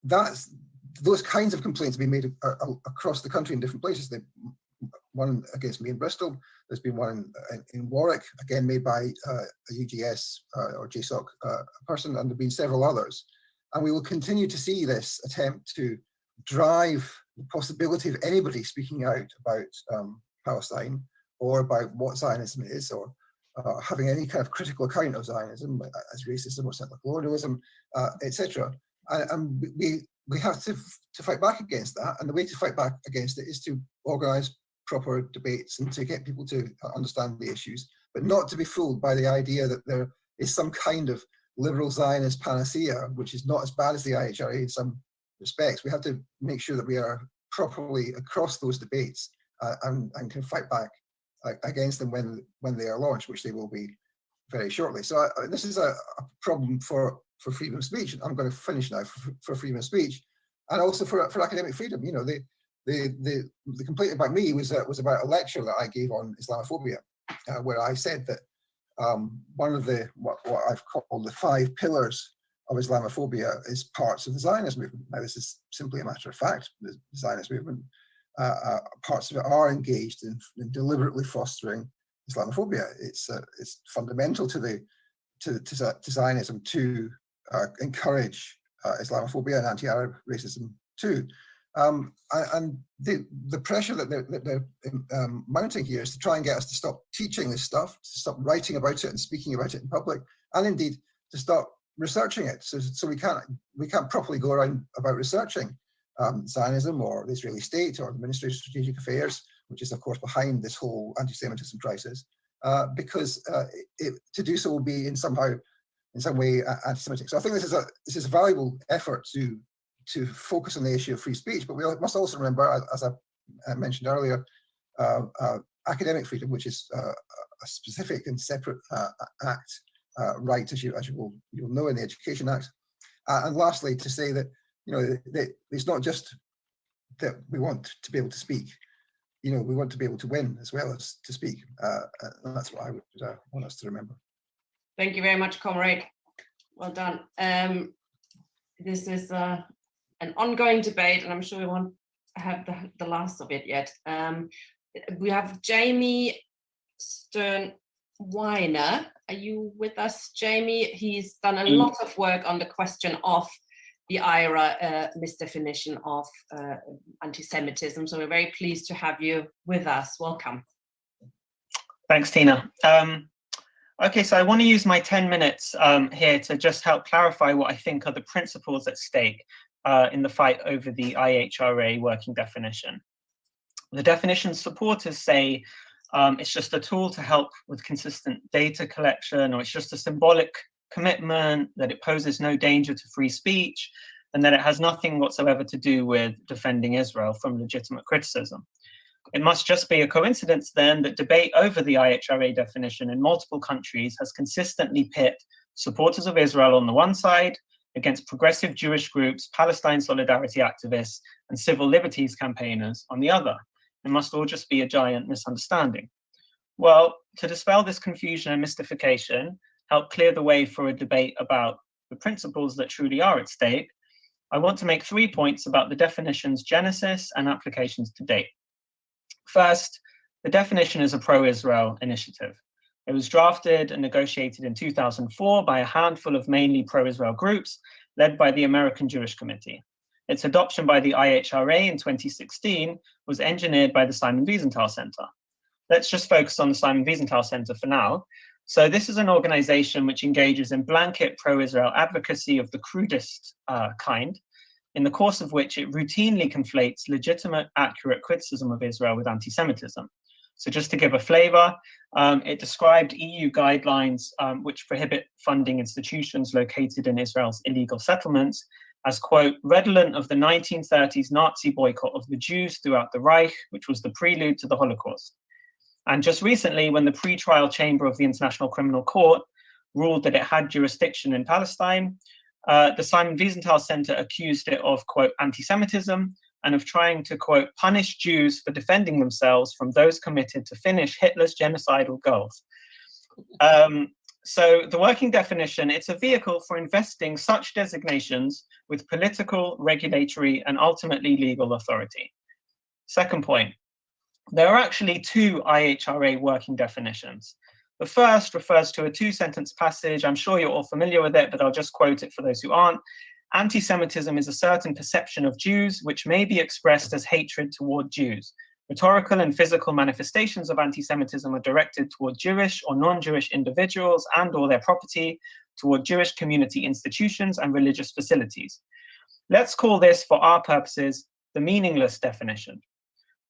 H: those kinds of complaints have been made across the country in different places. One against me in Bristol. There's been one in Warwick, again made by a UGS or JSOC person, and there have been several others. And we will continue to see this attempt to drive the possibility of anybody speaking out about Palestine or about what Zionism is, or having any kind of critical account of Zionism as racism or settler colonialism, etc. And we have to fight back against that. And the way to fight back against it is to organise proper debates and to get people to understand the issues, but not to be fooled by the idea that there is some kind of liberal Zionist panacea, which is not as bad as the IHRA in some respects. We have to make sure that we are properly across those debates and can fight back against them when they are launched, which they will be very shortly. So this is a problem for freedom of speech. I'm going to finish now for freedom of speech, and also for academic freedom. You know, the complaint about me was about a lecture that I gave on Islamophobia, where I said that one of what I've called the 5 pillars of Islamophobia is parts of the Zionist movement. Now, this is simply a matter of fact. The Zionist movement, parts of it are engaged in deliberately fostering Islamophobia. It's fundamental to Zionism to encourage Islamophobia and anti-Arab racism too. And the pressure that they're mounting here is to try and get us to stop teaching this stuff, to stop writing about it and speaking about it in public, and indeed to stop researching it. So we can't properly go around about researching Zionism or the Israeli state or the Ministry of Strategic Affairs, which is of course behind this whole anti-Semitism crisis, because to do so will be in some way anti-Semitic. So I think this is a valuable effort to focus on the issue of free speech, but we must also remember, as I mentioned earlier, academic freedom, which is a specific and separate act, right, as you'll know in the Education Act. And lastly, to say that that it's not just that we want to be able to speak. We want to be able to win as well as to speak. And that's what I would want us to remember.
A: Thank you very much, comrade. Well done. This is an ongoing debate, and I'm sure we won't have the last of it yet. We have Jamie Stern-Weiner. Are you with us, Jamie? He's done a lot of work on the question of the IRA misdefinition of anti-Semitism. So we're very pleased to have you with us. Welcome.
I: Thanks, Tina. Okay, so I want to use my 10 minutes here to just help clarify what I think are the principles at stake in the fight over the IHRA working definition. The definition supporters say it's just a tool to help with consistent data collection, or it's just a symbolic commitment, that it poses no danger to free speech, and that it has nothing whatsoever to do with defending Israel from legitimate criticism. It must just be a coincidence then that debate over the IHRA definition in multiple countries has consistently pit supporters of Israel on the one side against progressive Jewish groups, Palestine solidarity activists, and civil liberties campaigners on the other. It must all just be a giant misunderstanding. Well, to dispel this confusion and mystification, help clear the way for a debate about the principles that truly are at stake, I want to make 3 points about the definition's genesis and applications to date. First, the definition is a pro-Israel initiative. It was drafted and negotiated in 2004 by a handful of mainly pro-Israel groups led by the American Jewish Committee. Its adoption by the IHRA in 2016 was engineered by the Simon Wiesenthal Center. Let's just focus on the Simon Wiesenthal Center for now. So this is an organization which engages in blanket pro-Israel advocacy of the crudest kind, in the course of which it routinely conflates legitimate, accurate criticism of Israel with anti-Semitism. So just to give a flavor, it described EU guidelines which prohibit funding institutions located in Israel's illegal settlements as, quote, redolent of the 1930s Nazi boycott of the Jews throughout the Reich, which was the prelude to the Holocaust. And just recently, when the pre-trial chamber of the International Criminal Court ruled that it had jurisdiction in Palestine, the Simon Wiesenthal Center accused it of, quote, anti-Semitism and of trying to, quote, punish Jews for defending themselves from those committed to finish Hitler's genocidal goals. So the working definition, it's a vehicle for investing such designations with political, regulatory, and ultimately legal authority. Second point, there are actually two IHRA working definitions. The first refers to a two-sentence passage. I'm sure you're all familiar with it, but I'll just quote it for those who aren't. Anti-Semitism is a certain perception of Jews which may be expressed as hatred toward Jews. Rhetorical and physical manifestations of anti-Semitism are directed toward Jewish or non-Jewish individuals and or their property, toward Jewish community institutions and religious facilities. Let's call this, for our purposes, the meaningless definition.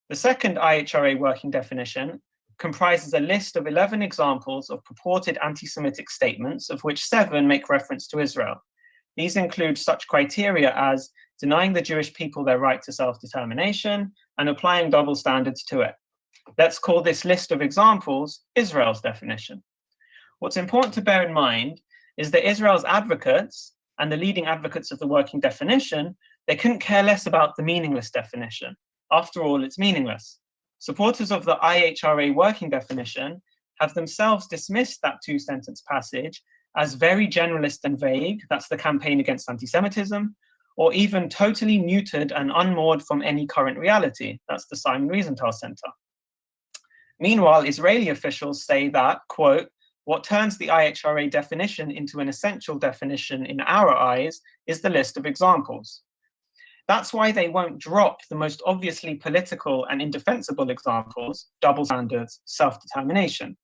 I: The second IHRA working definition comprises a list of 11 examples of purported anti-Semitic statements, of which 7 make reference to Israel. These include such criteria as denying the Jewish people their right to self-determination and applying double standards to it. Let's call this list of examples Israel's definition. What's important to bear in mind is that Israel's advocates and the leading advocates of the working definition, they couldn't care less about the meaningless definition. After all, it's meaningless. Supporters of the IHRA working definition have themselves dismissed that two-sentence passage as very generalist and vague, that's the campaign against anti-Semitism, or even totally muted and unmoored from any current reality, that's the Simon Wiesenthal Center. Meanwhile, Israeli officials say that, quote, What turns the IHRA definition into an essential definition in our eyes is the list of examples. That's why they won't drop the most obviously political and indefensible examples, double standards, self-determination.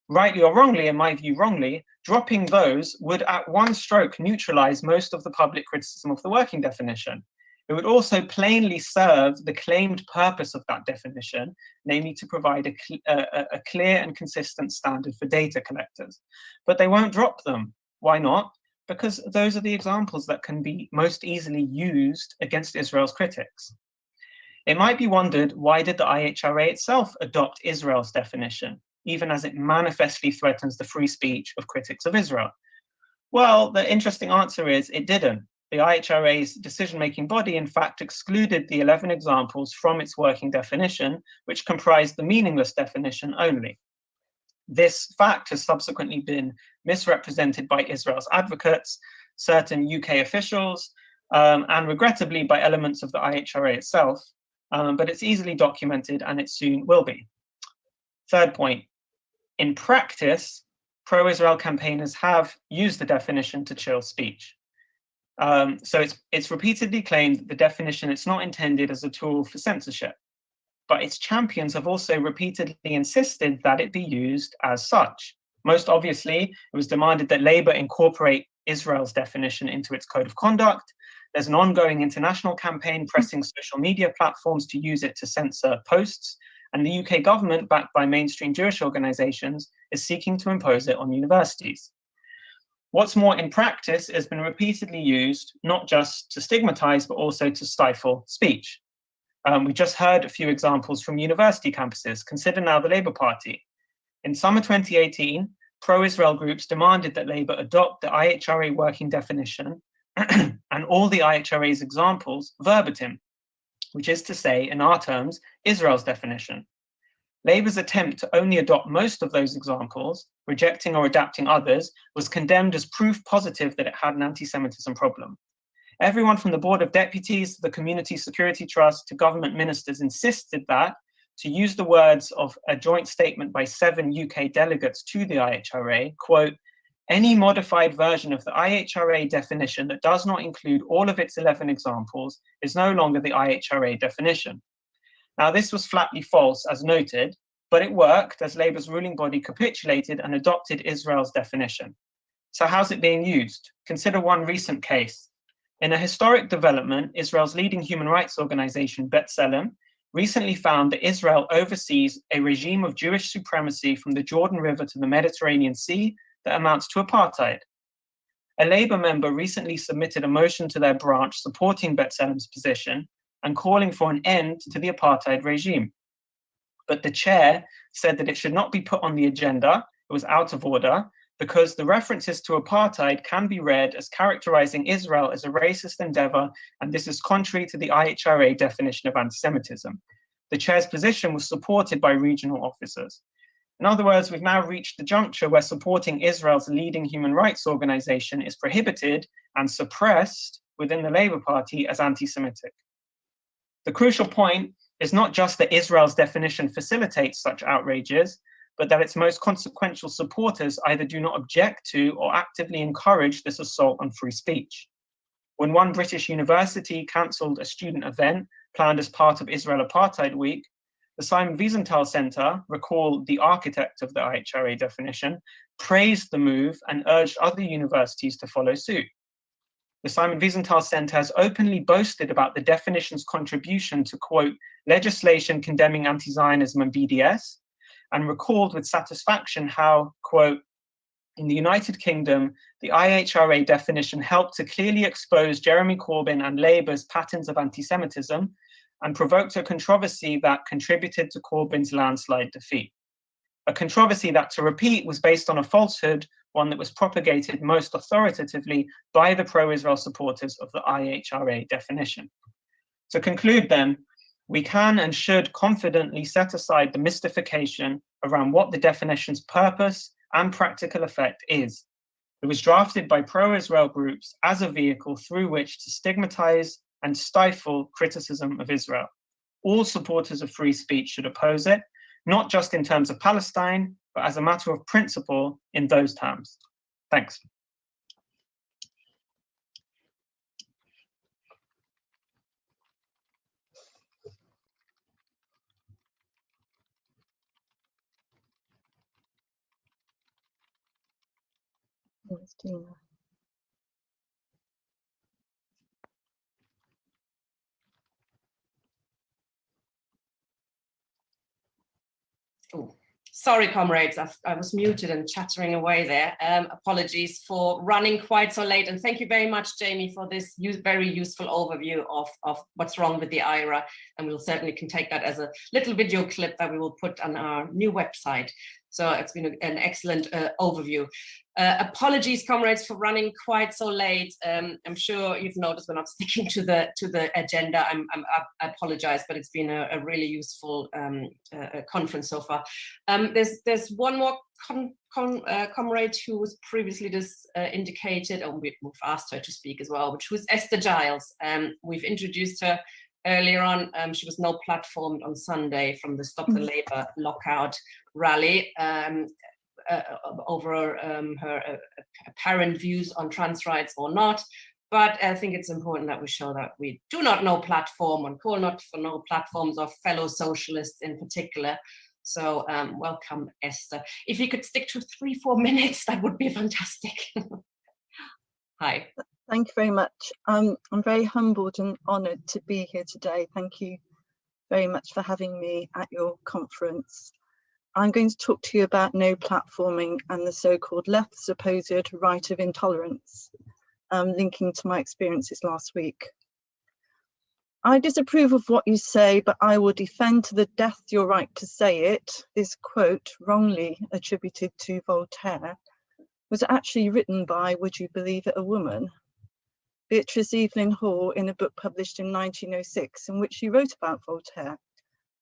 I: Rightly or wrongly, in my view wrongly, dropping those would at one stroke neutralize most of the public criticism of the working definition. It would also plainly serve the claimed purpose of that definition, namely to provide a clear and consistent standard for data collectors. But they won't drop them. Why not? Because those are the examples that can be most easily used against Israel's critics. It might be wondered, why did the IHRA itself adopt Israel's definition, even as it manifestly threatens the free speech of critics of Israel? Well, the interesting answer is it didn't. The IHRA's decision-making body, in fact, excluded the 11 examples from its working definition, which comprised the meaningless definition only. This fact has subsequently been misrepresented by Israel's advocates, certain UK officials, and regrettably by elements of the IHRA itself, but it's easily documented and it soon will be. Third point, in practice, pro-Israel campaigners have used the definition to chill speech. So it's repeatedly claimed that the definition is not intended as a tool for censorship, but its champions have also repeatedly insisted that it be used as such. Most obviously, it was demanded that Labour incorporate Israel's definition into its code of conduct. There's an ongoing international campaign pressing social media platforms to use it to censor posts, and the UK government, backed by mainstream Jewish organisations, is seeking to impose it on universities. What's more, in practice, it has been repeatedly used not just to stigmatise, but also to stifle speech. We just heard a few examples from university campuses. Consider now the Labour Party. In summer 2018, pro-Israel groups demanded that Labour adopt the IHRA working definition and all the IHRA's examples verbatim, which is to say, in our terms, Israel's definition. Labour's attempt to only adopt most of those examples, rejecting or adapting others, was condemned as proof positive that it had an anti-Semitism problem. Everyone from the Board of Deputies, the Community Security Trust, to government ministers insisted that, to use the words of a joint statement by 7 UK delegates to the IHRA, quote, any modified version of the IHRA definition that does not include all of its 11 examples is no longer the IHRA definition. Now, this was flatly false, as noted, but it worked as Labour's ruling body capitulated and adopted Israel's definition. So how's it being used? Consider one recent case. In a historic development, Israel's leading human rights organization, B'Tselem, recently found that Israel oversees a regime of Jewish supremacy from the Jordan River to the Mediterranean Sea that amounts to apartheid. A Labour member recently submitted a motion to their branch supporting B'Tselem's position and calling for an end to the apartheid regime. But the chair said that it should not be put on the agenda, it was out of order, because the references to apartheid can be read as characterizing Israel as a racist endeavor, and this is contrary to the IHRA definition of anti-Semitism. The chair's position was supported by regional officers. In other words, we've now reached the juncture where supporting Israel's leading human rights organization is prohibited and suppressed within the Labour Party as anti-Semitic. The crucial point is not just that Israel's definition facilitates such outrages, but that its most consequential supporters either do not object to or actively encourage this assault on free speech. When one British university cancelled a student event planned as part of Israel Apartheid Week, the Simon Wiesenthal Centre, recall the architect of the IHRA definition, praised the move and urged other universities to follow suit. The Simon Wiesenthal Centre has openly boasted about the definition's contribution to, quote, legislation condemning anti-Zionism and BDS, and recalled with satisfaction how, quote, in the United Kingdom, the IHRA definition helped to clearly expose Jeremy Corbyn and Labour's patterns of anti-Semitism and provoked a controversy that contributed to Corbyn's landslide defeat. A controversy that, to repeat, was based on a falsehood, one that was propagated most authoritatively by the pro-Israel supporters of the IHRA definition. To conclude then, we can and should confidently set aside the mystification around what the definition's purpose and practical effect is. It was drafted by pro-Israel groups as a vehicle through which to stigmatize and stifle criticism of Israel. All supporters of free speech should oppose it, not just in terms of Palestine, but as a matter of principle in those terms. Thanks.
A: Oh, sorry, comrades, I was muted and chattering away there. Apologies for running quite so late. And thank you very much, Jamie, for this very useful overview of what's wrong with the IRA. And we'll certainly can take that as a little video clip that we will put on our new website. So it's been an excellent overview. Apologies, comrades, for running quite so late. I'm sure you've noticed we're not sticking to the agenda. I apologize, but it's been a really useful conference so far. There's one more comrade who was previously just indicated, and we've asked her to speak as well, which was Esther Giles. We've introduced her earlier on. She was no platformed on Sunday from the Stop the Labour Lockout rally over her apparent views on trans rights or not. But I think it's important that we show that we do not no platform and call not for no platforms of fellow socialists in particular. So welcome, Esther. If you could stick to 3-4 minutes, that would be fantastic. Hi.
J: Thank you very much. I'm very humbled and honoured to be here today. Thank you very much for having me at your conference. I'm going to talk to you about no platforming and the so-called left's supposed right of intolerance, linking to my experiences last week. I disapprove of what you say, but I will defend to the death your right to say it. This quote, wrongly attributed to Voltaire, was actually written by, would you believe it, a woman, Beatrice Evelyn Hall, in a book published in 1906, in which she wrote about Voltaire,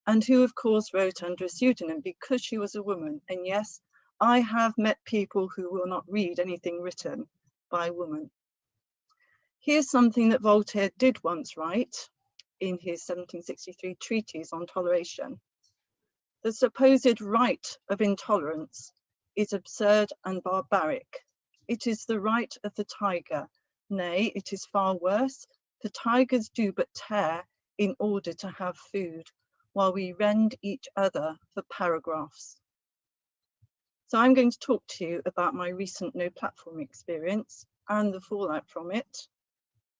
J: and who of course wrote under a pseudonym because she was a woman. And yes, I have met people who will not read anything written by a woman. Here's something that Voltaire did once write in his 1763 treatise on toleration. The supposed right of intolerance is absurd and barbaric. It is the right of the tiger. Nay, it is far worse. The tigers do but tear in order to have food, while we rend each other for paragraphs. So I'm going to talk to you about my recent no platform experience and the fallout from it,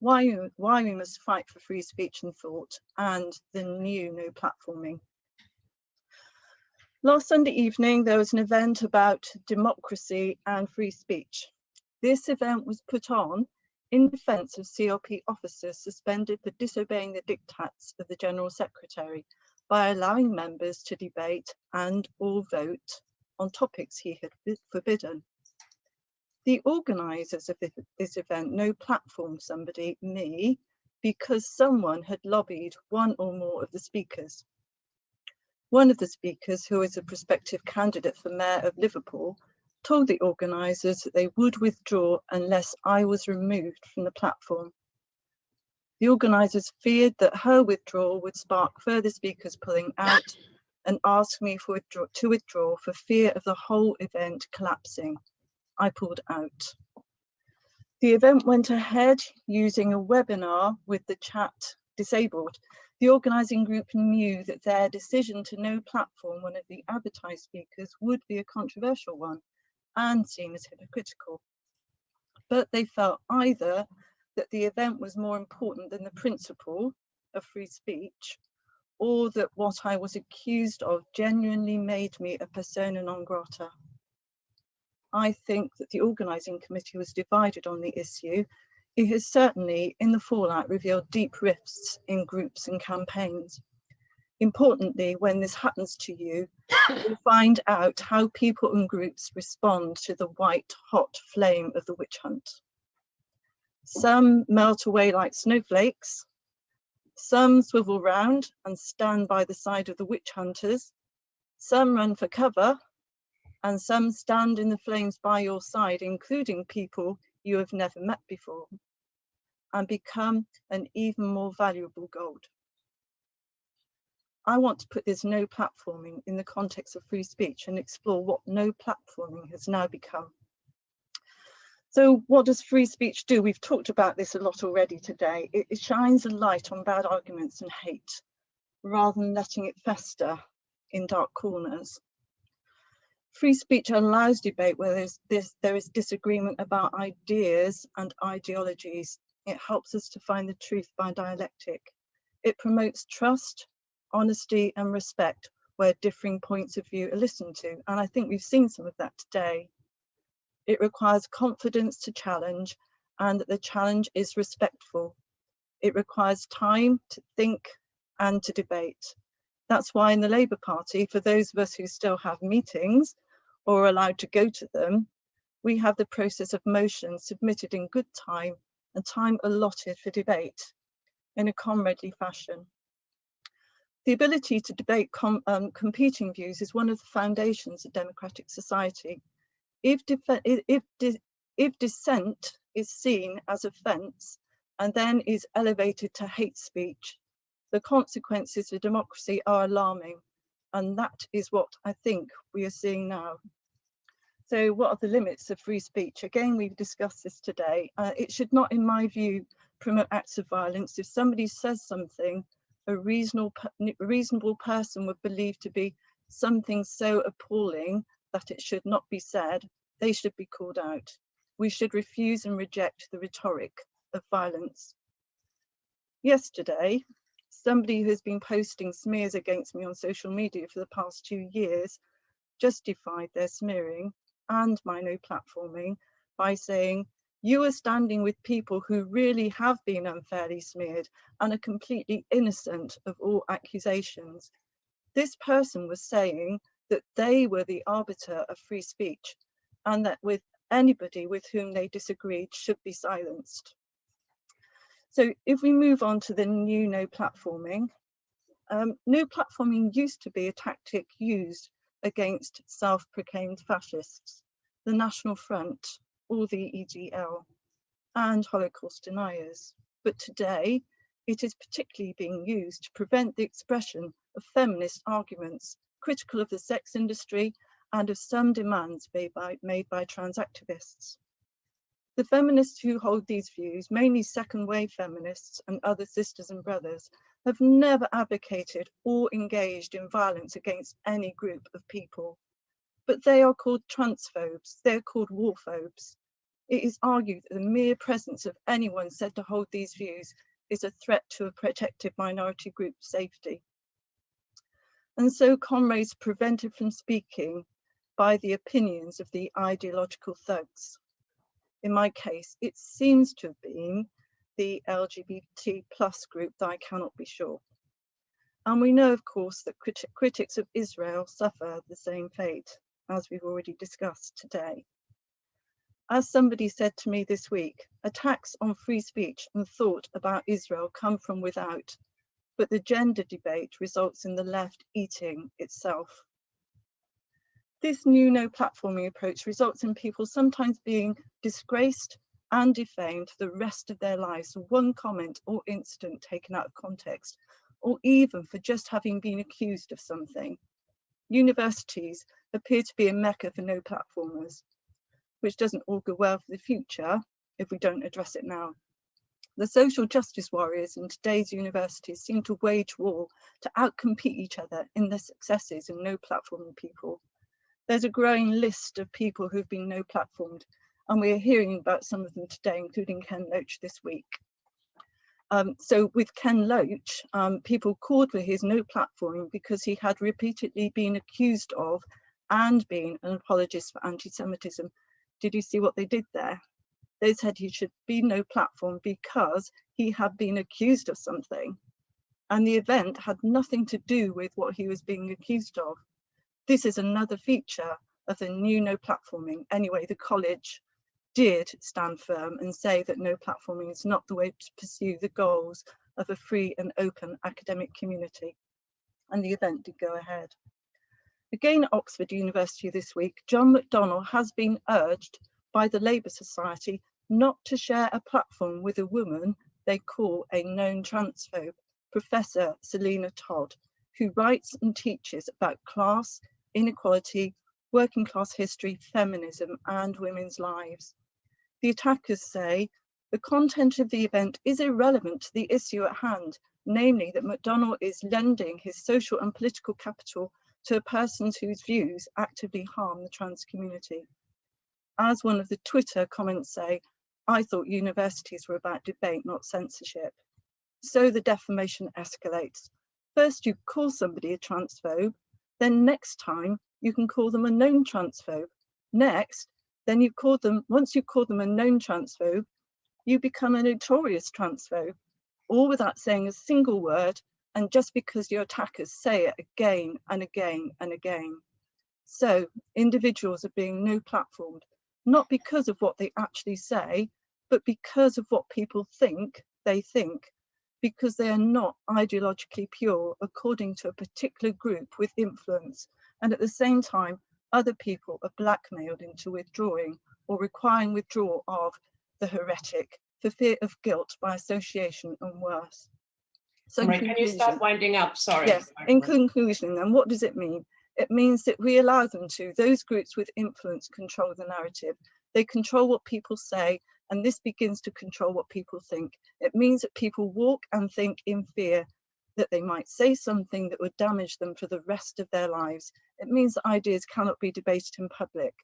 J: why we must fight for free speech and thought, and the new no platforming. Last Sunday evening, there was an event about democracy and free speech. This event was put on in defence of CLP officers suspended for disobeying the diktats of the General Secretary by allowing members to debate and or vote on topics he had forbidden. The organisers of this event no platformed somebody, me, because someone had lobbied one or more of the speakers. One of the speakers, who is a prospective candidate for Mayor of Liverpool, told the organisers that they would withdraw unless I was removed from the platform. The organisers feared that her withdrawal would spark further speakers pulling out and asked me to withdraw for fear of the whole event collapsing. I pulled out. The event went ahead using a webinar with the chat disabled. The organising group knew that their decision to no platform one of the advertised speakers would be a controversial one and seen as hypocritical. But they felt either that the event was more important than the principle of free speech, or that what I was accused of genuinely made me a persona non grata. I think that the organising committee was divided on the issue. It has certainly, in the fallout, revealed deep rifts in groups and campaigns. Importantly, when this happens to you, you'll find out how people and groups respond to the white hot flame of the witch hunt. Some melt away like snowflakes, some swivel round and stand by the side of the witch hunters, some run for cover, and some stand in the flames by your side, including people you have never met before, and become an even more valuable gold. I want to put this no platforming in the context of free speech and explore what no platforming has now become. So what does free speech do? We've talked about this a lot already today. It shines a light on bad arguments and hate, rather than letting it fester in dark corners. Free speech allows debate where there is disagreement about ideas and ideologies. It helps us to find the truth by dialectic. It promotes trust, honesty and respect where differing points of view are listened to. And I think we've seen some of that today. It requires confidence to challenge and that the challenge is respectful. It requires time to think and to debate. That's why in the Labour Party, for those of us who still have meetings or are allowed to go to them, we have the process of motion submitted in good time and time allotted for debate in a comradely fashion. The ability to debate competing views is one of the foundations of democratic society. If dissent is seen as offence and then is elevated to hate speech, the consequences for democracy are alarming, and that is what I think we are seeing now. So what are the limits of free speech? Again, we've discussed this today. It should not, in my view, promote acts of violence. If somebody says something a reasonable person would believe to be something so appalling that it should not be said, they should be called out. We should refuse and reject the rhetoric of violence. Yesterday, somebody who has been posting smears against me on social media for the past 2 years justified their smearing and my no platforming by saying, you are standing with people who really have been unfairly smeared and are completely innocent of all accusations. This person was saying that they were the arbiter of free speech and that with anybody with whom they disagreed should be silenced. So if we move on to the new no platforming used to be a tactic used against self-proclaimed fascists, the National Front or the EGL and Holocaust deniers. But today it is particularly being used to prevent the expression of feminist arguments critical of the sex industry and of some demands made by trans activists. The feminists who hold these views, mainly second-wave feminists and other sisters and brothers, have never advocated or engaged in violence against any group of people. But they are called transphobes, they're called warphobes. It is argued that the mere presence of anyone said to hold these views is a threat to a protected minority group's safety. And so comrades are prevented from speaking by the opinions of the ideological thugs. In my case, it seems to have been the LGBT plus group, though I cannot be sure. And we know, of course, that critics of Israel suffer the same fate, as we've already discussed today. As somebody said to me this week, attacks on free speech and thought about Israel come from without, but the gender debate results in the left eating itself. This new no platforming approach results in people sometimes being disgraced and defamed for the rest of their lives for one comment or incident taken out of context, or even for just having been accused of something. Universities appear to be a mecca for no platformers, which doesn't augur well for the future if we don't address it now. The social justice warriors in today's universities seem to wage war to outcompete each other in their successes in no platforming people. There's a growing list of people who've been no platformed, and we're hearing about some of them today, including Ken Loach this week. So with Ken Loach, people called for his no platforming because he had repeatedly been accused of and been an apologist for anti-Semitism. Did you see what they did there? They said he should be no platform because he had been accused of something. And the event had nothing to do with what he was being accused of. This is another feature of the new no platforming. Anyway, the college did stand firm and say that no platforming is not the way to pursue the goals of a free and open academic community. And the event did go ahead. Again at Oxford University this week, John McDonnell has been urged by the Labour Society not to share a platform with a woman they call a known transphobe, Professor Selina Todd, who writes and teaches about class, inequality, working class history, feminism, and women's lives. The attackers say the content of the event is irrelevant to the issue at hand, namely that McDonnell is lending his social and political capital to a person whose views actively harm the trans community. As one of the Twitter comments say, I thought universities were about debate, not censorship. So the defamation escalates. First you call somebody a transphobe, then next time you can call them a known transphobe. Next, then once you call them a known transphobe, you become a notorious transphobe, all without saying a single word, and just because your attackers say it again and again and again. So individuals are being no platformed, not because of what they actually say, but because of what people think they think, because they are not ideologically pure according to a particular group with influence, and at the same time, other people are blackmailed into withdrawing or requiring withdrawal of the heretic for fear of guilt by association and worse. So
A: Right, can you start winding up? Sorry.
J: Yes, in conclusion, then what does it mean? It means that we allow them to, those groups with influence control the narrative. They control what people say, and this begins to control what people think. It means that people walk and think in fear that they might say something that would damage them for the rest of their lives. It means that ideas cannot be debated in public.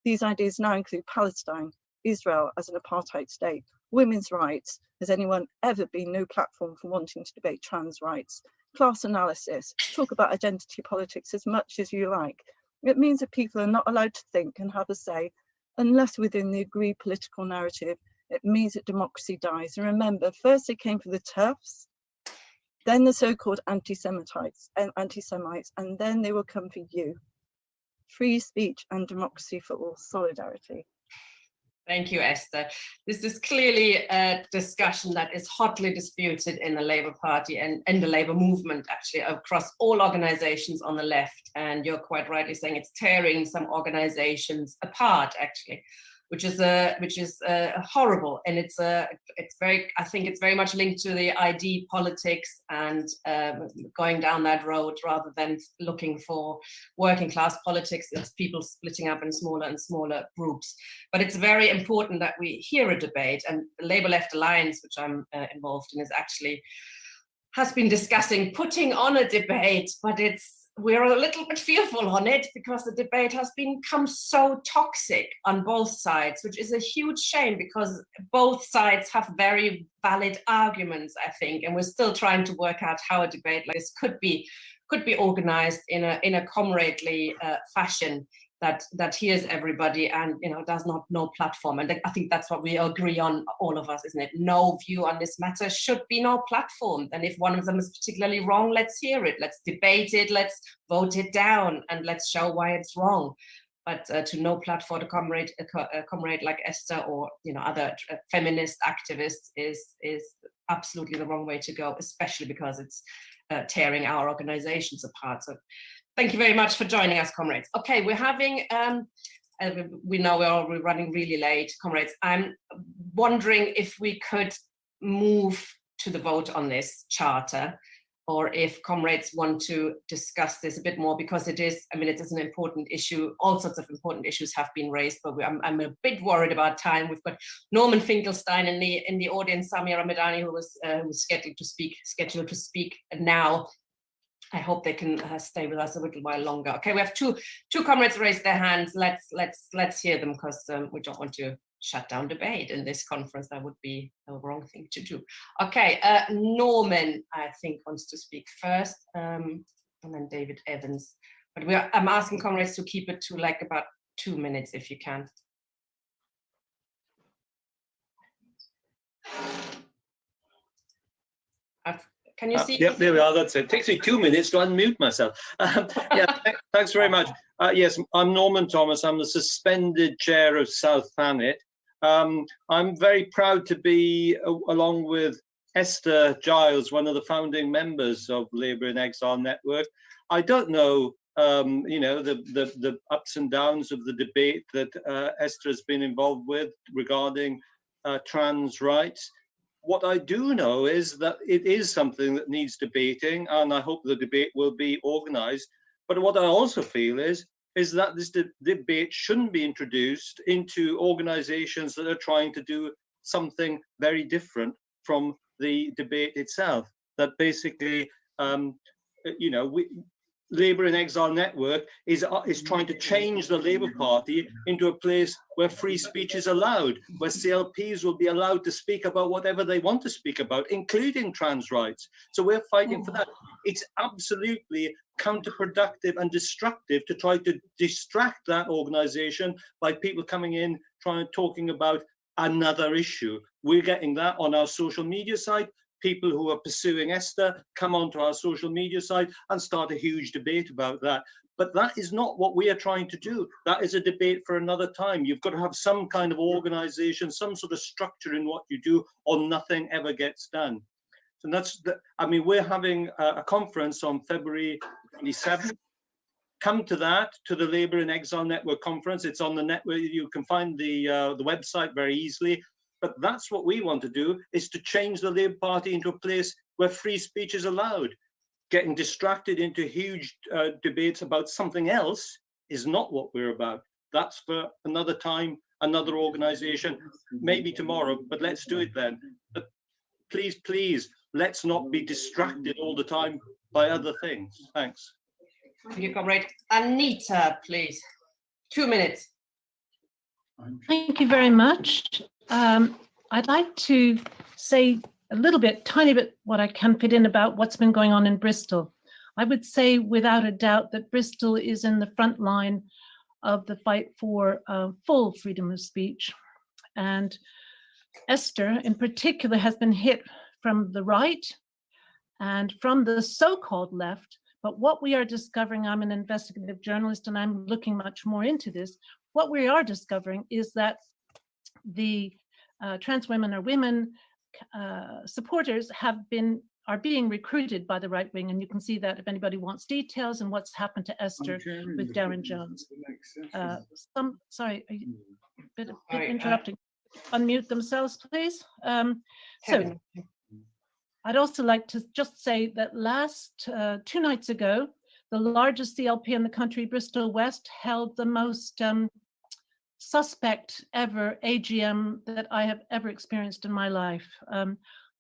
J: These ideas now include Palestine, Israel as an apartheid state, women's rights. Has anyone ever been no platform for wanting to debate trans rights? Class analysis, talk about identity politics as much as you like. It means that people are not allowed to think and have a say unless within the agreed political narrative. It means that democracy dies. And remember, first they came for the TERFs, then the so-called anti-Semites, and then they will come for you. Free speech and democracy for all, solidarity.
A: Thank you, Esther. This is clearly a discussion that is hotly disputed in the Labour Party and in the Labour movement, actually, across all organizations on the left. And you're quite rightly saying it's tearing some organizations apart, actually, which is horrible. And it's very, I think it's very much linked to the ID politics and going down that road rather than looking for working class politics. It's people splitting up in smaller and smaller groups. But it's very important that we hear a debate, and the Labour Left Alliance, which I'm involved in, has been discussing putting on a debate, but we're a little bit fearful on it because the debate has become so toxic on both sides, which is a huge shame because both sides have very valid arguments, I think, and we're still trying to work out how a debate like this could be organized in a comradely fashion that hears everybody and does not no platform. And I think that's what we agree on, all of us, isn't it? No view on this matter should be no platform. And if one of them is particularly wrong, let's hear it, let's debate it, let's vote it down, and let's show why it's wrong. But to no platform a comrade like Esther or other feminist activists is absolutely the wrong way to go, especially because it's tearing our organizations apart. So thank you very much for joining us, comrades. Okay, we're having, we know we're running really late, comrades. I'm wondering if we could move to the vote on this charter, or if comrades want to discuss this a bit more, because it is an important issue. All sorts of important issues have been raised, but I'm a bit worried about time. We've got Norman Finkelstein in the audience, Samia Ramadani, who was scheduled to speak now. I hope they can stay with us a little while longer. Okay, we have two comrades raised their hands. Let's hear them, because we don't want to shut down debate in this conference. That would be a wrong thing to do. Okay, Norman, I think, wants to speak first, and then David Evans. But I'm asking comrades to keep it to like about 2 minutes if you can. Can you see?
K: Yep, there we are. That's it. It takes me 2 minutes to unmute myself. Thanks very much. Yes, I'm Norman Thomas. I'm the suspended chair of South Thanet. I'm very proud to be, along with Esther Giles, one of the founding members of Labour in Exile Network. I don't know, the ups and downs of the debate that Esther has been involved with regarding trans rights. what I do know is that it is something that needs debating, and I hope the debate will be organised. But what I also feel is that this debate shouldn't be introduced into organisations that are trying to do something very different from the debate itself. That basically, you know, Labour in Exile Network is trying to change the Labour Party into a place where free speech is allowed, where CLPs will be allowed to speak about whatever they want to speak about, including trans rights. So we're fighting for that. It's absolutely counterproductive and destructive to try to distract that organisation by people coming in talking about another issue. We're getting that on our social media site. People who are pursuing Esther come onto our social media site and start a huge debate about that. But that is not what we are trying to do. That is a debate for another time. You've got to have some kind of organisation, some sort of structure in what you do, or nothing ever gets done. So that's I mean, we're having a conference on February 27th. Come to that, to the Labour in Exile Network conference. It's on the network. You can find the website very easily. But that's what we want to do, is to change the Labour Party into a place where free speech is allowed. Getting distracted into huge debates about something else is not what we're about. That's for another time, another organisation, maybe tomorrow, but let's do it then. But please, please, let's not be distracted all the time by other things. Thanks.
A: Thank you, Comrade. Anita, please. 2 minutes.
B: Thank you very much. I'd like to say a little bit, tiny bit, what I can fit in about what's been going on in Bristol. I would say without a doubt that Bristol is in the front line of the fight for full freedom of speech. And Esther in particular has been hit from the right and from the so-called left. But what we are discovering, I'm an investigative journalist and I'm looking much more into this. What we are discovering is that the trans women or women supporters are being recruited by the right wing, and you can see that if anybody wants details and what's happened to Esther with Darren Jones. Sorry, a bit interrupting. Unmute themselves, please. So I'd also like to just say that last 2 nights ago, the largest CLP in the country, Bristol West, held the most suspect ever AGM that I have ever experienced in my life.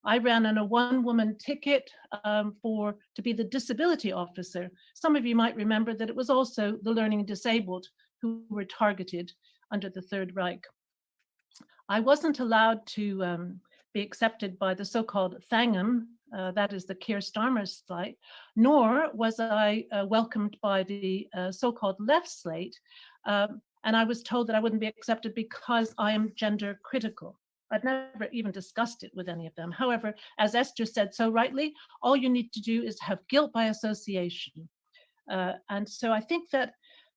B: I ran on a one-woman ticket to be the disability officer. Some of you might remember that it was also the learning disabled who were targeted under the Third Reich. I wasn't allowed to be accepted by the so-called Thangam, that is the Keir Starmer slate, nor was I welcomed by the so-called left slate. And I was told that I wouldn't be accepted because I am gender critical. I'd never even discussed it with any of them. However, as Esther said so rightly, all you need to do is have guilt by association. And so I think that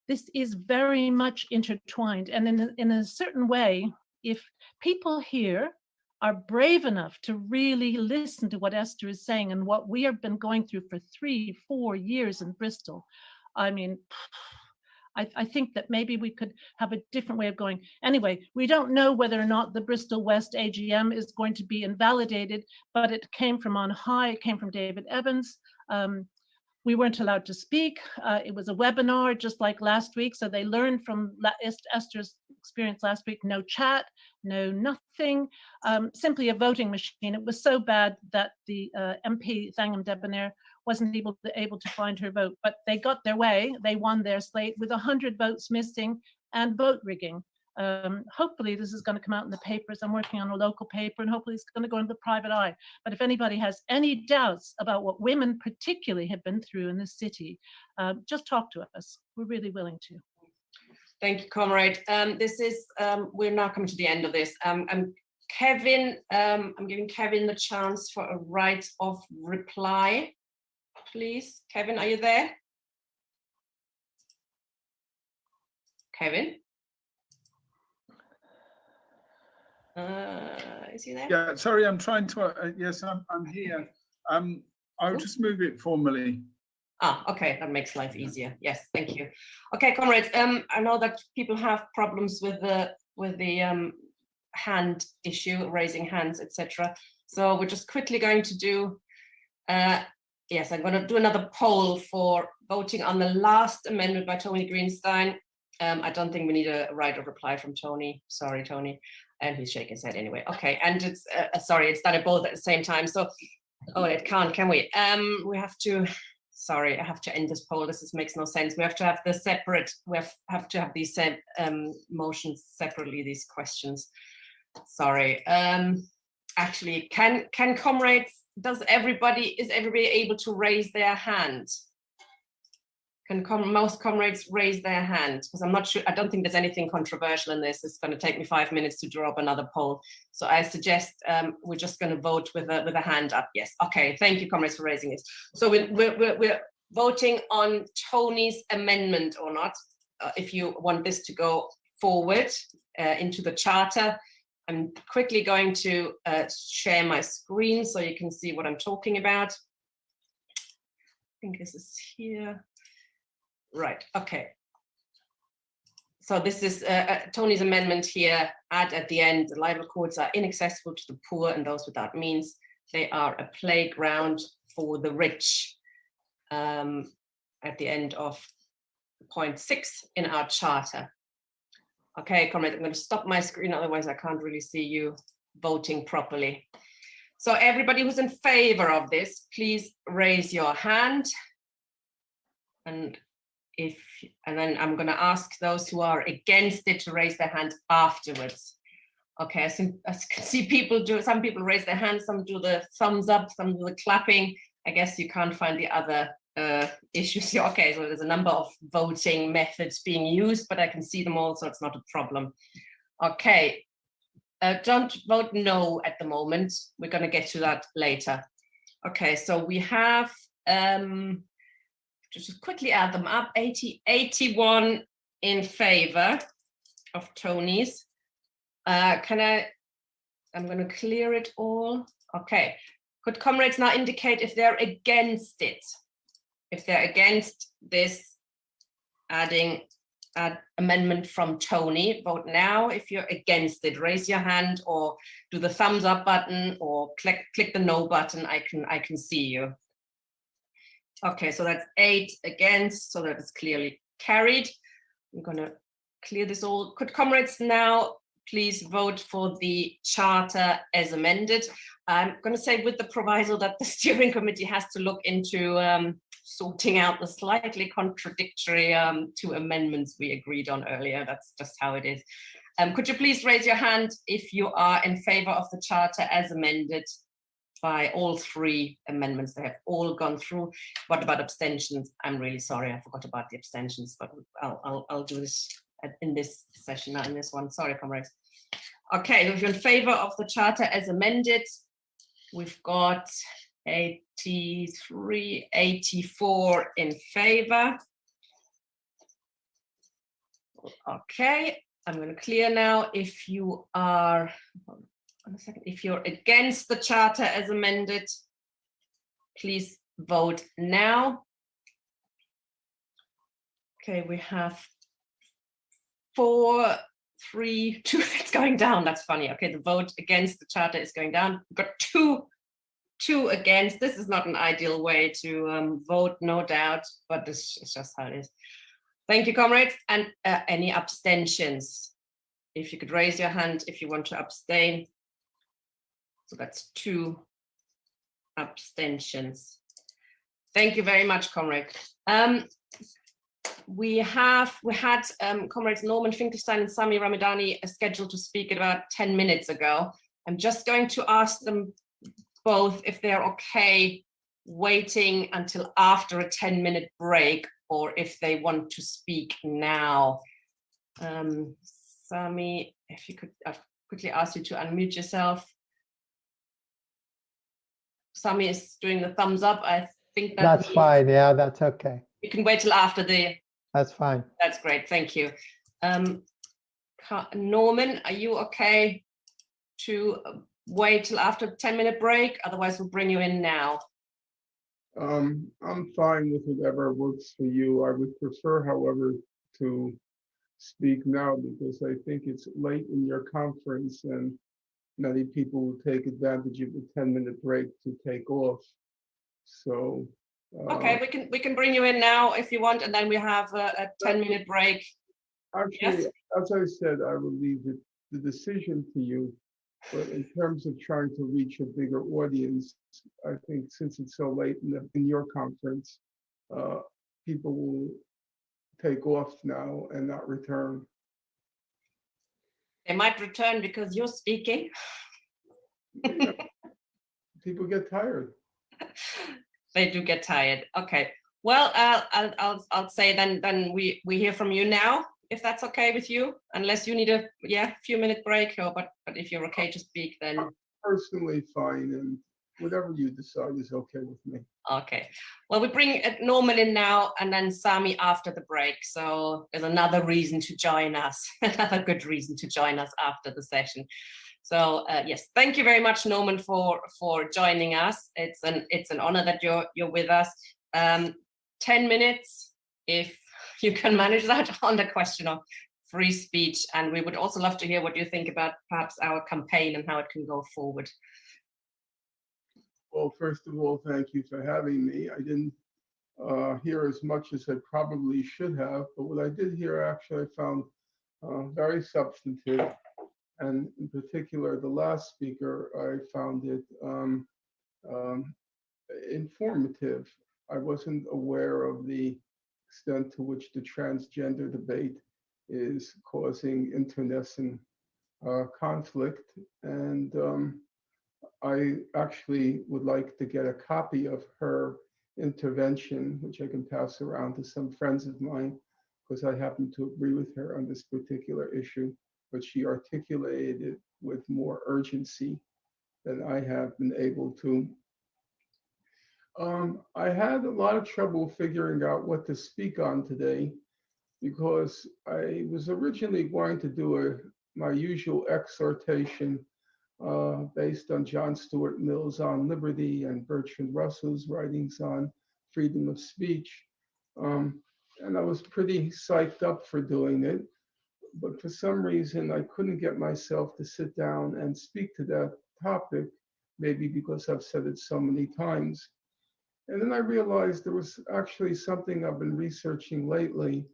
B: this is very much intertwined. And in a certain way, if people here are brave enough to really listen to what Esther is saying and what we have been going through for 3-4 years in Bristol, I mean, I think that maybe we could have a different way of going. Anyway, we don't know whether or not the Bristol West AGM is going to be invalidated, but it came from on high. It came from David Evans. We weren't allowed to speak. It was a webinar just like last week. So they learned from Esther's experience last week, no chat, no nothing, simply a voting machine. It was so bad that the MP Thangam Debonair wasn't able to find her vote, but they got their way. They won their slate with 100 votes missing and vote rigging. Hopefully this is going to come out in the papers. I'm working on a local paper and hopefully it's going to go into the private eye. But if anybody has any doubts about what women particularly have been through in this city, just talk to us. We're really willing to.
A: Thank you, Comrade. We're now coming to the end of this. Kevin, I'm giving Kevin the chance for a right of reply. Please, Kevin, are you there? Kevin? Is he there?
L: Yeah, sorry, I'm trying to, yes, I'm here. I'll just move it formally.
A: Okay, that makes life easier. Yes, thank you. Okay, comrades, I know that people have problems with the hand issue, raising hands, etc. So we're just quickly going to do, yes, I'm going to do another poll for voting on the last amendment by Tony Greenstein. I don't think we need a right of reply from Tony. Sorry, Tony. And he's shaking his head anyway. Okay, and it's, sorry, it's done it both at the same time. So, oh, it can't, can we? We have to, sorry, I have to end this poll. This makes no sense. We have to have the separate, we have to have these motions separately, these questions. Sorry. Actually, can comrades, is everybody able to raise their hand? Can most comrades raise their hand? Because I'm not sure, I don't think there's anything controversial in this. It's going to take me 5 minutes to draw up another poll. So I suggest we're just going to vote with a hand up. Yes, okay, thank you comrades for raising it. So we're voting on Tony's amendment or not, if you want this to go forward into the charter. I'm quickly going to share my screen so you can see what I'm talking about. I think this is here. Right, okay. So this is Tony's amendment here. Add at the end, the libel courts are inaccessible to the poor and those without means. They are a playground for the rich. At the end of point 6 in our charter. Okay, comrade, I'm going to stop my screen, otherwise I can't really see you voting properly. So everybody who's in favor of this, please raise your hand. And then I'm going to ask those who are against it to raise their hand afterwards. Okay, I can see people do, some people raise their hands, some do the thumbs up, some do the clapping. I guess you can't find the other issues here. Okay, so there's a number of voting methods being used, but I can see them all, so it's not a problem. Okay, don't vote no at the moment. We're going to get to that later. Okay, so we have, just quickly add them up, 81 in favor of Tony's. I'm going to clear it all. Okay, could comrades now indicate if they're against it? If they're against this amendment from Tony, vote now. If you're against it, raise your hand or do the thumbs up button or click the no button. I can see you. Okay, so that's 8 against, so that is clearly carried. I'm going to clear this all. Could comrades now please vote for the charter as amended? I'm going to say with the proviso that the steering committee has to look into sorting out the slightly contradictory 2 amendments we agreed on earlier. That's just how it is. Could you please raise your hand if you are in favor of the charter as amended by all 3 amendments? They have all gone through. What about abstentions? I'm really sorry, I forgot about the abstentions, but I'll do this in this session, not in this one. Sorry, comrades. Okay, if you're in favor of the charter as amended, we've got 83, 84 in favor. Okay, I'm going to clear now. If you are, hold on a second, if you're against the charter as amended, please vote now. Okay, we have 4, 3, 2, it's going down, that's funny. Okay, the vote against the charter is going down. We've got two against. This is not an ideal way to vote, no doubt, but this is just how it is. Thank you, comrades. And any abstentions? If you could raise your hand if you want to abstain. So that's 2 abstentions. Thank you very much, comrade. We had comrades Norman Finkelstein and Sami Ramadani scheduled to speak about 10 minutes ago. I'm just going to ask them both if they're okay waiting until after a 10-minute break or if they want to speak now. Sami, if you could quickly ask you to unmute yourself. Sami is doing the thumbs up. I think
M: that's fine. Yeah, that's okay.
A: You can wait till after the.
M: That's fine.
A: That's great. Thank you. Norman, are you okay to wait till after the 10-minute break? Otherwise, we'll bring you in now.
L: I'm fine with whatever works for you. I would prefer, however, to speak now because I think it's late in your conference and
O: many people will take advantage of the 10-minute break to take off. So
A: okay, we can bring you in now if you want, and then we have a 10-minute break.
O: actually,
A: Yes?
O: as I said, I will leave the decision to you. But in terms of trying to reach a bigger audience, I think since it's so late in your conference, people will take off now and not return.
A: They might return because you're speaking.
O: Yeah, people get tired.
A: They do get tired. Okay. Well, I'll say then we hear from you now, if that's okay with you, unless you need a few minute break, or but if you're okay to speak, then
O: Personally fine, and whatever you decide is okay with me.
A: okay. Well, we bring Norman in now, and then Sami after the break. So there's another reason to join us, another good reason to join us after the session. So yes, thank you very much, Norman, for joining us. It's an honor that you're with us. 10 minutes, if you can manage that, on the question of free speech. And we would also love to hear what you think about perhaps our campaign and how it can go forward.
O: Well, first of all, thank you for having me. I didn't hear as much as I probably should have, but what I did hear actually I found very substantive. And in particular, the last speaker, I found it informative. I wasn't aware of the extent to which the transgender debate is causing internecine conflict. And I actually would like to get a copy of her intervention, which I can pass around to some friends of mine, because I happen to agree with her on this particular issue, but she articulated it with more urgency than I have been able to. I had a lot of trouble figuring out what to speak on today, because I was originally going to do my usual exhortation based on John Stuart Mill's On Liberty and Bertrand Russell's writings on freedom of speech. And I was pretty psyched up for doing it, but for some reason I couldn't get myself to sit down and speak to that topic, maybe because I've said it so many times. And then I realized there was actually something I've been researching lately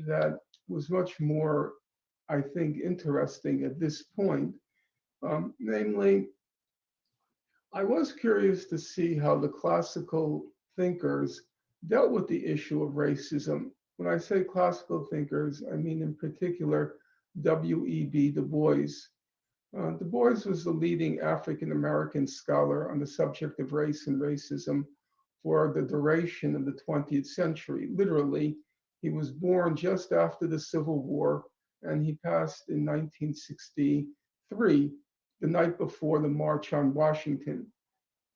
O: that was much more, I think, interesting at this point. Namely, I was curious to see how the classical thinkers dealt with the issue of racism. When I say classical thinkers, I mean in particular W.E.B. Du Bois. Du Bois was the leading African-American scholar on the subject of race and racism for the duration of the 20th century. Literally, he was born just after the Civil War, and he passed in 1963, the night before the March on Washington.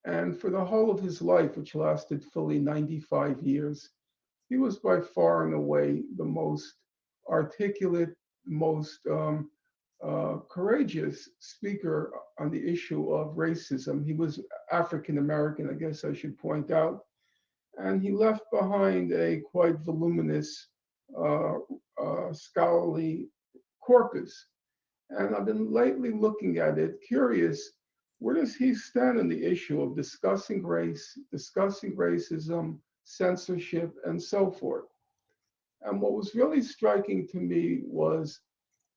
O: And for the whole of his life, which lasted fully 95 years, he was by far and away the most articulate, most courageous speaker on the issue of racism. He was African American, I guess I should point out, and he left behind a quite voluminous scholarly corpus. And I've been lately looking at it, curious, where does he stand on the issue of discussing race, discussing racism, censorship, and so forth? And what was really striking to me was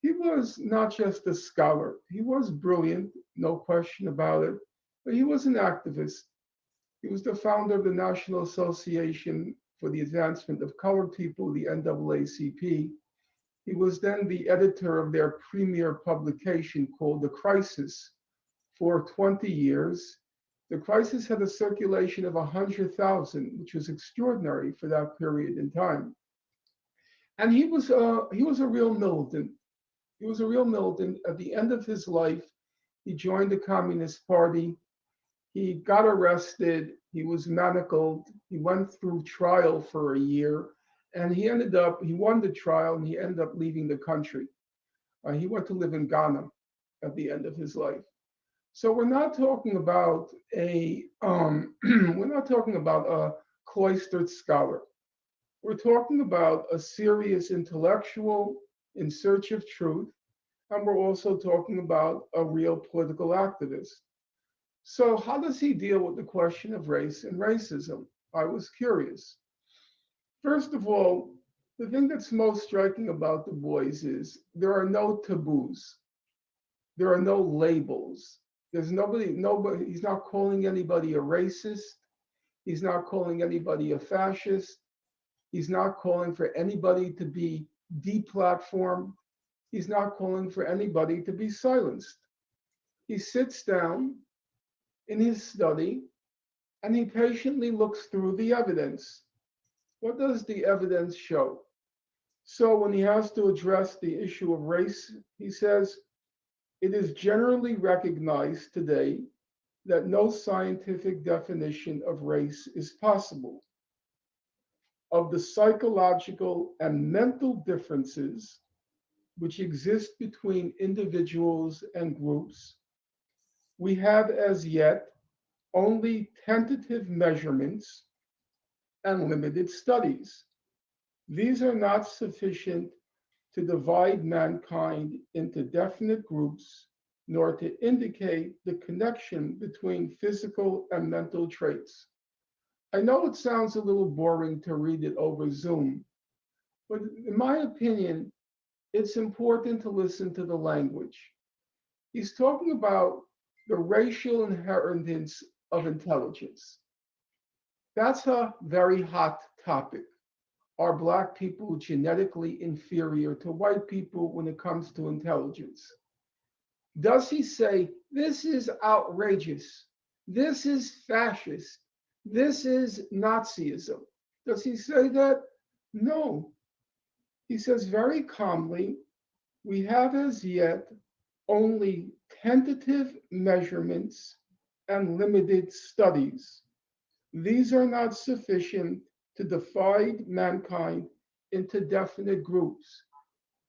O: he was not just a scholar. He was brilliant, no question about it, but he was an activist. He was the founder of the National Association for the Advancement of Colored People, the NAACP. He was then the editor of their premier publication called The Crisis for 20 years. The Crisis had a circulation of 100,000, which was extraordinary for that period in time. And he was a real militant. He was a real militant. At the end of his life, he joined the Communist Party. He got arrested. He was manacled. He went through trial for a year. And he won the trial, and he ended up leaving the country. He went to live in Ghana at the end of his life. So we're not talking about a cloistered scholar. We're talking about a serious intellectual in search of truth, and we're also talking about a real political activist. So how does he deal with the question of race and racism? I was curious. First of all, the thing that's most striking about Du Bois is there are no taboos. There are no labels. There's nobody, he's not calling anybody a racist. He's not calling anybody a fascist. He's not calling for anybody to be deplatformed. He's not calling for anybody to be silenced. He sits down in his study and he patiently looks through the evidence. What does the evidence show? So when he has to address the issue of race, he says, it is generally recognized today that no scientific definition of race is possible. Of the psychological and mental differences which exist between individuals and groups, we have as yet only tentative measurements and limited studies. These are not sufficient to divide mankind into definite groups, nor to indicate the connection between physical and mental traits. I know it sounds a little boring to read it over Zoom, but in my opinion, it's important to listen to the language. He's talking about the racial inheritance of intelligence. That's a very hot topic. Are Black people genetically inferior to white people when it comes to intelligence? Does he say, this is outrageous, this is fascist, this is Nazism? Does he say that? No. He says very calmly, we have as yet only tentative measurements and limited studies. These are not sufficient to divide mankind into definite groups.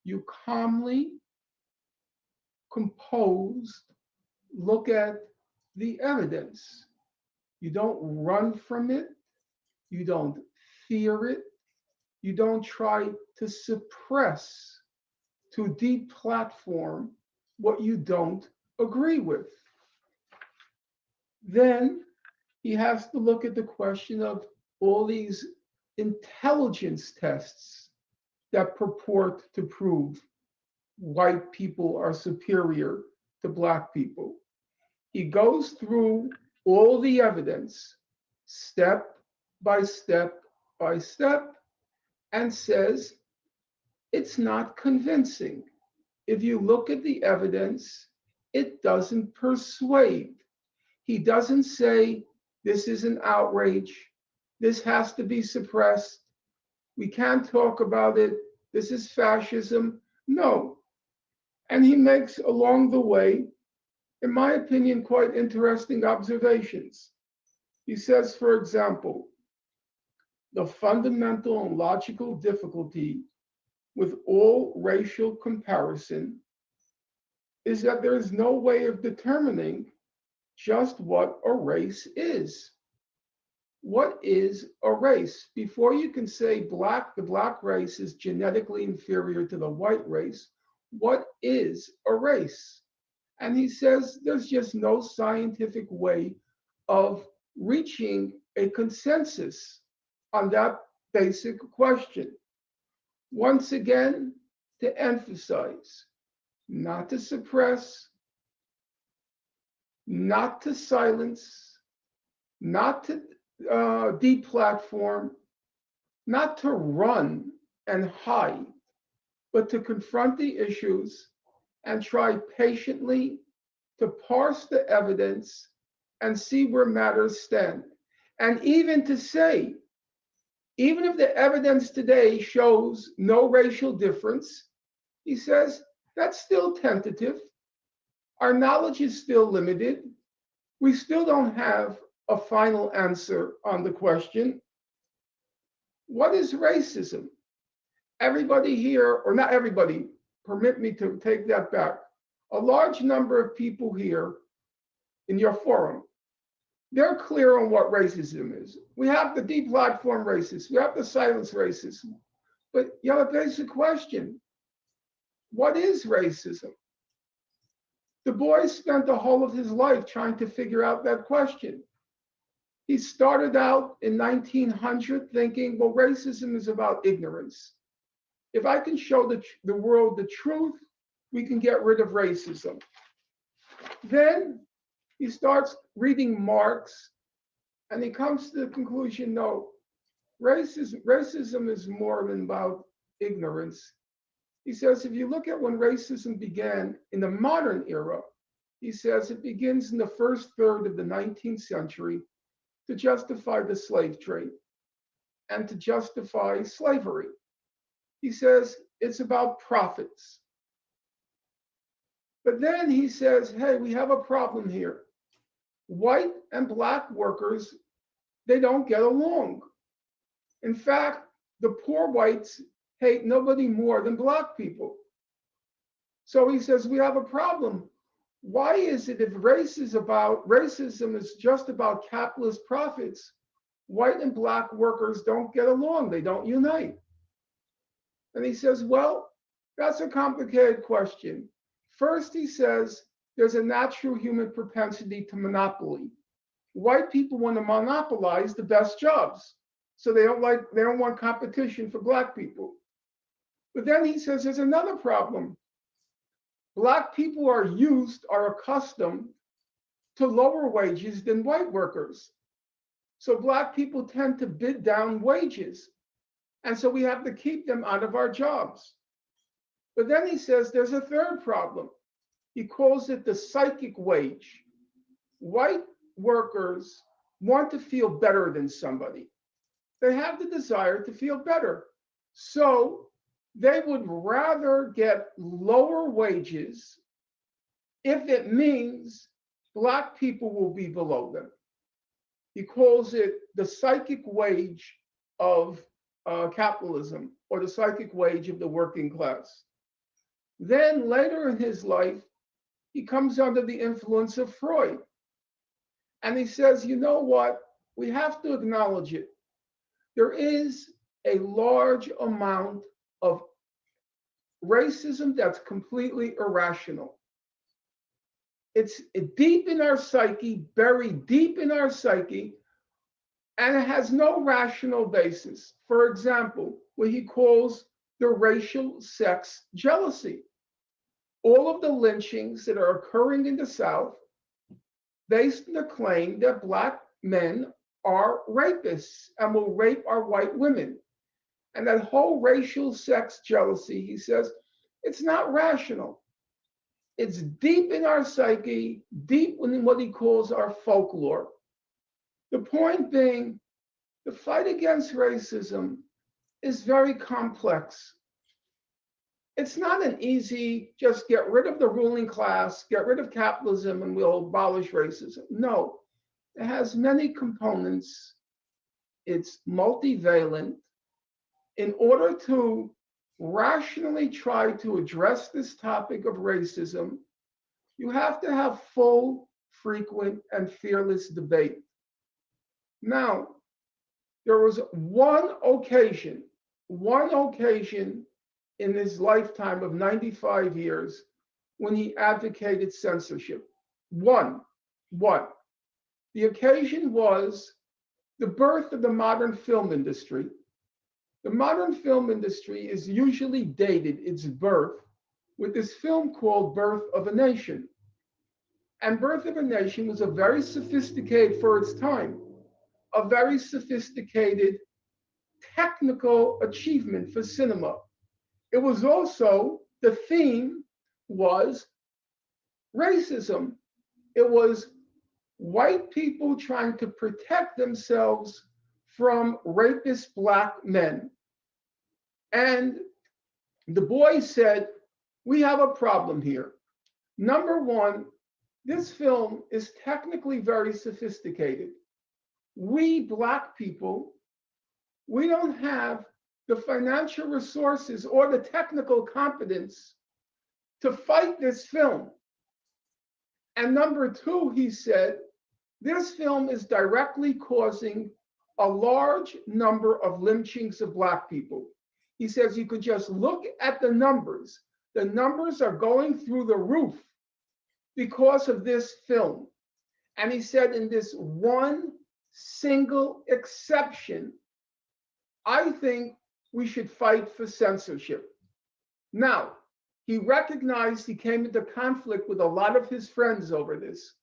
O: You calmly, composed, look at the evidence. You don't run from it. You don't fear it. You don't try to suppress, to deplatform what you don't agree with. Then he has to look at the question of all these intelligence tests that purport to prove white people are superior to Black people. He goes through all the evidence, step by step by step, and says, it's not convincing. If you look at the evidence, it doesn't persuade. He doesn't say, this is an outrage. This has to be suppressed. We can't talk about it. This is fascism. No. And he makes along the way, in my opinion, quite interesting observations. He says, for example, the fundamental and logical difficulty with all racial comparison is that there is no way of determining just what a race is. What is a race? Before you can say the Black race is genetically inferior to the white race, what is a race? And he says there's just no scientific way of reaching a consensus on that basic question. Once again, to emphasize, not to suppress, not to silence, not to deplatform, not to run and hide, but to confront the issues and try patiently to parse the evidence and see where matters stand. And even to say, even if the evidence today shows no racial difference, he says, that's still tentative. Our knowledge is still limited. We still don't have a final answer on the question. What is racism? Everybody here, or not everybody, permit me to take that back. A large number of people here in your forum, they're clear on what racism is. We have the deplatform racists, we have the silence racism, but you have a basic question. What is racism? Du Bois spent the whole of his life trying to figure out that question. He started out in 1900 thinking, well, racism is about ignorance. If I can show the world the truth, we can get rid of racism. Then he starts reading Marx, and he comes to the conclusion, no, racism is more than about ignorance. He says, if you look at when racism began in the modern era, he says it begins in the first third of the 19th century to justify the slave trade and to justify slavery. He says it's about profits. But then he says, hey, we have a problem here. White and black workers, they don't get along. In fact, the poor whites hate nobody more than black people. So he says, we have a problem. Why is it if racism is just about capitalist profits, white and black workers don't get along, they don't unite? And he says, well, that's a complicated question. First, he says, there's a natural human propensity to monopoly. White people want to monopolize the best jobs. So they don't want competition for black people. But then he says there's another problem. Black people are accustomed to lower wages than white workers. So black people tend to bid down wages. And so we have to keep them out of our jobs. But then he says there's a third problem. He calls it the psychic wage. White workers want to feel better than somebody. They have the desire to feel better. So they would rather get lower wages if it means black people will be below them. He calls it the psychic wage of capitalism, or the psychic wage of the working class. Then later in his life, he comes under the influence of Freud. And he says, you know what? We have to acknowledge it. There is a large amount of racism that's completely irrational. It's deep in our psyche, buried deep in our psyche, and it has no rational basis. For example, what he calls the racial sex jealousy. All of the lynchings that are occurring in the South based on the claim that black men are rapists and will rape our white women. And that whole racial sex jealousy, he says, it's not rational. It's deep in our psyche, deep in what he calls our folklore. The point being, the fight against racism is very complex. It's not an easy, just get rid of the ruling class, get rid of capitalism, and we'll abolish racism. No, it has many components. It's multivalent. In order to rationally try to address this topic of racism, you have to have full, frequent, and fearless debate. Now, there was one occasion in his lifetime of 95 years when he advocated censorship. One. The occasion was the birth of the modern film industry. The modern film industry is usually dated, its birth, with this film called Birth of a Nation. And Birth of a Nation was a very sophisticated, for its time, a very sophisticated technical achievement for cinema. It was also, the theme was racism. It was white people trying to protect themselves from rapist black men. And Du Bois said, we have a problem here. Number one, this film is technically very sophisticated. We black people, we don't have the financial resources or the technical competence to fight this film. And number two, he said, this film is directly causing a large number of lynchings of black people. He says you could just look at the numbers. The numbers are going through the roof. because of this film. And he said, in this one single exception, I think we should fight for censorship. Now, he recognized he came into conflict with a lot of his friends over this.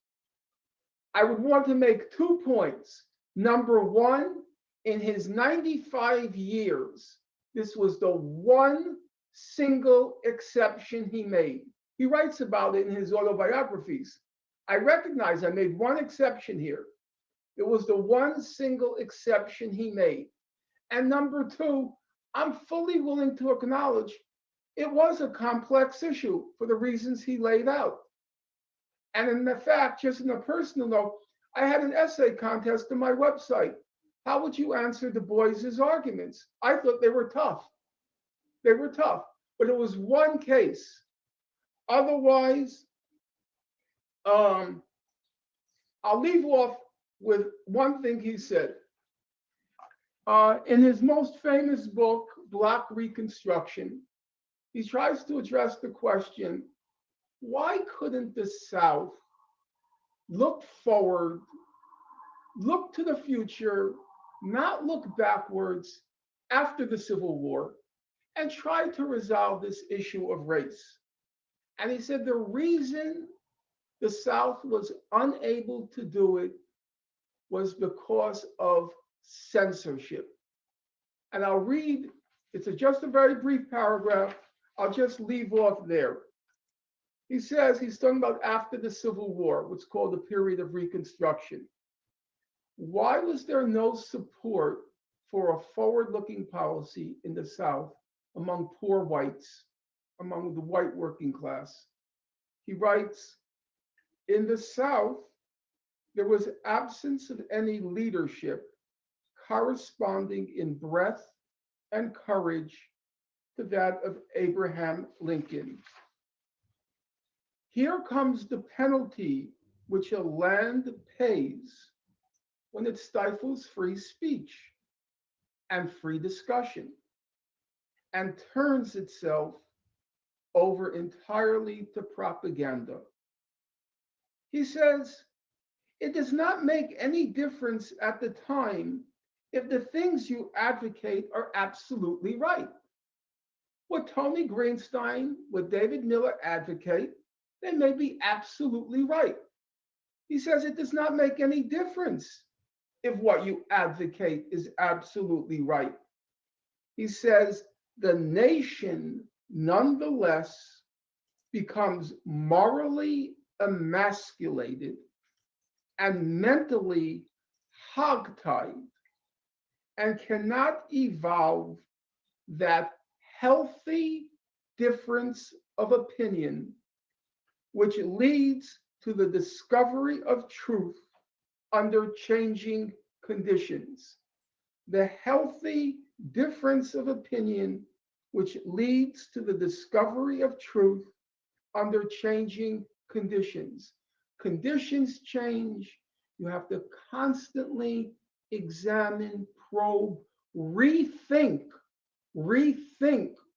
O: I would want to make 2 points. Number one, in his 95 years, this was the one single exception he made. He writes about it in his autobiographies. I recognize I made one exception here. It was the one single exception he made. And number two, I'm fully willing to acknowledge it was a complex issue for the reasons he laid out. And in fact, just in a personal note, I had an essay contest on my website. How would you answer Du Bois's arguments? I thought they were tough. They were tough, but it was one case. Otherwise, I'll leave off with one thing he said. In his most famous book, Black Reconstruction, he tries to address the question, why couldn't the South look forward, look to the future, not look backwards after the Civil War, and try to resolve this issue of race? And he said the reason the South was unable to do it was because of censorship. And I'll read, it's just a very brief paragraph. I'll just leave off there. He says, he's talking about after the Civil War, what's called the period of Reconstruction. Why was there no support for a forward-looking policy in the South among poor whites, among the white working class? He writes, in the South, there was absence of any leadership corresponding in breadth and courage to that of Abraham Lincoln. Here comes the penalty which a land pays when it stifles free speech and free discussion and turns itself over entirely to propaganda. He says, it does not make any difference at the time if the things you advocate are absolutely right. What Tony Greenstein, what David Miller advocate, they may be absolutely right. He says it does not make any difference if what you advocate is absolutely right. He says the nation nonetheless becomes morally emasculated and mentally hogtied and cannot evolve that healthy difference of opinion which leads to the discovery of truth under changing conditions. The healthy difference of opinion which leads to the discovery of truth under changing conditions. Conditions change. You have to constantly examine, probe, rethink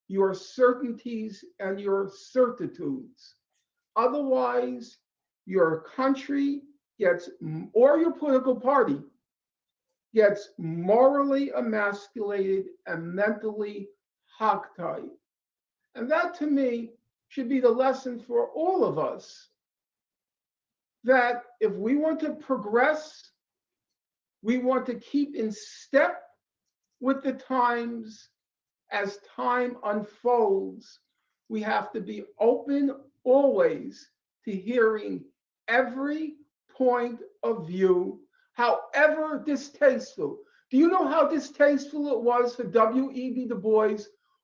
O: your certainties and your certitudes. Otherwise, your country gets, or your political party gets morally emasculated and mentally hogtied. And that to me should be the lesson for all of us, that if we want to progress, we want to keep in step with the times as time unfolds, we have to be open always to hearing every point of view, however distasteful. Do you know how distasteful it was for W.E.B. Du Bois,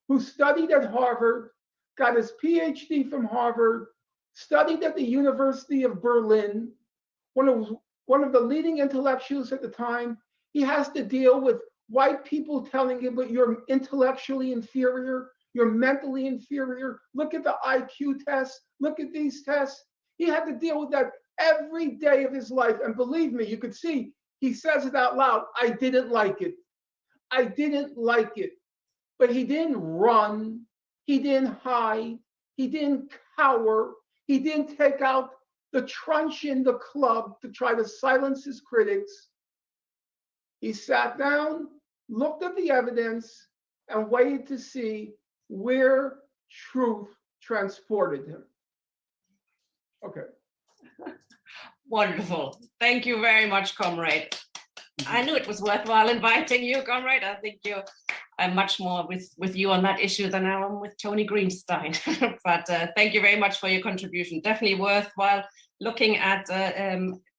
O: who studied at Harvard, got his PhD from Harvard, studied at the University of Berlin, one of the leading intellectuals at the time? He has to deal with white people telling him, but you're intellectually inferior, you're mentally inferior. Look at the IQ tests, look at these tests. He had to deal with that every day of his life. And believe me, you could see, he says it out loud, I didn't like it. I didn't like it. But he didn't run, he didn't hide, he didn't cower, he didn't take out the truncheon the club to try to silence his critics. He sat down, looked at the evidence, and waited to see where truth transported him. Okay.
A: Wonderful. Thank you very much, comrade. I knew it was worthwhile inviting you, comrade. I think I'm much more with you on that issue than I am with Tony Greenstein. But thank you very much for your contribution. Definitely worthwhile looking at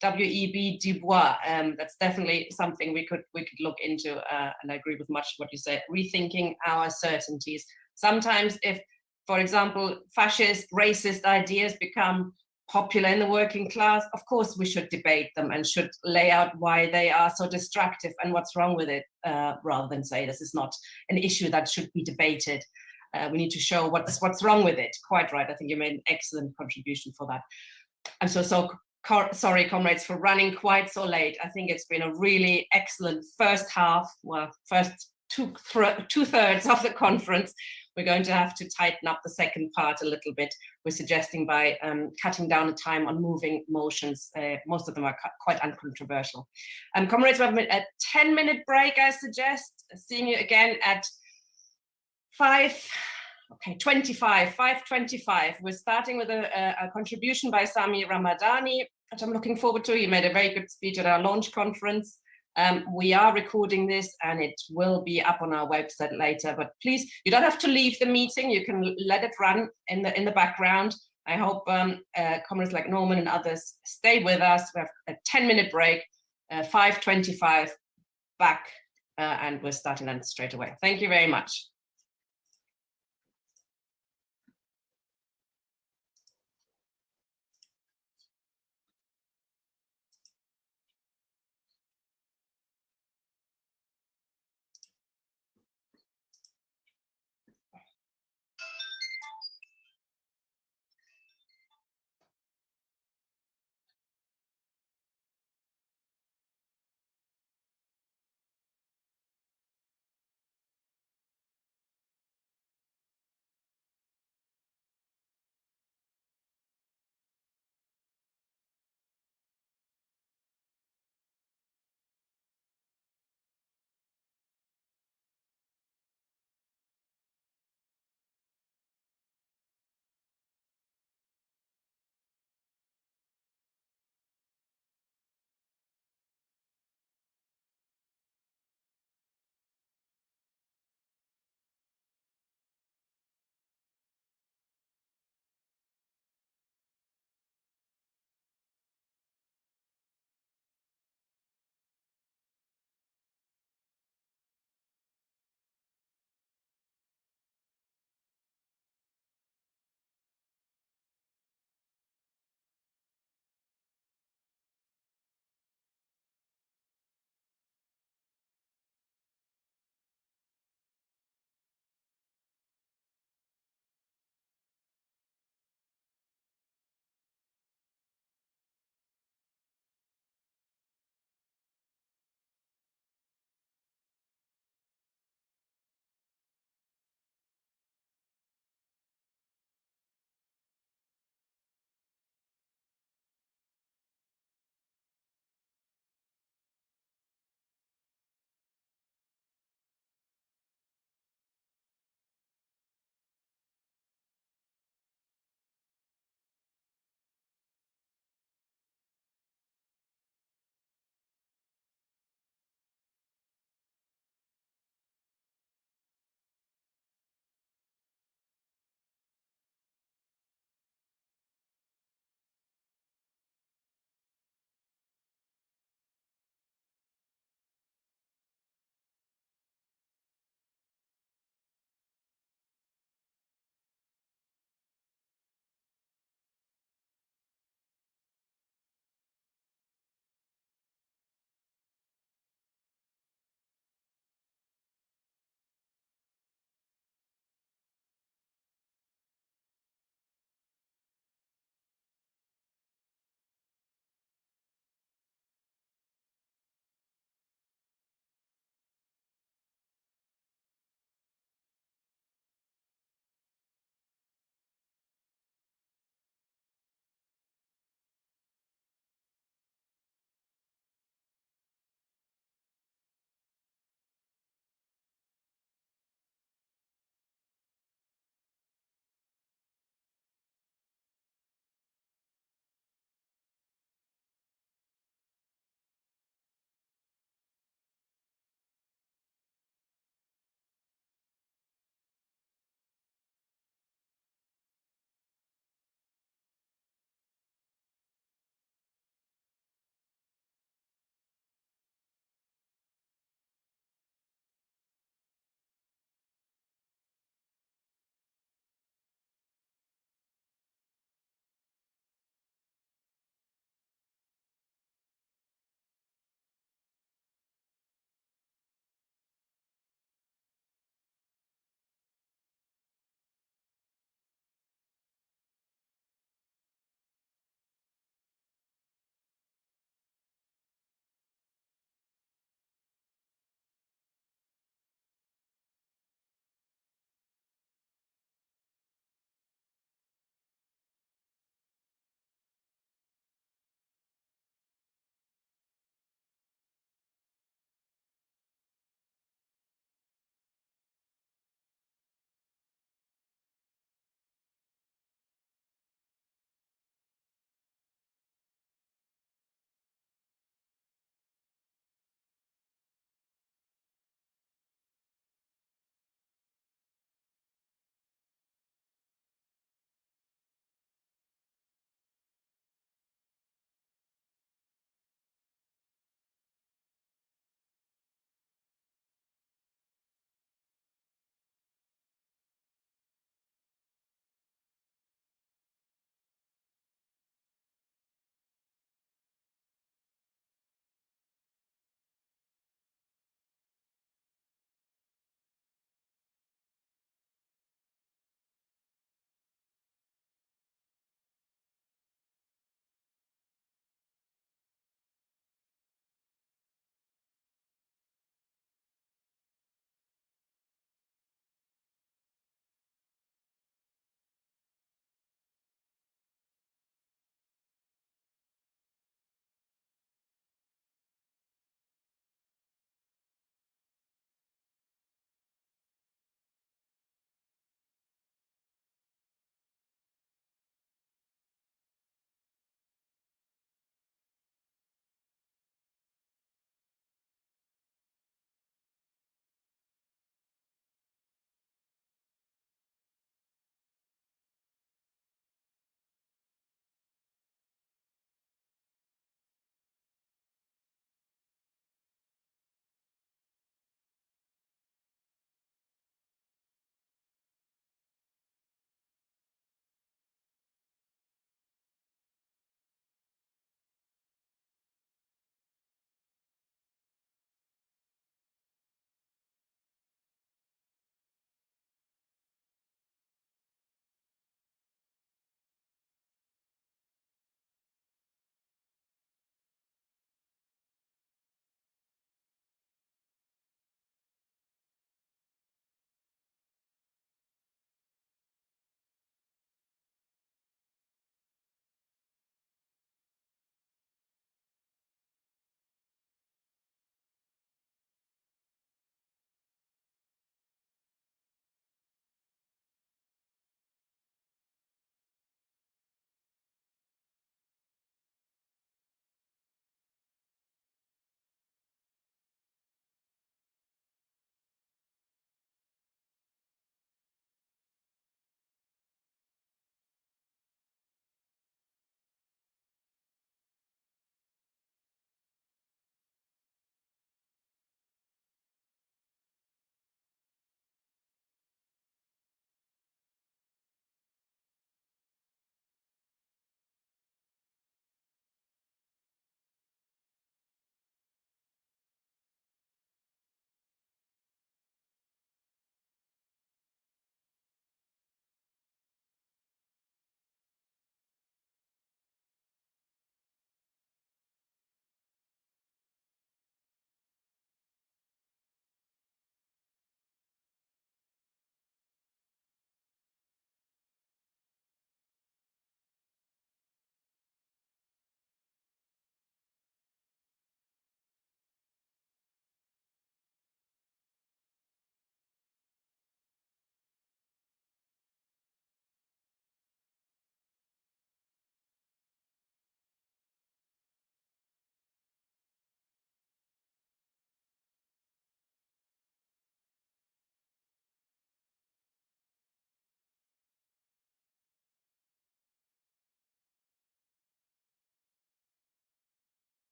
A: W.E.B. Du Bois. That's definitely something we could look into. And I agree with much what you said. Rethinking our certainties. Sometimes, if, for example, fascist, racist ideas become popular in the working class, of course we should debate them and should lay out why they are so destructive and what's wrong with it, rather than say this is not an issue that should be debated. We need to show what's wrong with it. Quite right. I think you made an excellent contribution for that. I'm so sorry, comrades, for running quite so late. I think it's been a really excellent first half, well, first two-thirds of the conference. We're going to have to tighten up the second part a little bit. We're suggesting by cutting down the time on moving motions. Most of them are quite uncontroversial. Comrades, we have a 10-minute break, I suggest. Seeing you again at 5:25. We're starting with a contribution by Sami Ramadani, which I'm looking forward to. You made a very good speech at our launch conference. We are recording this and it will be up on our website later, but please, you don't have to leave the meeting. You can let it run in the background. I hope comrades like Norman and others stay with us. We have a 10-minute break, 5:25 back, and we're starting then straight away. Thank you very much.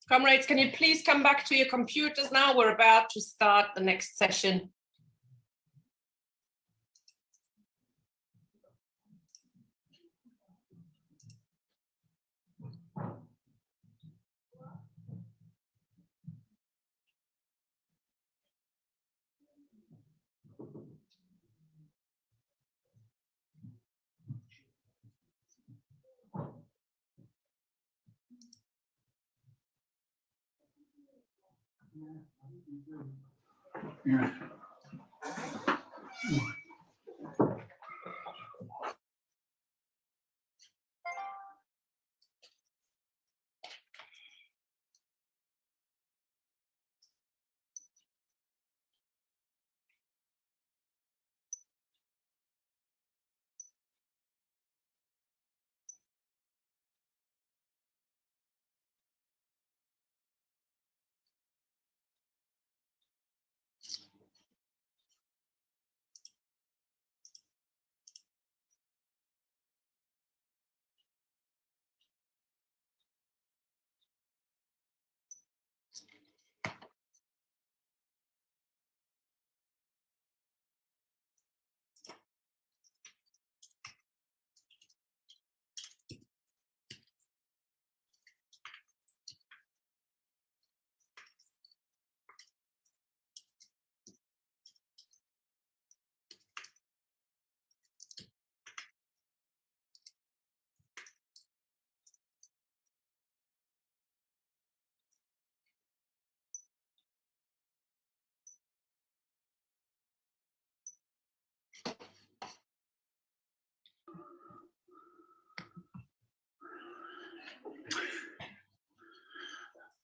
A: Comrades, can you please come back to your computers now? We're about to start the next session.
L: Yeah.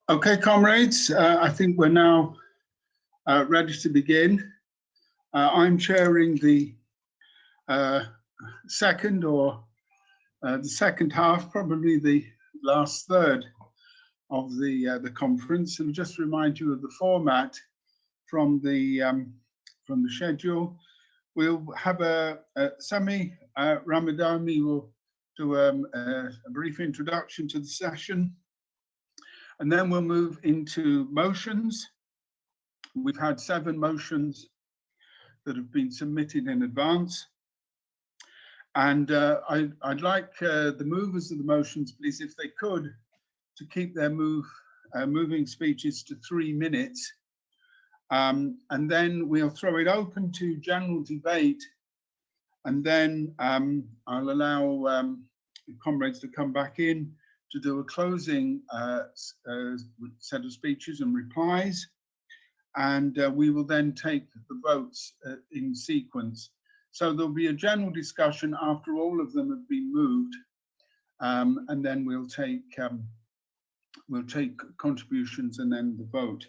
L: Okay, comrades, I think we're now ready to begin. I'm chairing the second half, probably the last third of the conference, and just remind you of the format from the schedule. We'll have Sami Ramadani will do a brief introduction to the session. And then we'll move into motions. We've had 7 motions that have been submitted in advance. And I'd like the movers of the motions, please, if they could, to keep their moving speeches to 3 minutes. And then we'll throw it open to general debate. And then I'll allow comrades to come back in to do a closing set of speeches and replies. And we will then take the votes in sequence. So there'll be a general discussion after all of them have been moved. And then we'll take contributions and then the vote.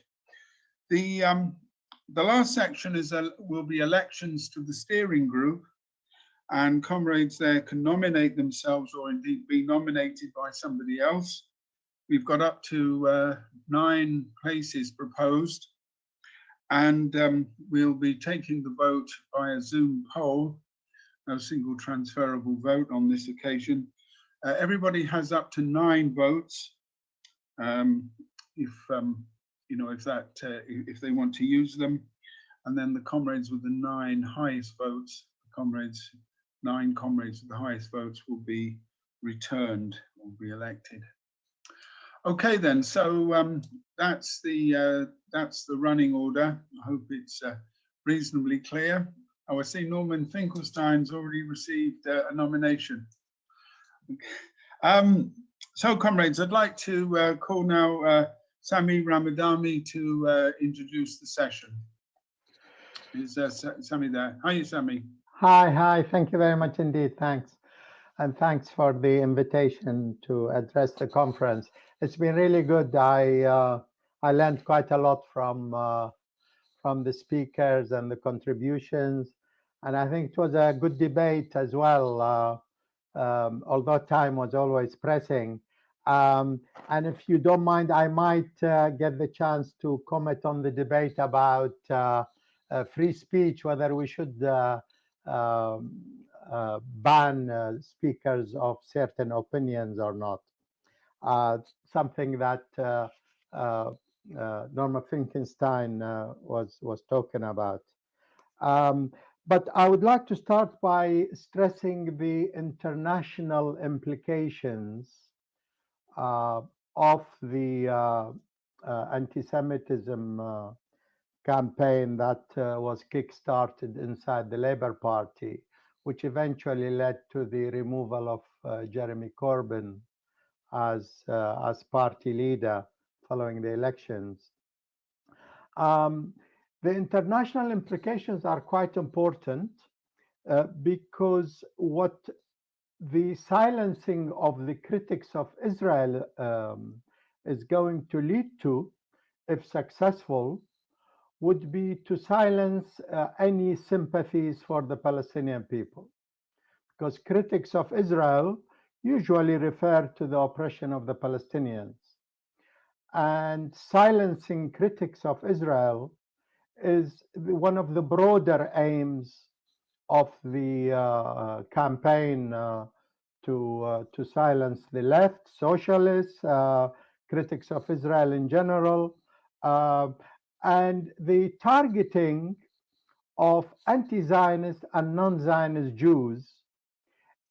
L: The last section will be elections to the steering group. And comrades there can nominate themselves or indeed be nominated by somebody else. We've got up to 9 places proposed, and we'll be taking the vote by a Zoom poll, no single transferable vote on this occasion. Everybody has up to 9 votes. If they want to use them, and then the comrades with the 9 highest votes, 9 comrades with the highest votes will be returned or re-elected. Okay, then. So that's the running order. I hope it's reasonably clear. Oh, I see Norman Finkelstein's already received a nomination. So, comrades, I'd like to call now Sami Ramadani to introduce the session. Is Sami there? Hi, Sami.
M: Hi, thank you very much indeed, thanks. And thanks for the invitation to address the conference. It's been really good. I learned quite a lot from the speakers and the contributions. And I think it was a good debate as well, although time was always pressing. And if you don't mind, I might get the chance to comment on the debate about free speech, whether we should ban speakers of certain opinions or not. Something that Norma Finkelstein was talking about. But I would like to start by stressing the international implications of the anti-Semitism campaign that was kick-started inside the Labour Party, which eventually led to the removal of Jeremy Corbyn as party leader following the elections. The international implications are quite important because what the silencing of the critics of Israel is going to lead to, if successful, would be to silence any sympathies for the Palestinian people. Because critics of Israel usually refer to the oppression of the Palestinians. And silencing critics of Israel is one of the broader aims of the campaign to silence the left, socialists, critics of Israel in general, and the targeting of anti-Zionist and non-Zionist Jews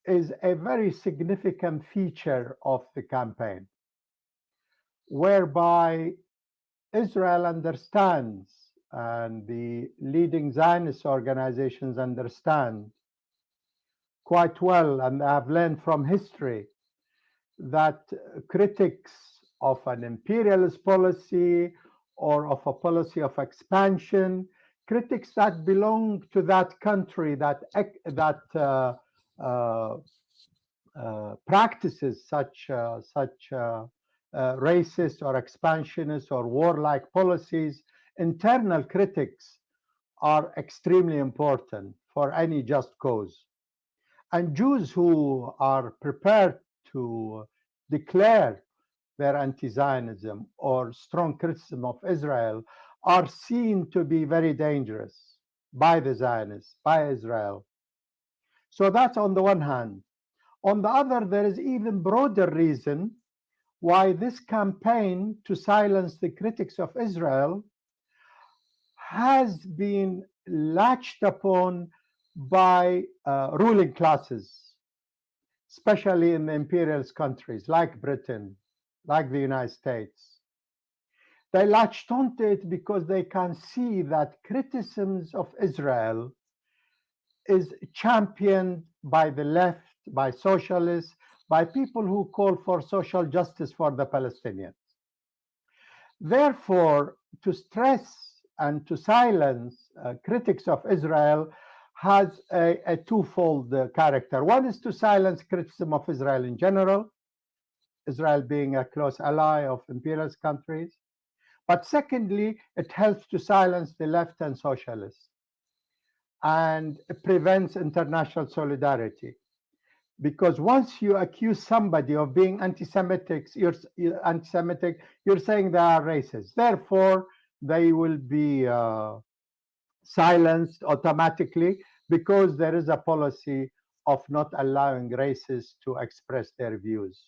M: is a very significant feature of the campaign, whereby Israel understands and the leading Zionist organizations understand quite well, and have learned from history, that critics of an imperialist policy or of a policy of expansion, critics that belong to that country that practices such racist or expansionist or warlike policies, internal critics are extremely important for any just cause. And Jews who are prepared to declare their anti-Zionism or strong criticism of Israel are seen to be very dangerous by the Zionists, by Israel. So that's on the one hand. On the other, there is even broader reason why this campaign to silence the critics of Israel has been latched upon by ruling classes, especially in the imperialist countries like Britain, like the United States. They latched onto it because they can see that criticisms of Israel is championed by the left, by socialists, by people who call for social justice for the Palestinians. Therefore, to stress and to silence critics of Israel has a twofold character. One is to silence criticism of Israel in general, Israel being a close ally of imperialist countries. But secondly, it helps to silence the left and socialists and prevents international solidarity. Because once you accuse somebody of being anti-Semitic, you're saying they are racist. Therefore, they will be silenced automatically because there is a policy of not allowing racists to express their views.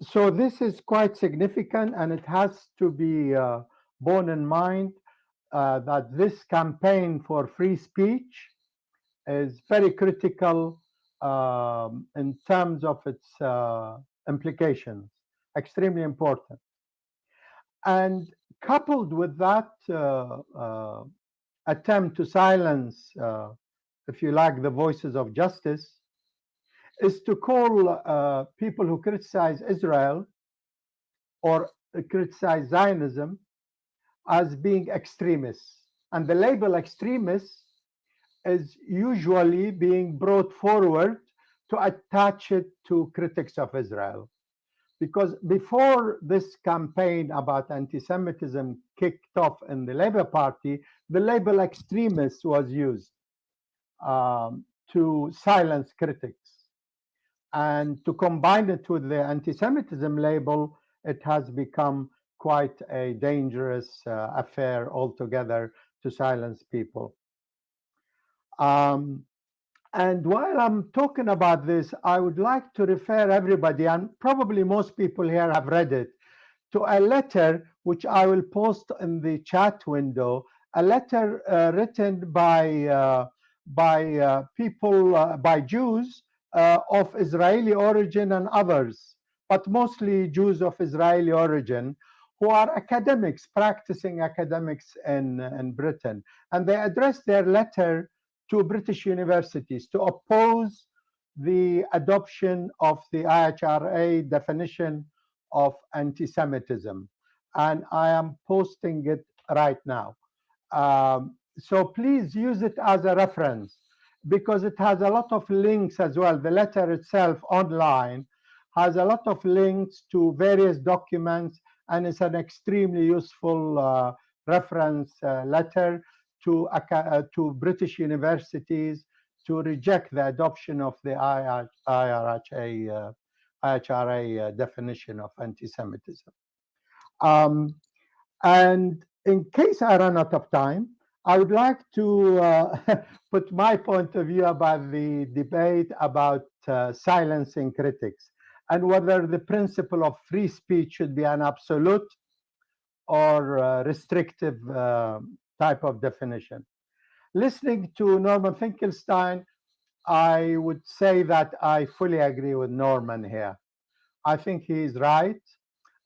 M: So this is quite significant, and it has to be borne in mind that this campaign for free speech is very critical in terms of its implications, extremely important. And coupled with that attempt to silence, if you like, the voices of justice, is to call people who criticize Israel or criticize Zionism as being extremists. And the label extremists is usually being brought forward to attach it to critics of Israel. Because before this campaign about anti-Semitism kicked off in the Labour Party, the label extremist was used to silence critics. And to combine it with the anti-Semitism label, it has become quite a dangerous affair altogether to silence people. And while I'm talking about this, I would like to refer everybody, and probably most people here have read it, to a letter which I will post in the chat window, a letter written by people, by Jews of Israeli origin and others, but mostly Jews of Israeli origin, who are academics, practicing academics in Britain. And they addressed their letter to British universities to oppose the adoption of the IHRA definition of anti-Semitism. And I am posting it right now. So please use it as a reference, because it has a lot of links as well. The letter itself online has a lot of links to various documents, and it's an extremely useful reference letter to British universities to reject the adoption of the IHRA definition of anti-Semitism. And in case I run out of time, I would like to put my point of view about the debate about silencing critics and whether the principle of free speech should be an absolute or restrictive type of definition. Listening to Norman Finkelstein, I would say that I fully agree with Norman here. I think he is right.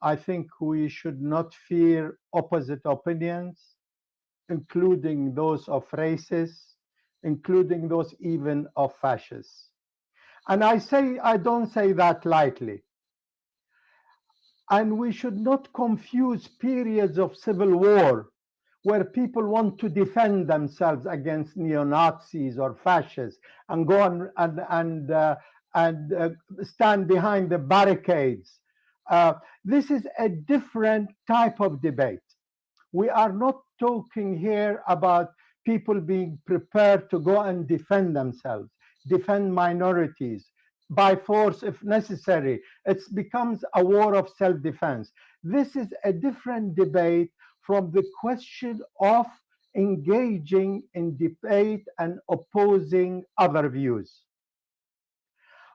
M: I think we should not fear opposite opinions, including those of racists, including those even of fascists. And I don't say that lightly. And we should not confuse periods of civil war where people want to defend themselves against neo-Nazis or fascists and go on and stand behind the barricades. This is a different type of debate. We are not talking here about people being prepared to go and defend themselves, defend minorities by force if necessary. It becomes a war of self-defense. This is a different debate from the question of engaging in debate and opposing other views.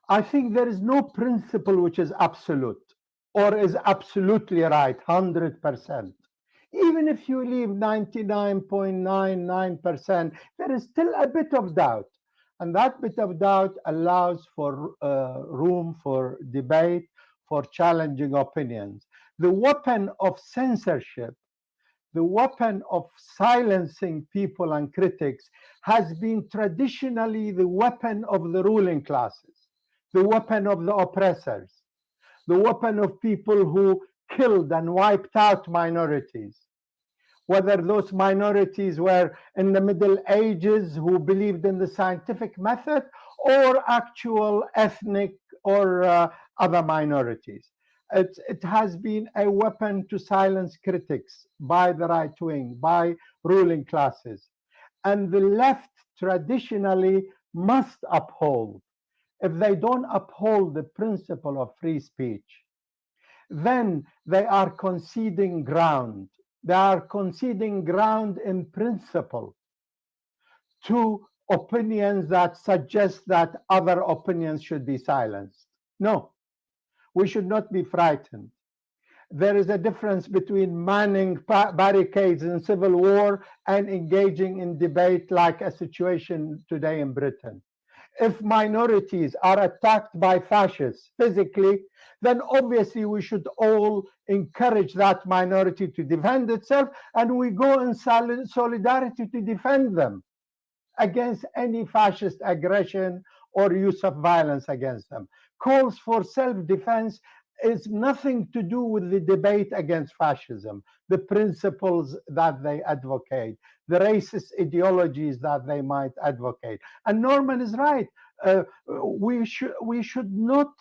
M: I think there is no principle which is absolute or is absolutely right, 100%. Even if you leave 99.99%, there is still a bit of doubt. And that bit of doubt allows for room for debate, for challenging opinions. The weapon of censorship, the weapon of silencing people and critics has been traditionally the weapon of the ruling classes, the weapon of the oppressors, the weapon of people who killed and wiped out minorities, whether those minorities were in the Middle Ages who believed in the scientific method or actual ethnic or other minorities. It has been a weapon to silence critics by the right wing, by ruling classes. And the left traditionally must uphold. If they don't uphold the principle of free speech, then they are conceding ground. They are conceding ground in principle to opinions that suggest that other opinions should be silenced. No, we should not be frightened. There is a difference between manning barricades in civil war and engaging in debate like a situation today in Britain. If minorities are attacked by fascists physically, then obviously we should all encourage that minority to defend itself, and we go in solidarity to defend them against any fascist aggression or use of violence against them. Calls for self-defense is nothing to do with the debate against fascism, the principles that they advocate, the racist ideologies that they might advocate. And Norman is right. We should not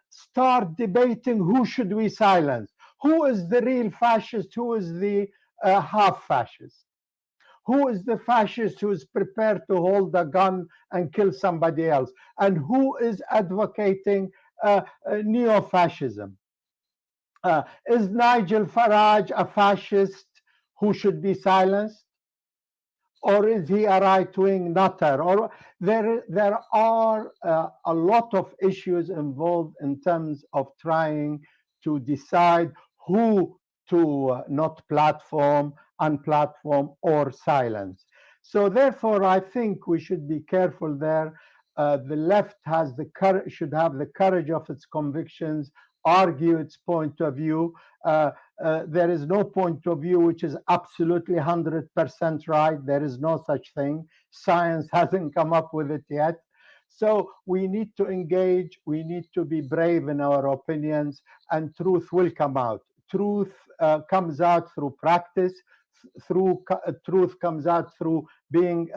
M: start debating who should we silence. Who is the real fascist? Who is the half fascist? Who is the fascist who is prepared to hold a gun and kill somebody else? And who is advocating neo-fascism? Is Nigel Farage a fascist who should be silenced? or is he a right-wing nutter? Or there are a lot of issues involved in terms of trying to decide who to not platform, unplatform, or silence. So therefore, I think we should be careful there. The left has the courage, should have the courage of its convictions, argue its point of view. There is no point of view which is absolutely 100% right. There is no such thing. Science hasn't come up with it yet. So we need to engage, we need to be brave in our opinions, and truth will come out. Truth comes out through practice. Truth comes out through being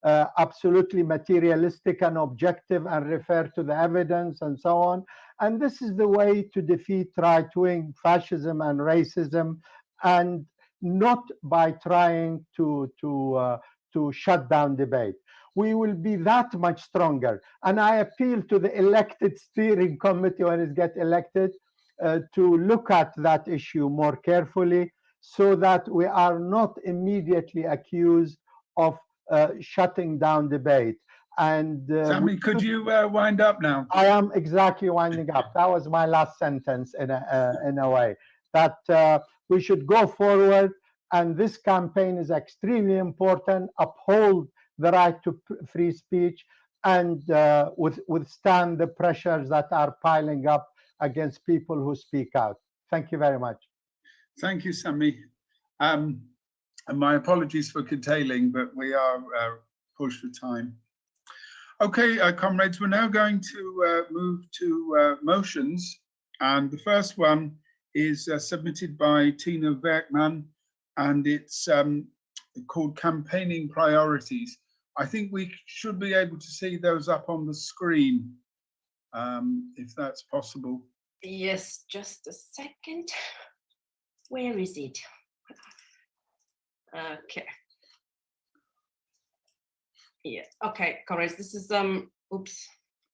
M: absolutely materialistic and objective and refer to the evidence and so on. And this is the way to defeat right-wing fascism and racism, and not by trying to shut down debate. We will be that much stronger. And I appeal to the elected steering committee when it gets elected to look at that issue more carefully, so that we are not immediately accused of shutting down debate. And
L: Sammy, could you wind up now?
M: I am exactly winding up. That was my last sentence in a way, that we should go forward, and this campaign is extremely important. Uphold the right to free speech, and withstand the pressures that are piling up against people who speak out. Thank you very much.
L: Thank you, Sammy. And my apologies for curtailing, but we are pushed for time. Okay, comrades, we're now going to move to motions. And the first one is submitted by Tina Werkman, and it's called Campaigning Priorities. I think we should be able to see those up on the screen, if that's possible.
A: Yes, just a second. Where is it? Okay. Yeah. Okay, comrades. This is oops.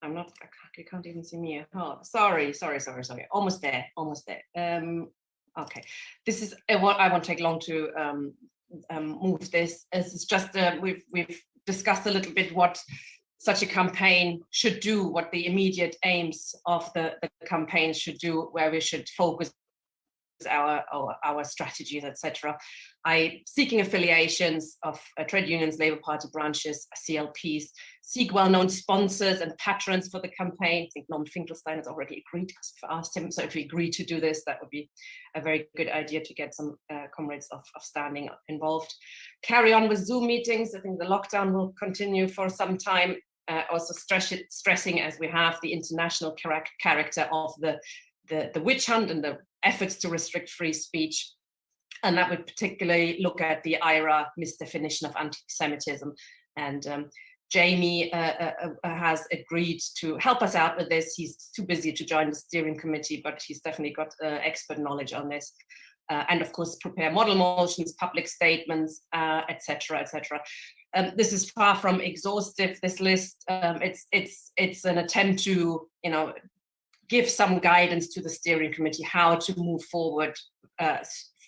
A: You can't even see me. Oh, sorry. Almost there. Okay. This is what I won't take long to move this. It's just we've discussed a little bit what such a campaign should do, what the immediate aims of the campaign should do, where we should focus our strategies, etc. Seeking affiliations of trade unions, Labour Party branches, CLPs, seek well-known sponsors and patrons for the campaign. I think Norman Finkelstein has already agreed, because I've asked him. So if we agree to do this, that would be a very good idea to get some comrades of standing involved. Carry on with Zoom meetings. I think the lockdown will continue for some time. Also stressing, as we have, the international character of the witch hunt and the efforts to restrict free speech. And that would particularly look at the IRA misdefinition of anti-Semitism. And Jamie has agreed to help us out with this. He's too busy to join the steering committee, but he's definitely got expert knowledge on this. And of course, prepare model motions, public statements, etc., etc. This is far from exhaustive, this list. It's an attempt to, give some guidance to the steering committee how to move forward,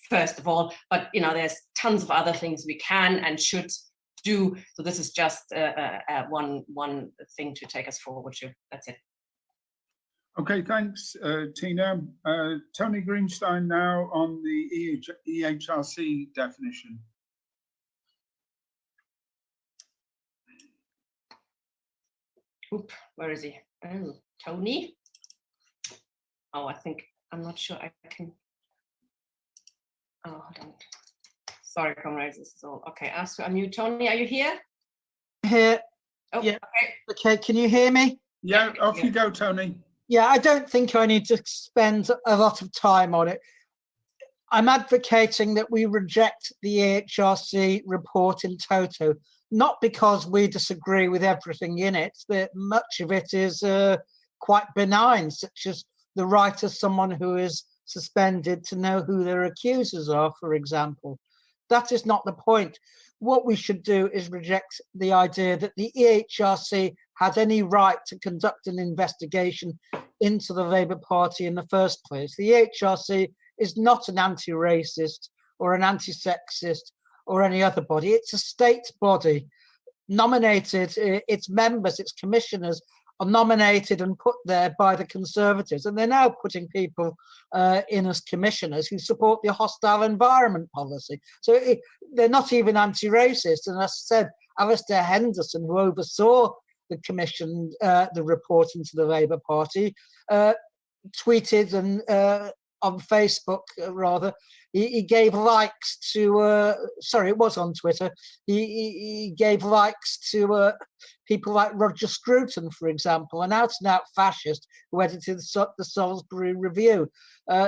A: first of all. But there's tons of other things we can and should do. So this is just one thing to take us forward to. That's it.
L: Okay, thanks, Tina. Tony Greenstein now on the EHRC definition.
A: Oop, where is he? Oh, Tony. Oh, I'm not sure I can. Oh, hold on. Sorry, comrades, this is all. Okay, ask to unmute. Tony, are you here?
D: Here.
A: Oh,
D: yeah.
A: Okay.
D: Okay, can you hear me?
L: Yeah, off you go, Tony.
D: Yeah, I don't think I need to spend a lot of time on it. I'm advocating that we reject the EHRC report in toto, not because we disagree with everything in it, that much of it is quite benign, such as the right of someone who is suspended to know who their accusers are, for example. That is not the point. What we should do is reject the idea that the EHRC had any right to conduct an investigation into the Labour Party in the first place. The EHRC is not an anti-racist or an anti-sexist or any other body. It's a state body nominated. Its members, its commissioners are nominated and put there by the Conservatives, and they're now putting people in as commissioners who support the hostile environment policy. So they're not even anti-racist. And as I said, Alistair Henderson, who oversaw the commission, the report into the Labour Party, tweeted and on Facebook, rather, he gave likes to, sorry, it was on Twitter, he gave likes to people like Roger Scruton, for example, an out-and-out fascist who edited the Salisbury Review.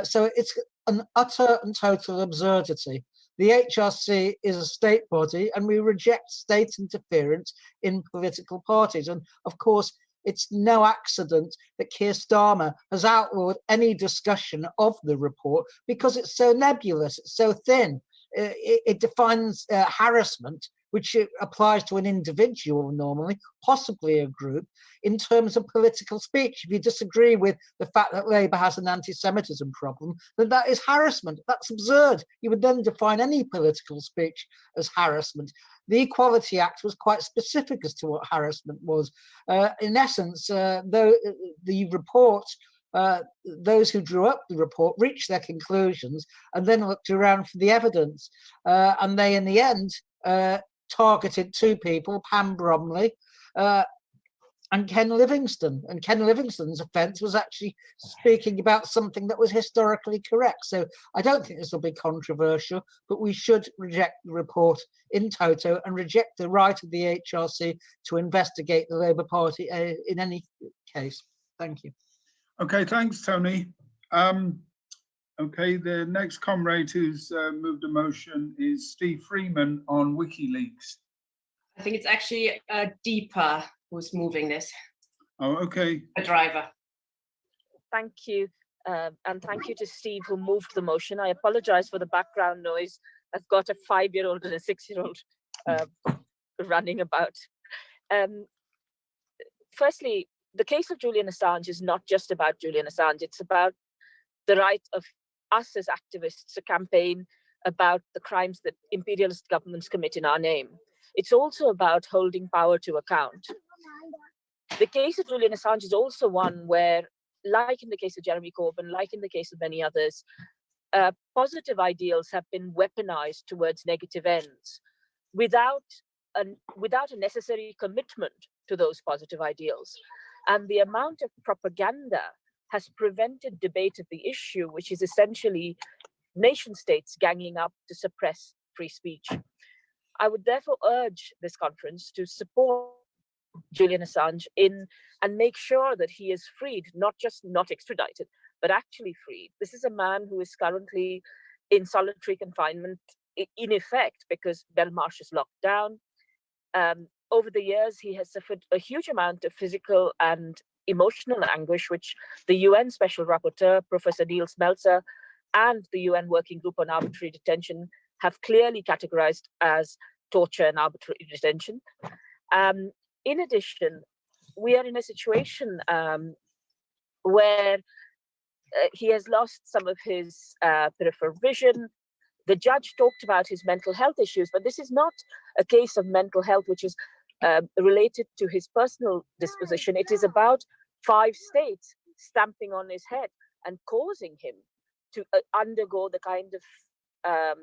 D: So it's an utter and total absurdity. The HRC is a state body, and we reject state interference in political parties. And of course, it's no accident that Keir Starmer has outlawed any discussion of the report because it's so nebulous, it's so thin. It defines harassment, which applies to an individual normally, possibly a group, in terms of political speech. If you disagree with the fact that Labour has an anti-Semitism problem, then that is harassment. That's absurd. You would then define any political speech as harassment. The Equality Act was quite specific as to what harassment was. In essence, though the report, those who drew up the report reached their conclusions and then looked around for the evidence. And they, in the end, targeted two people, Pam Bromley and Ken Livingstone. And Ken Livingstone's offence was actually speaking about something that was historically correct. So I don't think this will be controversial, but we should reject the report in toto and reject the right of the HRC to investigate the Labour Party in any case. Thank you.
L: Okay, thanks, Tony. Okay, the next comrade who's moved a motion is Steve Freeman on WikiLeaks.
A: I think it's actually Deepa who's moving this.
L: Oh, okay.
A: A driver.
P: Thank you. And thank you to Steve who moved the motion. I apologize for the background noise. I've got a 5-year-old and a 6-year-old running about. Firstly, the case of Julian Assange is not just about Julian Assange. It's about the right of us as activists to campaign about the crimes that imperialist governments commit in our name. It's also about holding power to account. The case of Julian Assange is also one where, like in the case of Jeremy Corbyn, like in the case of many others, positive ideals have been weaponized towards negative ends without a necessary commitment to those positive ideals. And the amount of propaganda has prevented debate of the issue, which is essentially nation states ganging up to suppress free speech. I would therefore urge this conference to support Julian Assange and make sure that he is freed, not just not extradited, but actually freed. This is a man who is currently in solitary confinement, in effect, because Belmarsh is locked down. Over the years, he has suffered a huge amount of physical and emotional anguish, which the UN Special Rapporteur, Professor Niels Melzer, and the UN Working Group on Arbitrary Detention have clearly categorized as torture and arbitrary detention. In addition, we are in a situation where he has lost some of his peripheral vision. The judge talked about his mental health issues, but this is not a case of mental health which is related to his personal disposition. It is about 5 states stamping on his head and causing him to undergo the kind of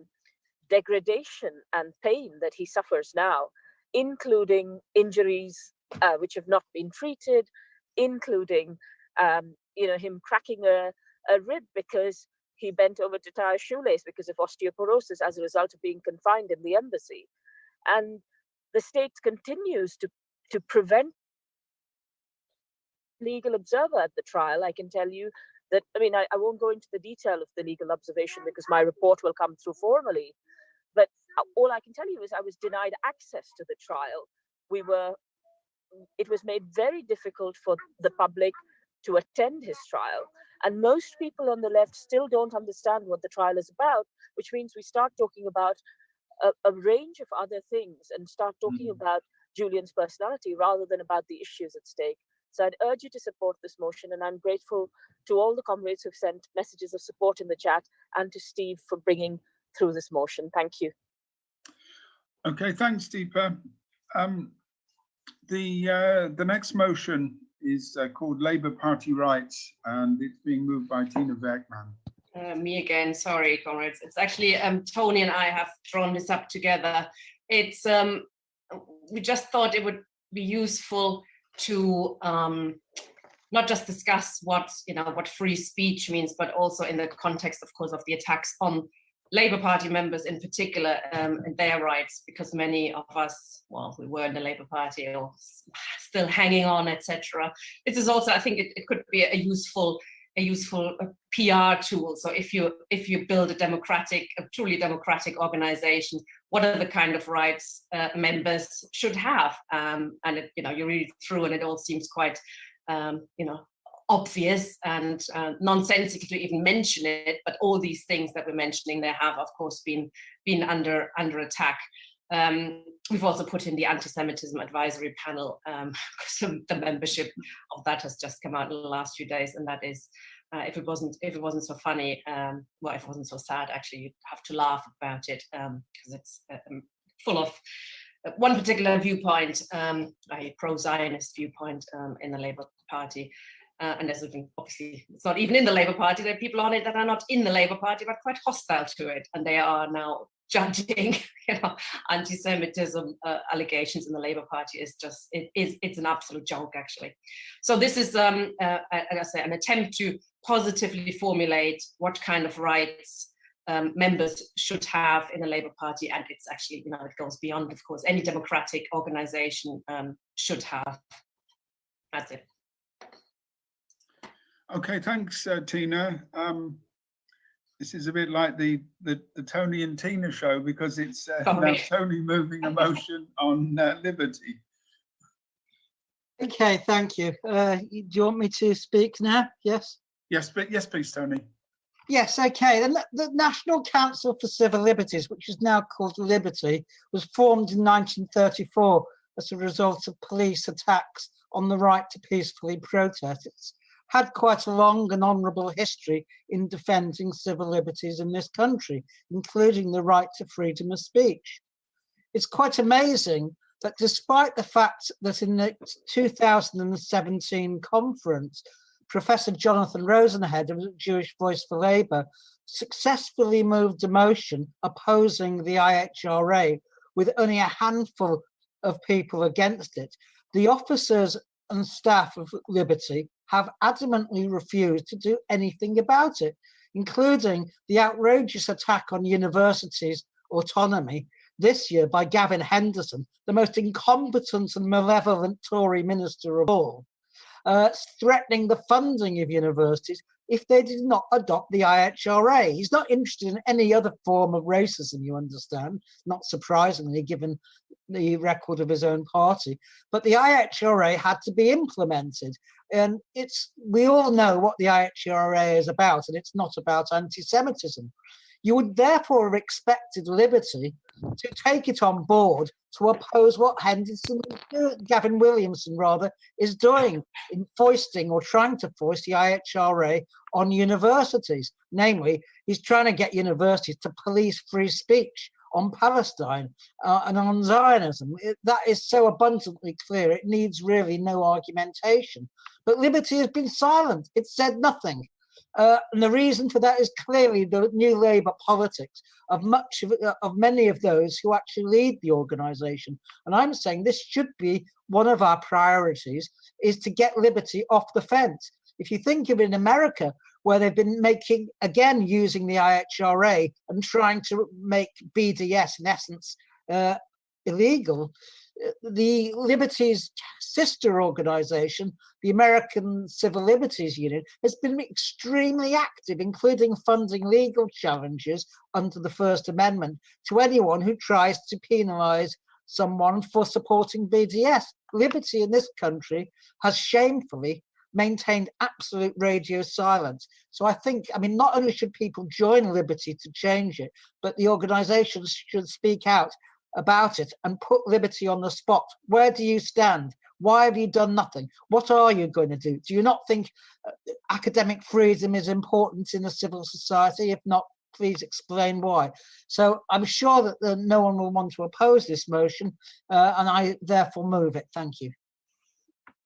P: degradation and pain that he suffers now, including injuries which have not been treated, including him cracking a rib because he bent over to tie a shoelace because of osteoporosis as a result of being confined in the embassy. And the state continues to prevent legal observer at the trial. I can tell you that, I won't go into the detail of the legal observation because my report will come through formally, but all I can tell you is I was denied access to the trial. It was made very difficult for the public to attend his trial. And most people on the left still don't understand what the trial is about, which means we start talking about a range of other things and start talking about Julian's personality rather than about the issues at stake. So I'd urge you to support this motion, and I'm grateful to all the comrades who've sent messages of support in the chat and to Steve for bringing through this motion. Thank you.
L: Okay, thanks, Deepa. The next motion is called Labour Party Rights, and it's being moved by Tina Werkman.
A: Me again, sorry, comrades. It's actually Tony and I have drawn this up together. It's we just thought it would be useful to not just discuss what free speech means, but also in the context, of course, of the attacks on Labour Party members in particular and their rights, because many of us, well, we were in the Labour Party or still hanging on, etc. This is also, I think, it could be a useful PR tool. So if you build a truly democratic organization, what are the kind of rights members should have? And you read through and it all seems quite obvious and nonsensical to even mention it, but all these things that we're mentioning there have, of course, been under attack. We've also put in the anti-Semitism advisory panel, because the membership of that has just come out in the last few days, and that is, if it wasn't so funny, well, if it wasn't so sad, actually, you'd have to laugh about it, because it's full of one particular viewpoint, a pro-Zionist viewpoint in the Labour Party. And there's obviously, it's not even in the Labour Party. There are people on it that are not in the Labour Party, but quite hostile to it. And they are now judging, anti-Semitism allegations in the Labour Party it's an absolute joke, actually. So this is, like I say, an attempt to positively formulate what kind of rights members should have in the Labour Party. And it's actually, it goes beyond, of course, any democratic organization should have. That's it.
L: Okay, thanks, Tina. This is a bit like the Tony and Tina show, because it's now Tony moving a motion on liberty.
D: Okay, thank you. Do you want me to speak now? Yes?
L: Yes, please, Tony.
D: Yes, okay. The National Council for Civil Liberties, which is now called Liberty, was formed in 1934 as a result of police attacks on the right to peacefully protest. It's had quite a long and honourable history in defending civil liberties in this country, including the right to freedom of speech. It's quite amazing that despite the fact that in the 2017 conference, Professor Jonathan Rosenhead of Jewish Voice for Labour successfully moved a motion opposing the IHRA with only a handful of people against it, the officers and staff of Liberty have adamantly refused to do anything about it, including the outrageous attack on universities' autonomy this year by Gavin Henderson, the most incompetent and malevolent Tory minister of all, threatening the funding of universities if they did not adopt the IHRA. He's not interested in any other form of racism, you understand, not surprisingly, given the record of his own party. But the IHRA had to be implemented. And we all know what the IHRA is about, and it's not about anti-Semitism. You would therefore have expected Liberty to take it on board to oppose what Gavin Williamson is doing in foisting or trying to foist the IHRA on universities. Namely, he's trying to get universities to police free speech on Palestine and on Zionism. That is so abundantly clear, it needs really no argumentation. But Liberty has been silent, it said nothing. And the reason for that is clearly the new Labour politics of many of those who actually lead the organisation. And I'm saying this should be one of our priorities, is to get Liberty off the fence. If you think of it in America, where they've been using the IHRA and trying to make BDS in essence illegal, the Liberty's sister organisation, the American Civil Liberties Union, has been extremely active, including funding legal challenges under the First Amendment to anyone who tries to penalise someone for supporting BDS. Liberty in this country has shamefully maintained absolute radio silence. So I think, not only should people join Liberty to change it, but the organisations should speak out about it and put Liberty on the spot. Where do you stand? Why have you done nothing? What are you going to do? Do you not think academic freedom is important in a civil society, if not please explain why? So I'm sure that no one will want to oppose this motion, and I therefore move it. Thank you.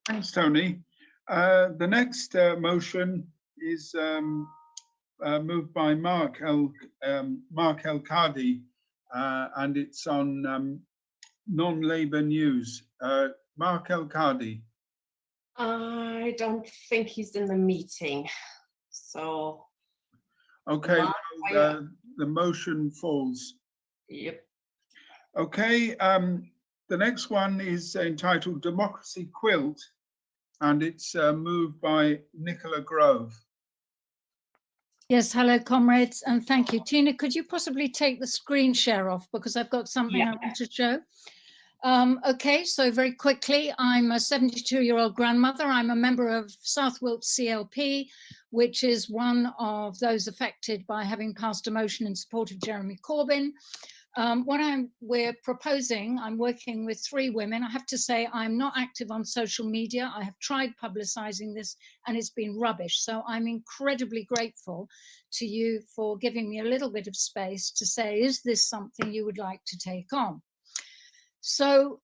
L: Thanks, Tony. The next motion is moved by Mark El-Kadi, and it's on non-Labour news. Mark El-Kadi.
A: I don't think he's in the meeting. So.
L: Okay, well, the motion falls.
A: Yep.
L: Okay, the next one is entitled Democracy Quilt, and it's moved by Nicola Grove.
Q: Yes, hello, comrades, and thank you. Tina, could you possibly take the screen share off, because I've got something I want to show. Okay, so very quickly, I'm a 72-year-old grandmother. I'm a member of South Wilts CLP, which is one of those affected by having passed a motion in support of Jeremy Corbyn. What we're proposing, I'm working with 3 women. I have to say I'm not active on social media. I have tried publicizing this and it's been rubbish. So I'm incredibly grateful to you for giving me a little bit of space to say, is this something you would like to take on? So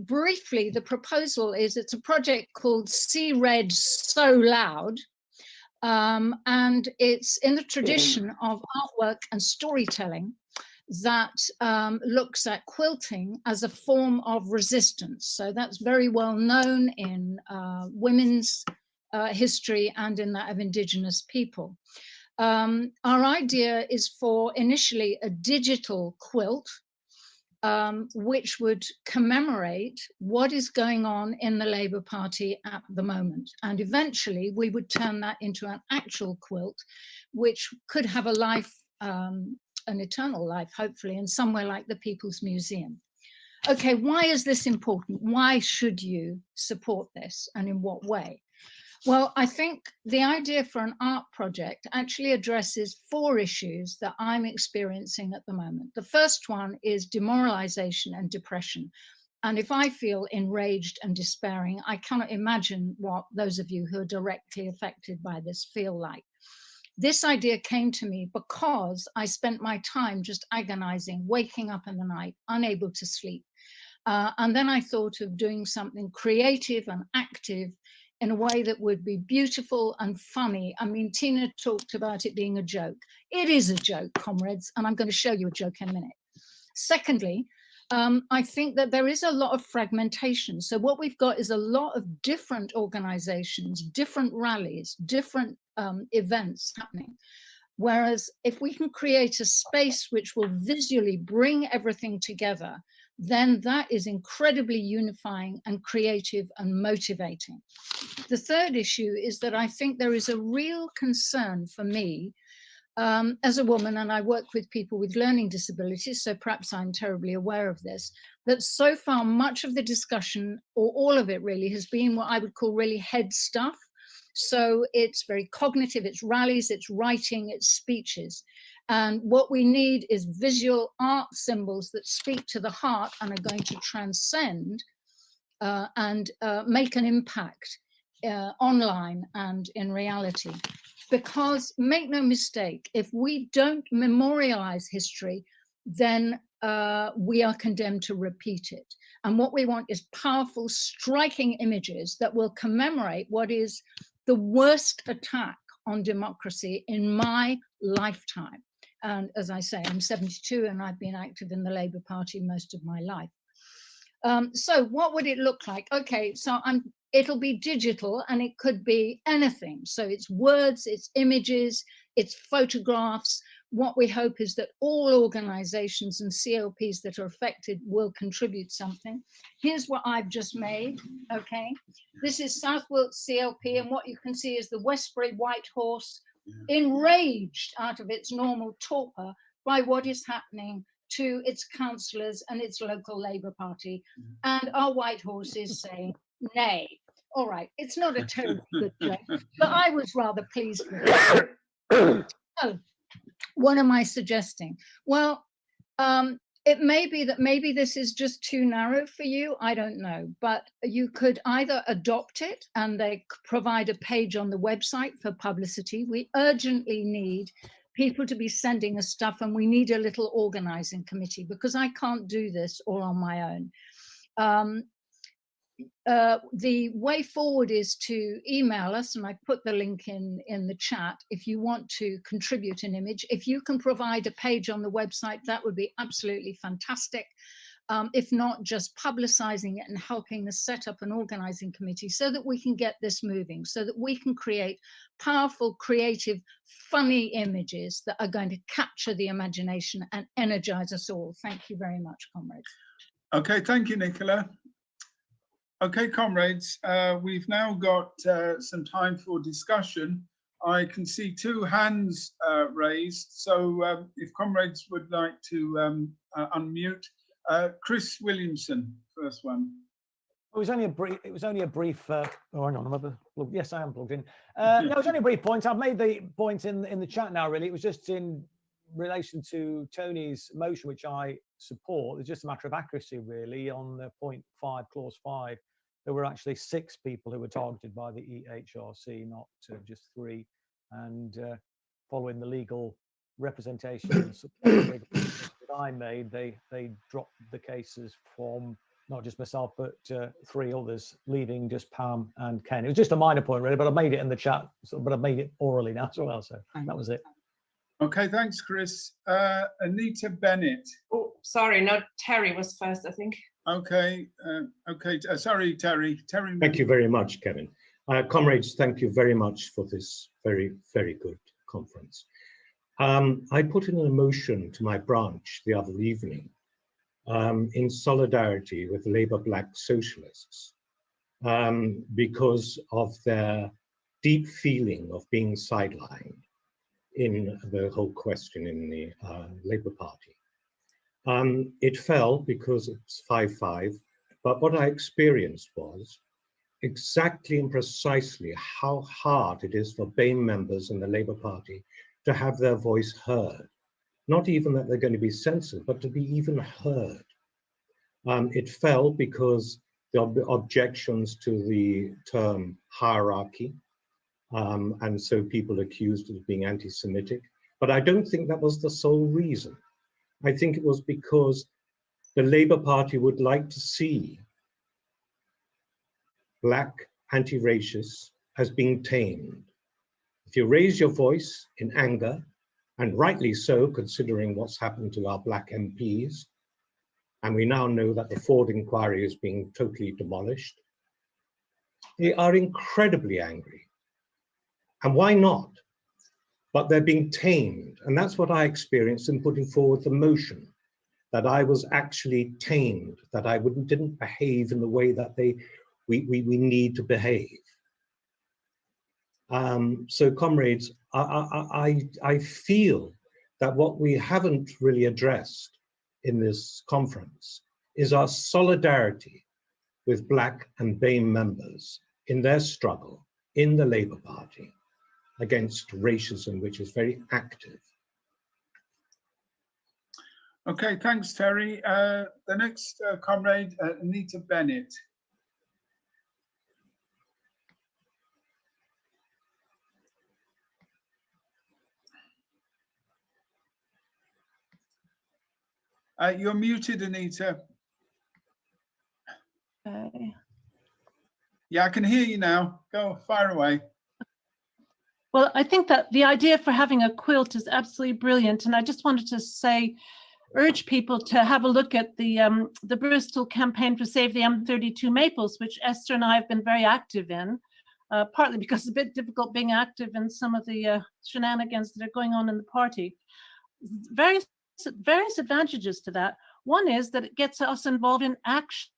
Q: briefly, the proposal is, it's a project called See Red So Loud. And it's in the tradition of artwork and storytelling that looks at quilting as a form of resistance. So that's very well known in women's history and in that of Indigenous people. Our idea is for initially a digital quilt, which would commemorate what is going on in the Labour Party at the moment. And eventually we would turn that into an actual quilt, which could have a life, an eternal life, hopefully, in somewhere like the People's Museum. Okay, why is this important? Why should you support this, and in what way? Well, I think the idea for an art project actually addresses 4 issues that I'm experiencing at the moment. The first one is demoralization and depression. And if I feel enraged and despairing, I cannot imagine what those of you who are directly affected by this feel like. This idea came to me because I spent my time just agonizing, waking up in the night, unable to sleep. And then I thought of doing something creative and active in a way that would be beautiful and funny. I mean, Tina talked about it being a joke. It is a joke, comrades, and I'm going to show you a joke in a minute. Secondly, I think that there is a lot of fragmentation. So what we've got is a lot of different organizations, different rallies, different events happening. Whereas if we can create a space which will visually bring everything together, then that is incredibly unifying and creative and motivating. The third issue is that I think there is a real concern for me as a woman, and I work with people with learning disabilities, so perhaps I'm terribly aware of this, that so far much of the discussion, or all of it really, has been what I would call really head stuff. So it's very cognitive, it's rallies, it's writing, it's speeches. And what we need is visual art symbols that speak to the heart and are going to transcend and make an impact online and in reality. Because make no mistake, if we don't memorialize history, then we are condemned to repeat it. And what we want is powerful, striking images that will commemorate what is the worst attack on democracy in my lifetime. And as I say, I'm 72 and I've been active in the Labour Party most of my life. So what would it look like? Okay, so it'll be digital and it could be anything. So it's words, it's images, it's photographs. What we hope is that all organizations and CLPs that are affected will contribute something. Here's what I've just made, okay? This is South Wilts CLP, and what you can see is the Westbury White Horse enraged out of its normal torpor by what is happening to its councillors and its local Labour Party. And our White Horse is saying, nay. All right, it's not a terribly good joke, but I was rather pleased with it. So, what am I suggesting? Well, it may be that maybe this is just too narrow for you, I don't know, but you could either adopt it and they provide a page on the website for publicity. We urgently need people to be sending us stuff, and we need a little organizing committee because I can't do this all on my own. The way forward is to email us, and I put the link in the chat if you want to contribute an image. If you can provide a page on the website, that would be absolutely fantastic. If not, just publicizing it and helping us set up an organizing committee so that we can get this moving, so that we can create powerful, creative, funny images that are going to capture the imagination and energize us all. Thank you very much, comrades.
L: Okay, thank you, Nicola. Okay, comrades, we've now got some time for discussion. I can see 2 hands raised, so if comrades would like to unmute. Chris Williamson, first one.
R: It was only a brief. Oh, hang on, yes, I am plugged in. No, it was only a brief point. I've made the point in the chat now. Really, it was just in relation to Tony's motion, which I support. It's just a matter of accuracy, really. On the point 5, clause 5, there were actually 6 people who were targeted by the EHRC, not just 3. And following the legal representations that I made, they dropped the cases from not just myself, but 3 others, leaving just Pam and Ken. It was just a minor point, really, but I made it in the chat, but I've made it orally now as well. So that was it.
L: Okay, thanks, Chris. Anita Bennett.
A: Oh, sorry, no, Terry was first, I think.
L: Okay, sorry, Terry.
S: Thank you very much, Kevin. Comrades, thank you very much for this very, very good conference. I put in a motion to my branch the other evening in solidarity with Labour Black Socialists because of their deep feeling of being sidelined in the whole question in the Labour Party. It fell because it's 5-5, but what I experienced was exactly and precisely how hard it is for BAME members in the Labour Party to have their voice heard. Not even that they're going to be censored, but to be even heard. It fell because the objections to the term hierarchy, and so people accused of being anti-Semitic. But I don't think that was the sole reason. I think it was because the Labour Party would like to see Black anti-racists as being tamed. If you raise your voice in anger, and rightly so, considering what's happened to our Black MPs, and we now know that the Forde Enquiry is being totally demolished, they are incredibly angry. And why not? But they're being tamed. And that's what I experienced in putting forward the motion, that I was actually tamed, that I didn't behave in the way that we need to behave. So comrades, I feel that what we haven't really addressed in this conference is our solidarity with Black and BAME members in their struggle in the Labour Party against racism, which is very active.
L: Okay, thanks, Terry. The next comrade, Anita Bennett. You're muted, Anita.
B: Okay.
L: Yeah, I can hear you now. Go, fire away.
B: Well, I think that the idea for having a quilt is absolutely brilliant. And I just wanted to say, urge people to have a look at the Bristol campaign to save the M32 Maples, which Esther and I have been very active in, partly because it's a bit difficult being active in some of the shenanigans that are going on in the party. Various advantages to that. One is that it gets us involved in action,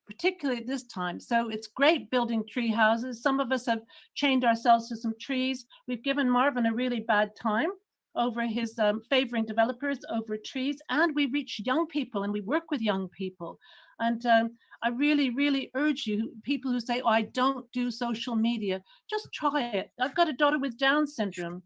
B: particularly at this time. So it's great building tree houses. Some of us have chained ourselves to some trees. We've given Marvin a really bad time over his favoring developers over trees, and we reach young people and we work with young people. And I really, really urge you, people who say, oh, I don't do social media, just try it. I've got a daughter with Down syndrome.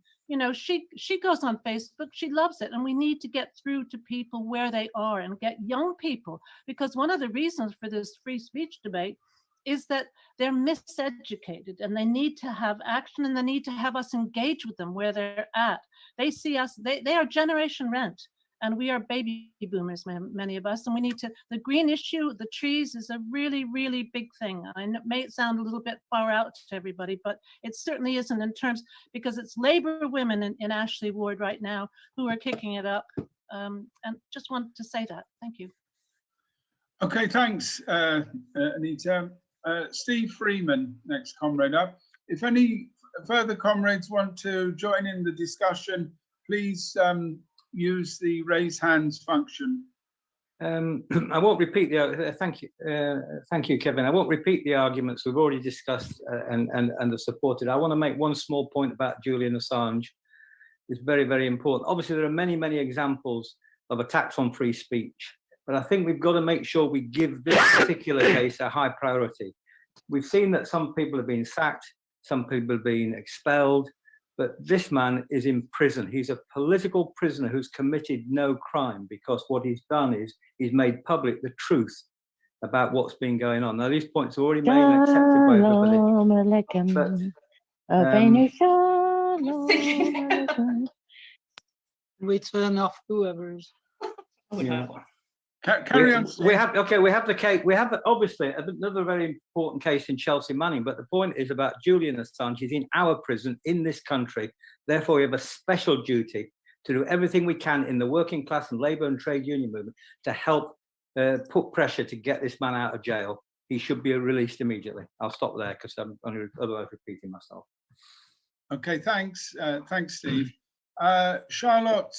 B: She goes on Facebook, she loves it. And we need to get through to people where they are and get young people, because one of the reasons for this free speech debate is that they're miseducated and they need to have action, and they need to have us engage with them where they're at. They see us, they are generation rent, and we are baby boomers, many of us, and we need to, the green issue, the trees is a really, really big thing. I know it may sound a little bit far out to everybody, but it certainly isn't in terms, because it's Labour women in Ashley Ward right now who are kicking it up. And just wanted to say that. Thank you.
L: Okay, thanks, Anita. Steve Freeman, next comrade up. If any further comrades want to join in the discussion, please use the raise hands function.
F: I won't repeat the thank you, Kevin. I won't repeat the arguments we've already discussed and are supported. I want to make one small point about Julian Assange. It's very, very important. Obviously, there are many, many examples of attacks on free speech, but I think we've got to make sure we give this particular case a high priority. We've seen that some people have been sacked, some people have been expelled, but this man is in prison. He's a political prisoner who's committed no crime, because what he's done is he's made public the truth about what's been going on. Now, these points are already made and accepted by everybody.
D: We turn off whoever's.
F: Yeah.
L: Carry on.
F: We have the case. We have obviously another very important case in Chelsea Manning. But the point is about Julian Assange. He's in our prison in this country. Therefore, we have a special duty to do everything we can in the working class and labour and trade union movement to help put pressure to get this man out of jail. He should be released immediately. I'll stop there because I'm otherwise repeating myself.
L: Okay, thanks, thanks, Steve. Charlotte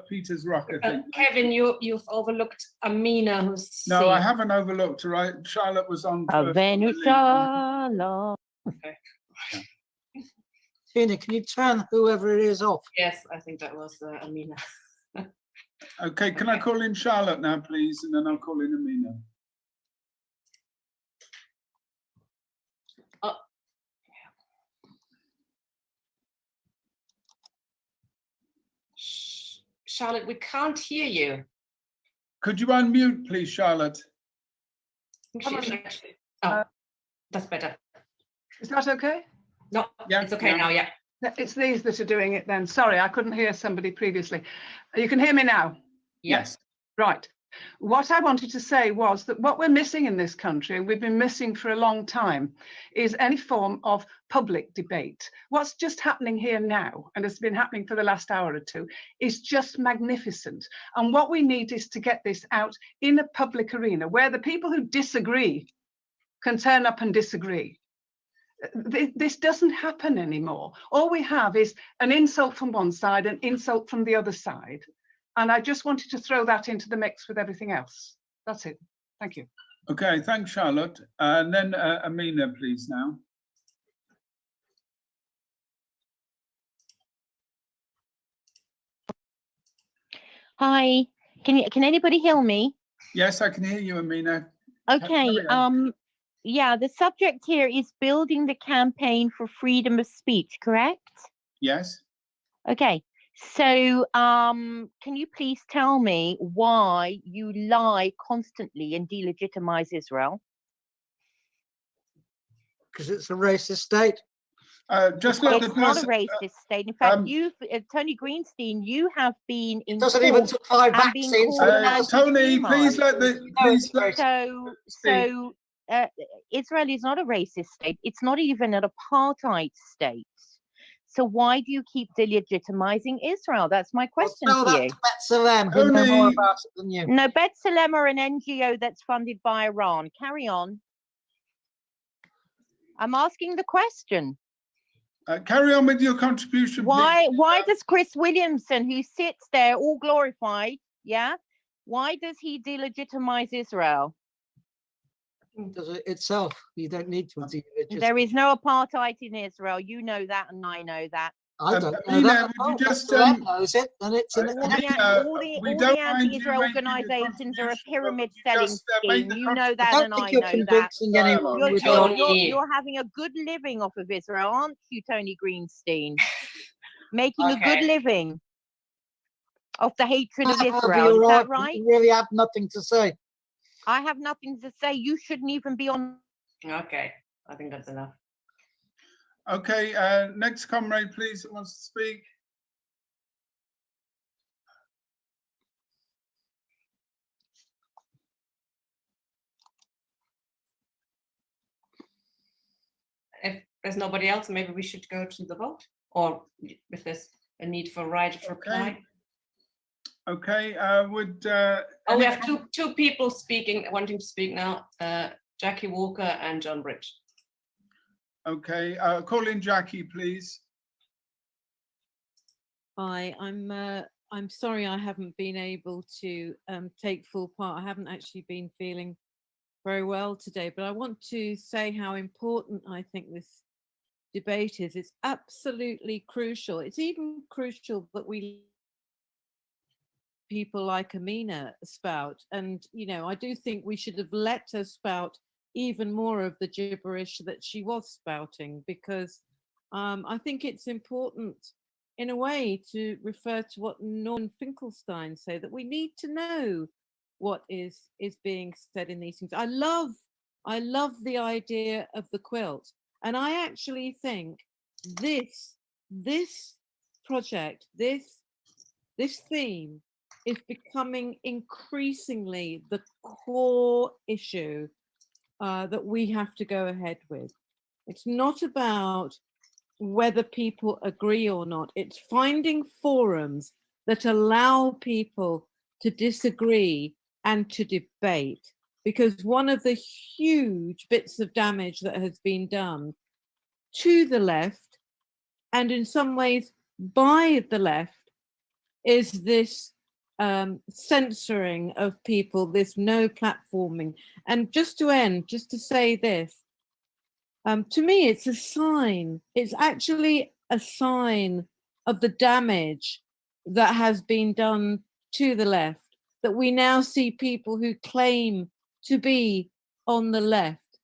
L: Peters-Rock, I think.
A: Kevin, you've overlooked Amina, who's.
L: No, I haven't overlooked her. Right, Charlotte was on.
U: Charlotte.
A: Okay.
D: Tina, can you turn whoever it is off?
A: Yes, I think that was Amina.
L: Okay, can I call in Charlotte now, please, and then I'll call in Amina.
A: Charlotte, we can't hear you.
L: Could you unmute, please, Charlotte?
A: Oh, that's better.
W: Is that okay?
A: No, yeah, it's okay now, yeah.
W: It's these that are doing it then. Sorry, I couldn't hear somebody previously. You can hear me now?
L: Yes.
W: Right. What I wanted to say was that what we're missing in this country, and we've been missing for a long time, is any form of public debate. What's just happening here now, and has been happening for the last hour or two, is just magnificent. And what we need is to get this out in a public arena where the people who disagree can turn up and disagree. This doesn't happen anymore. All we have is an insult from one side, an insult from the other side. And I just wanted to throw that into the mix with everything else. That's it. Thank you.
L: Okay, thanks, Charlotte. And then Amina, please, now.
U: Hi, can anybody hear me?
L: Yes, I can hear you, Amina.
U: Okay, yeah, the subject here is building the campaign for freedom of speech, correct?
L: Yes.
U: Okay. So, can you please tell me why you lie constantly and delegitimize Israel?
D: Because it's a racist state.
L: Just let
U: it's not a racist state. In fact, you, Tony Greenstein, you have been in.
D: Doesn't even supply vaccines.
L: Tony, please let the. Please let,
U: so Israel is not a racist state. It's not even an apartheid state. So why do you keep delegitimizing Israel? That's my question to you.
D: B'Tselem, who know more about it than you.
U: No, B'Tselem are an NGO that's funded by Iran. Carry on. I'm asking the question.
L: Carry on with your contribution.
U: Why does Chris Williamson, who sits there all glorified, yeah, why does he delegitimize Israel?
D: Does it itself? You don't need to delegitimize.
U: There is no apartheid in Israel. You know that, and I know that.
D: I don't know that.
L: Would you just
D: knows it, and it's in
U: all the anti-Israel organisations are a pyramid-selling scheme. You know that, and I know that. You're having a good living off of Israel, aren't you, Tony Greenstein? Making a good living off the hatred of Israel. Is that right?
D: You really have nothing to say.
U: I have nothing to say. You shouldn't even be on
A: Okay, I think that's enough.
L: Okay, next comrade, please, that wants to speak.
A: If there's nobody else, maybe we should go to the vote, or if there's a need for right of reply.
L: Okay, would
A: we have two people speaking, wanting to speak now, Jackie Walker and John Bridge.
L: Okay, call in Jackie, please.
C: Hi, I'm sorry I haven't been able to take full part. I haven't actually been feeling very well today, but I want to say how important I think this debate is. It's absolutely crucial. It's even crucial that we people like Amina spout, and I do think we should have let her spout even more of the gibberish that she was spouting, because I think it's important in a way to refer to what Norman Finkelstein said, that we need to know what is being said in these things. I love the idea of the quilt, and I actually think this project, this theme is becoming increasingly the core issue that we have to go ahead with. It's not about whether people agree or not. It's finding forums that allow people to disagree and to debate, because one of the huge bits of damage that has been done to the left, and in some ways by the left, is this censoring of people, this no platforming. And just to end, just to say this, to me, it's a sign. It's actually a sign of the damage that has been done to the left, that we now see people who claim to be on the left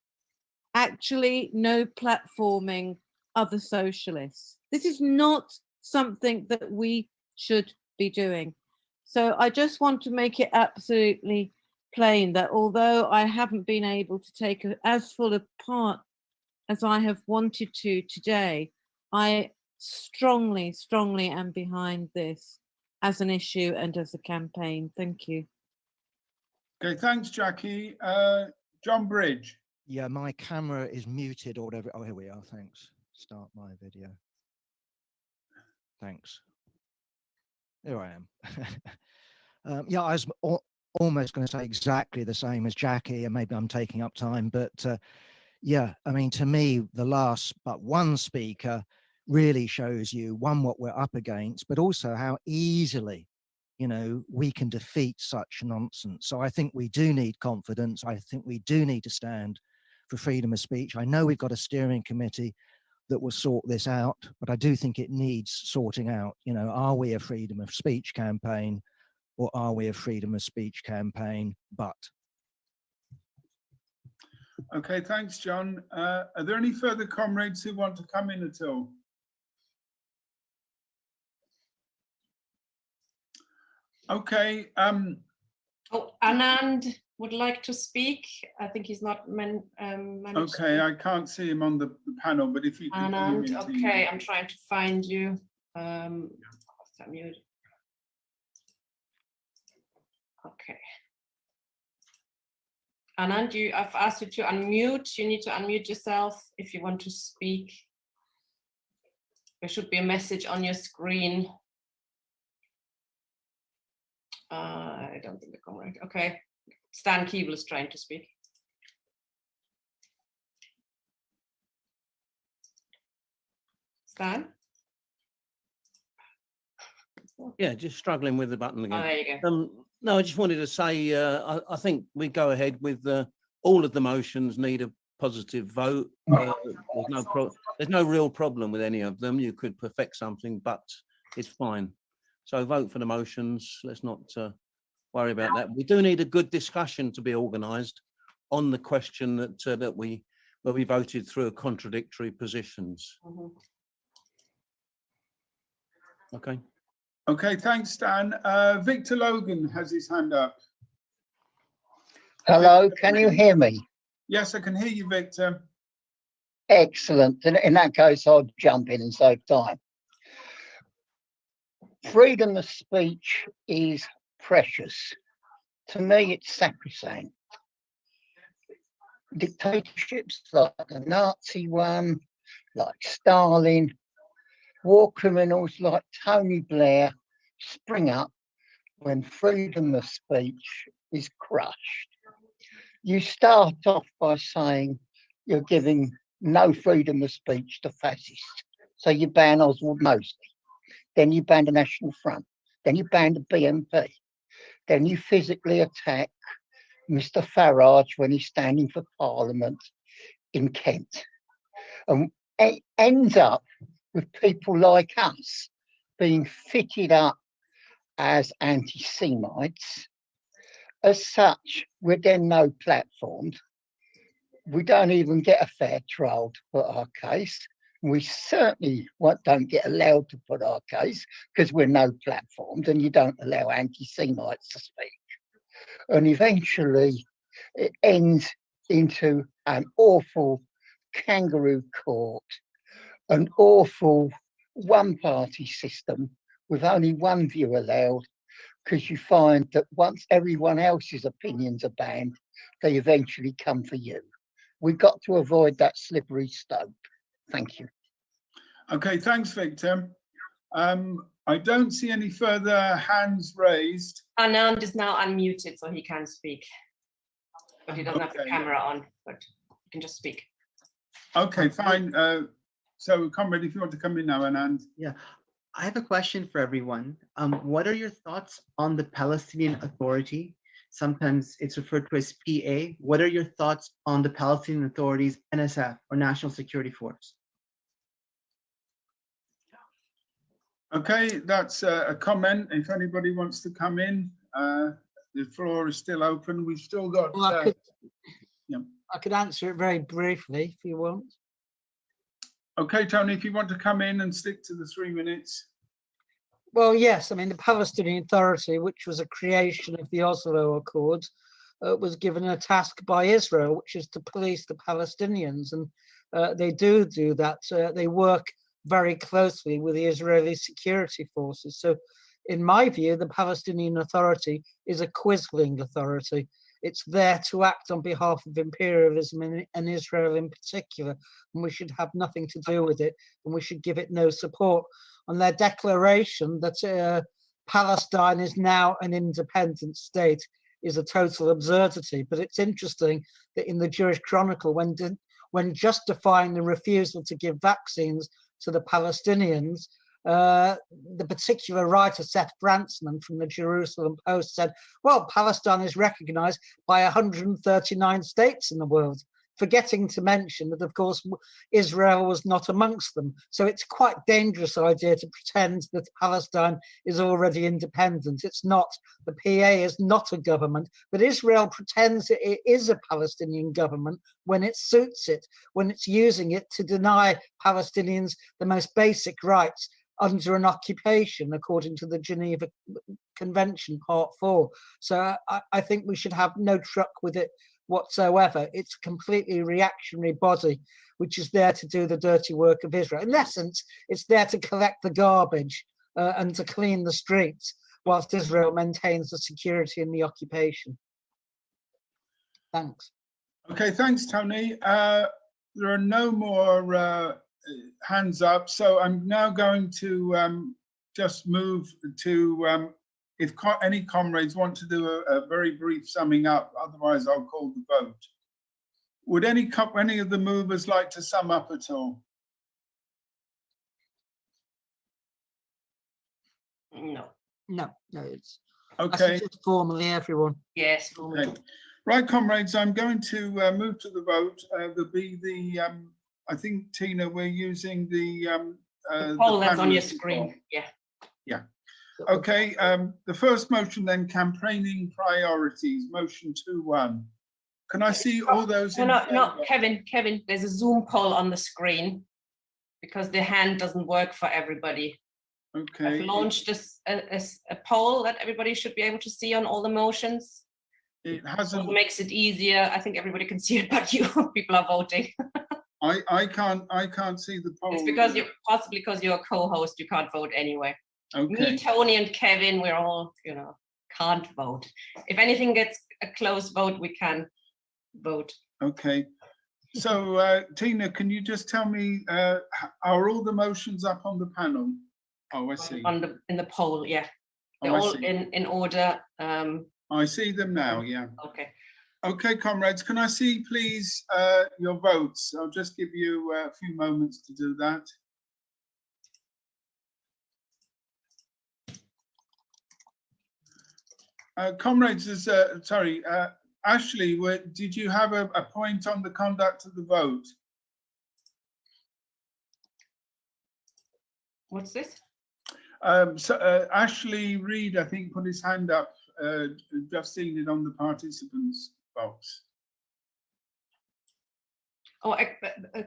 C: actually no platforming other socialists. This is not something that we should be doing. So I just want to make it absolutely plain that although I haven't been able to take as full a part as I have wanted to today, I strongly am behind this as an issue and as a campaign. Thank you.
L: Okay, thanks, Jackie. John Bridge.
T: Yeah, my camera is muted or whatever. Oh, here we are. Thanks. Start my video. Thanks. Here I am. Yeah, I was almost going to say exactly the same as Jackie, and maybe I'm taking up time, but yeah, I mean, to me, the last but one speaker really shows you, one, what we're up against, but also how easily, we can defeat such nonsense. So I think we do need confidence. I think we do need to stand for freedom of speech. I know we've got a steering committee that will sort this out, but I do think it needs sorting out. Are we a freedom of speech campaign, or are we a freedom of speech campaign but?
L: Okay, thanks, John. Are there any further comrades who want to come in at all? Okay.
A: Oh, Anand would like to speak. I think he's not managed.
L: Okay, I can't see him on the panel, but if you can.
A: Anand, okay, I'm trying to find you. Mute. Okay. Anand, I've asked you to unmute. You need to unmute yourself if you want to speak. There should be a message on your screen. I don't think they're coming. Okay. Stan Keeble is trying to speak. Stan?
E: Yeah, just struggling with the button again.
A: Oh, there you go.
E: No, I just wanted to say, I think we go ahead with all of the motions need a positive vote. There's no real problem with any of them. You could perfect something, but it's fine. So vote for the motions. Let's not worry about that. We do need a good discussion to be organised on the question that where we voted through contradictory positions. Okay.
L: Okay, thanks, Stan. Victor Logan has his hand up.
V: Hello, can you hear me?
L: Yes, I can hear you, Victor.
G: Excellent. In that case, I'll jump in and save time. Freedom of speech is precious. To me, it's sacrosanct. Dictatorships like the Nazi one, like Stalin, war criminals like Tony Blair spring up when freedom of speech is crushed. You start off by saying you're giving no freedom of speech to fascists. So you ban Oswald Mosley. Then you ban the National Front. Then you ban the BNP. Then you physically attack Mr. Farage when he's standing for Parliament in Kent. And it ends up with people like us being fitted up as anti-Semites. As such, we're then no platformed. We don't even get a fair trial to put our case. We certainly don't get allowed to put our case because we're no platformed, and you don't allow anti-Semites to speak. And eventually it ends into an awful kangaroo court, an awful one-party system with only one view allowed, because you find that once everyone else's opinions are banned, they eventually come for you. We've got to avoid that slippery slope. Thank you.
L: Okay, thanks, Victor. I don't see any further hands raised.
A: Anand is now unmuted, so he can speak. But he doesn't have the camera on, but he can just speak.
L: Okay, fine. So, comrade, if you want to come in now, Anand.
N: Yeah, I have a question for everyone. What are your thoughts on the Palestinian Authority? Sometimes it's referred to as PA. What are your thoughts on the Palestinian Authority's NSF, or National Security Force?
L: Okay, that's a comment. If anybody wants to come in, the floor is still open. We've still got...
D: Well, I could answer it very briefly if you want.
L: Okay, Tony, if you want to come in and stick to the 3 minutes.
D: Well, yes, I mean, the Palestinian Authority, which was a creation of the Oslo Accords, was given a task by Israel, which is to police the Palestinians. And they do that. They work very closely with the Israeli security forces. So in my view, the Palestinian Authority is a quisling authority. It's there to act on behalf of imperialism and Israel in particular, and we should have nothing to do with it, and we should give it no support. On their declaration that Palestine is now an independent state is a total absurdity. But it's interesting that in the Jewish Chronicle, when justifying the refusal to give vaccines to the Palestinians, the particular writer, Seth Brantzman from the Jerusalem Post, said, well, Palestine is recognized by 139 states in the world, forgetting to mention that, of course, Israel was not amongst them. So it's quite a dangerous idea to pretend that Palestine is already independent. It's not. The PA is not a government, but Israel pretends that it is a Palestinian government when it suits it, when it's using it to deny Palestinians the most basic rights under an occupation, according to the Geneva Convention, Part 4. So I think we should have no truck with it whatsoever. It's a completely reactionary body which is there to do the dirty work of Israel. In essence, it's there to collect the garbage and to clean the streets, whilst Israel maintains the security and the occupation. Thanks.
L: Okay, thanks, Tony. There are no more hands up, so I'm now going to just move to if any comrades want to do a very brief summing up, otherwise I'll call the vote. Would any of the movers like to sum up at all?
A: No,
D: it's
L: okay.
D: Just formally, everyone.
A: Yes, formally.
L: Okay. Right, comrades, I'm going to move to the vote. There'll be the I think, Tina, we're using the
A: poll that's on your screen. Yeah.
L: Yeah. Okay. The first motion then, campaigning priorities, motion 2.1. Can I see all those?
A: No, Kevin, there's a Zoom poll on the screen because the hand doesn't work for everybody.
L: Okay.
A: I've launched a poll that everybody should be able to see on all the motions.
L: It hasn't.
A: It makes it easier. I think everybody can see it, but you people are voting.
L: I can't see the poll.
A: It's because you're possibly because you're a co-host, you can't vote anyway.
L: Okay.
A: Me, Tony, and Kevin, we're all, can't vote. If anything gets a close vote, we can vote.
L: Okay. So Tina, can you just tell me, are all the motions up on the panel? Oh, I see.
A: In the poll, yeah. They're
L: Oh, I
A: all
L: see.
A: in order.
L: I see them now, yeah.
A: Okay.
L: Okay, comrades, can I see, please, your votes? I'll just give you a few moments to do that. Comrades, sorry, Ashley, did you have a point on the conduct of the vote?
A: What's this?
L: Ashley Reed, I think, put his hand up. Just seen it on the participants box.
A: Oh,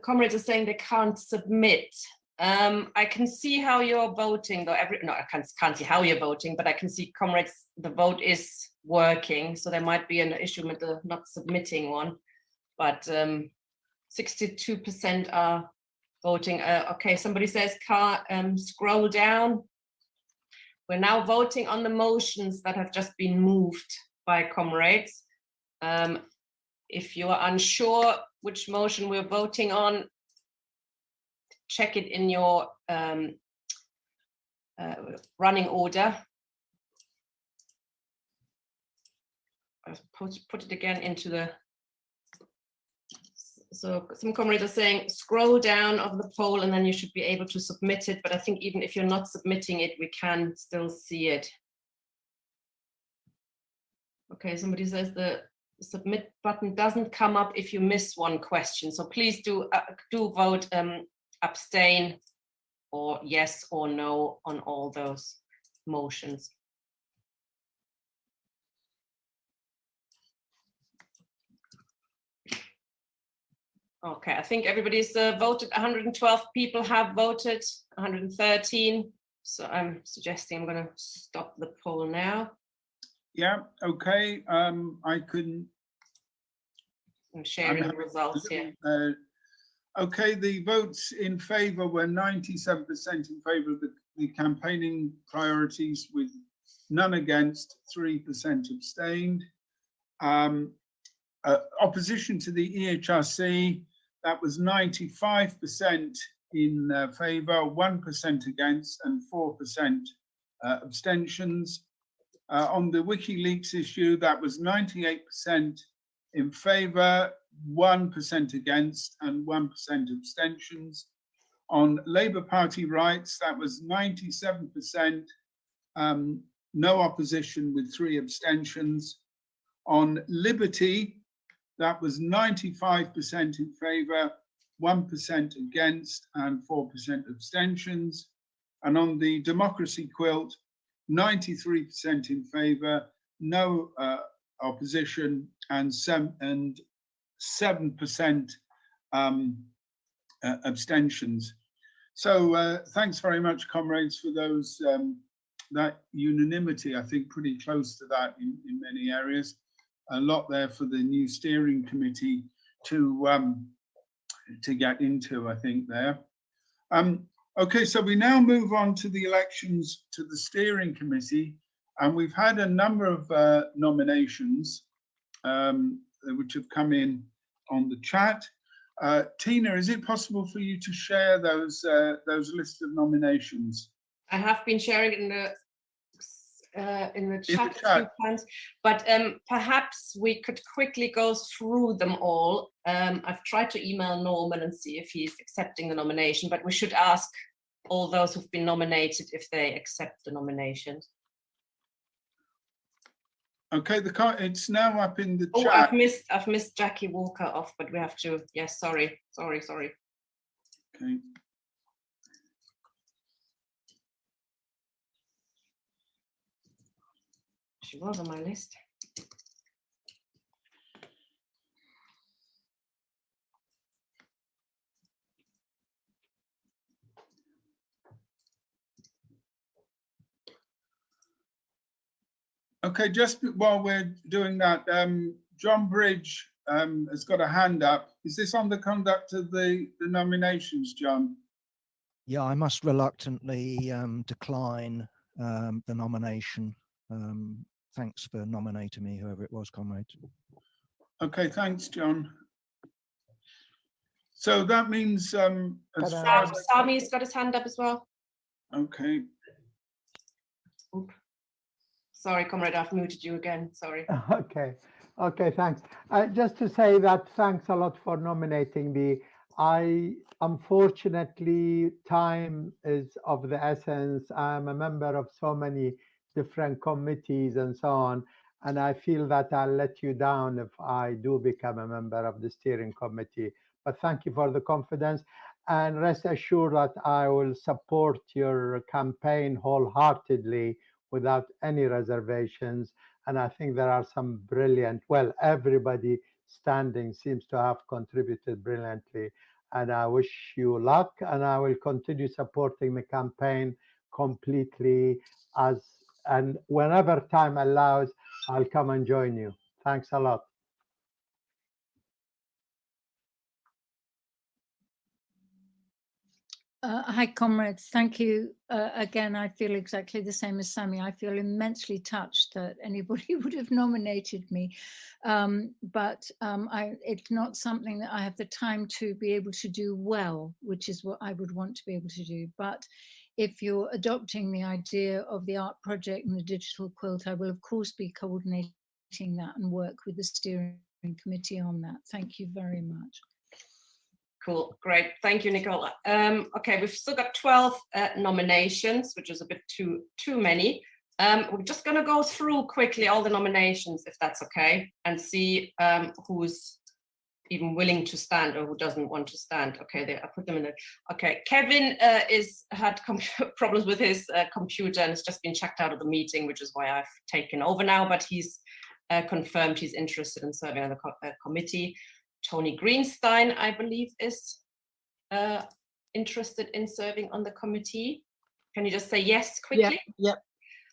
A: comrades are saying they can't submit. I can see how you're voting, though. I can't see how you're voting, but I can see, comrades, the vote is working. So there might be an issue with the not submitting one, but 62% are voting. Okay, somebody says, scroll down. We're now voting on the motions that have just been moved by comrades. If you are unsure which motion we're voting on, check it in your running order. I'll put it again into the. So some comrades are saying scroll down of the poll and then you should be able to submit it. But I think even if you're not submitting it, we can still see it. Okay, somebody says the submit button doesn't come up if you miss one question. So please do vote abstain or yes or no on all those motions. Okay, I think everybody's voted. 112 people have voted, 113. So I'm suggesting I'm going to stop the poll now.
L: Yeah, okay. I'm
A: sharing the results here.
L: Okay, the votes in favour were 97% in favour of the campaigning priorities, with none against, 3% abstained. Opposition to the EHRC, that was 95% in favour, 1% against, and 4% abstentions. On the WikiLeaks issue, that was 98% in favour, 1% against, and 1% abstentions. On Labour Party rights, that was 97%, no opposition with 3 abstentions. On liberty, that was 95% in favour, 1% against, and 4% abstentions. And on the democracy quilt, 93% in favour, no opposition, and 7% abstentions. So thanks very much, comrades, for those that unanimity. I think pretty close to that in many areas. A lot there for the new steering committee to get into, I think, there. Okay, so we now move on to the elections to the steering committee, and we've had a number of nominations which have come in on the chat. Tina, is it possible for you to share those lists of nominations?
A: I have been sharing it in the chat a few times, but perhaps we could quickly go through them all. I've tried to email Norman and see if he's accepting the nomination, but we should ask all those who've been nominated if they accept the nominations.
L: Okay, it's now up in the chat.
A: Oh, I've missed Jackie Walker off, but we have to. Yes, sorry. Okay. She was on my list.
L: Okay, just while we're doing that, John Bridge has got a hand up. Is this on the conduct of the nominations, John?
T: Yeah, I must reluctantly decline the nomination. Thanks for nominating me, whoever it was, comrade.
L: Okay, thanks, John. So that means
A: Sami's got his hand up as well.
L: Okay.
A: Oop. Sorry, comrade, I've muted you again. Sorry.
M: Okay, thanks. Just to say that thanks a lot for nominating me. Unfortunately, time is of the essence. I'm a member of so many different committees and so on, and I feel that I'll let you down if I do become a member of the steering committee. But thank you for the confidence, and rest assured that I will support your campaign wholeheartedly without any reservations. And I think there are some brilliant, well, everybody standing seems to have contributed brilliantly. And I wish you luck, and I will continue supporting the campaign completely and whenever time allows, I'll come and join you. Thanks a lot.
Q: Hi, comrades. Thank you. Again, I feel exactly the same as Sami. I feel immensely touched that anybody would have nominated me. It's not something that I have the time to be able to do well, which is what I would want to be able to do. But if you're adopting the idea of the art project and the digital quilt, I will, of course, be coordinating that and work with the steering committee on that. Thank you very much.
A: Cool, great. Thank you, Nicola. Okay, we've still got 12 nominations, which is a bit too many. We're just going to go through quickly all the nominations, if that's okay, and see who's even willing to stand or who doesn't want to stand. Okay, there, I put them in there. Okay, Kevin had problems with his computer and has just been checked out of the meeting, which is why I've taken over now, but he's confirmed he's interested in serving on the committee. Tony Greenstein, I believe, is interested in serving on the committee. Can you just say yes quickly?
D: Yep.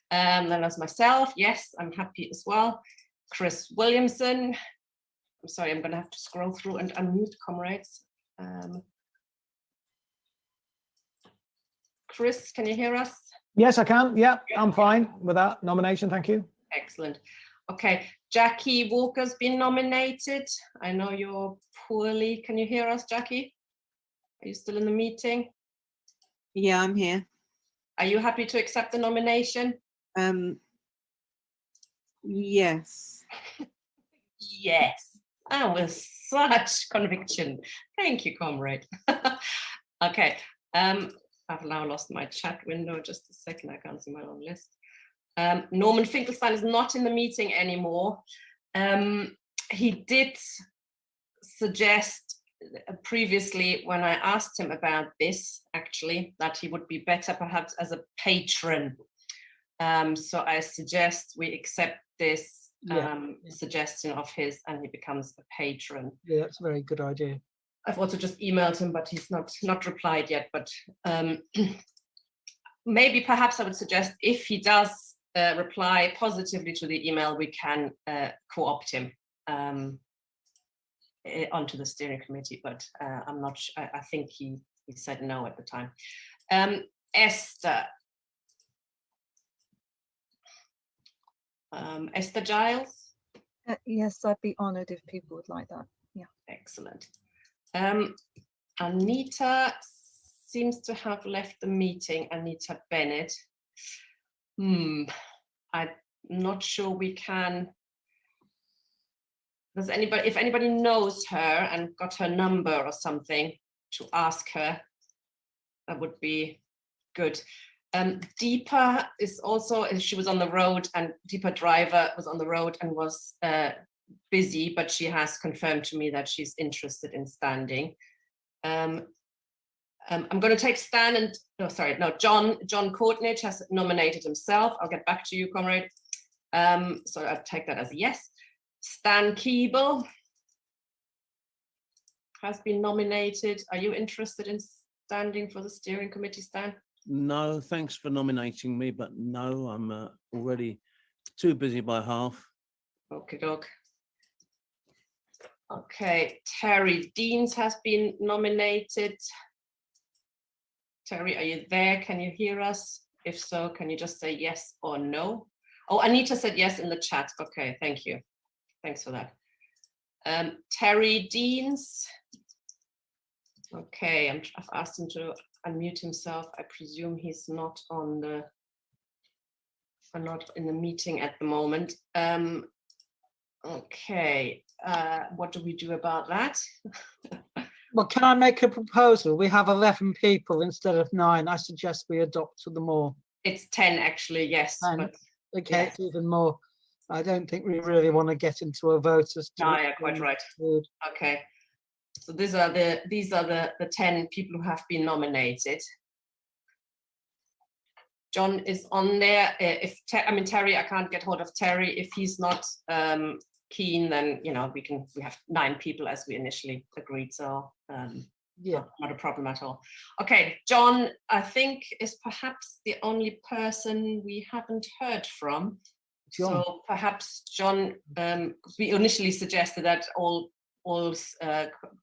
A: Then there's myself. Yes, I'm happy as well. Chris Williamson. I'm sorry, I'm going to have to scroll through and unmute, comrades. Chris, can you hear us?
R: Yes, I can. Yeah, I'm fine with that nomination. Thank you.
A: Excellent. Okay, Jackie Walker's been nominated. I know you're poorly. Can you hear us, Jackie? Are you still in the meeting?
H: Yeah, I'm here.
A: Are you happy to accept the nomination?
H: Yes.
A: Yes. And with such conviction. Thank you, comrade. Okay. I've now lost my chat window. Just a second. I can't see my own list. Norman Finkelstein is not in the meeting anymore. He did suggest previously, when I asked him about this, actually, that he would be better perhaps as a patron. So I suggest we accept this suggestion of his and he becomes a patron.
D: Yeah, that's a very good idea.
A: I've also just emailed him, but he's not replied yet. But maybe perhaps I would suggest if he does reply positively to the email, we can co-opt him onto the steering committee. But I'm not sure. I think he said no at the time. Esther. Esther Giles?
J: Yes, I'd be honoured if people would like that. Yeah.
A: Excellent. Anita seems to have left the meeting. Anita Bennett. I'm not sure we can. Does anybody, if anybody knows her and got her number or something to ask her, that would be good. Deepa is also, she was on the road, and Deepa Driver was on the road and was busy, but she has confirmed to me that she's interested in standing. I'm going to take Stan and, John Courtnidge has nominated himself. I'll get back to you, comrade. So I'll take that as a yes. Stan Keeble has been nominated. Are you interested in standing for the steering committee, Stan?
E: No, thanks for nominating me, but no, I'm already too busy by half.
A: Okay, doke. Okay, Terry Deans has been nominated. Terry, are you there? Can you hear us? If so, can you just say yes or no? Oh, Anita said yes in the chat. Okay, thank you. Thanks for that. Terry Deans. Okay, I've asked him to unmute himself. I presume he's not on the, not in the meeting at the moment. Okay, what do we do about that?
D: Well, can I make a proposal? We have 11 people instead of 9. I suggest we adopt them all.
A: It's 10 actually, yes.
D: 10.
A: But
D: Okay,
A: yes.
D: it's even more. I don't think we really want to get into a vote as to.
A: No, yeah, quite right. Okay, so these are the 10 people who have been nominated. John is on there. Terry, I can't get hold of Terry. If he's not keen, then we have 9 people as we initially agreed. So
D: yeah,
A: not a problem at all. Okay, John, I think is perhaps the only person we haven't heard from.
D: John.
A: So perhaps John, we initially suggested that all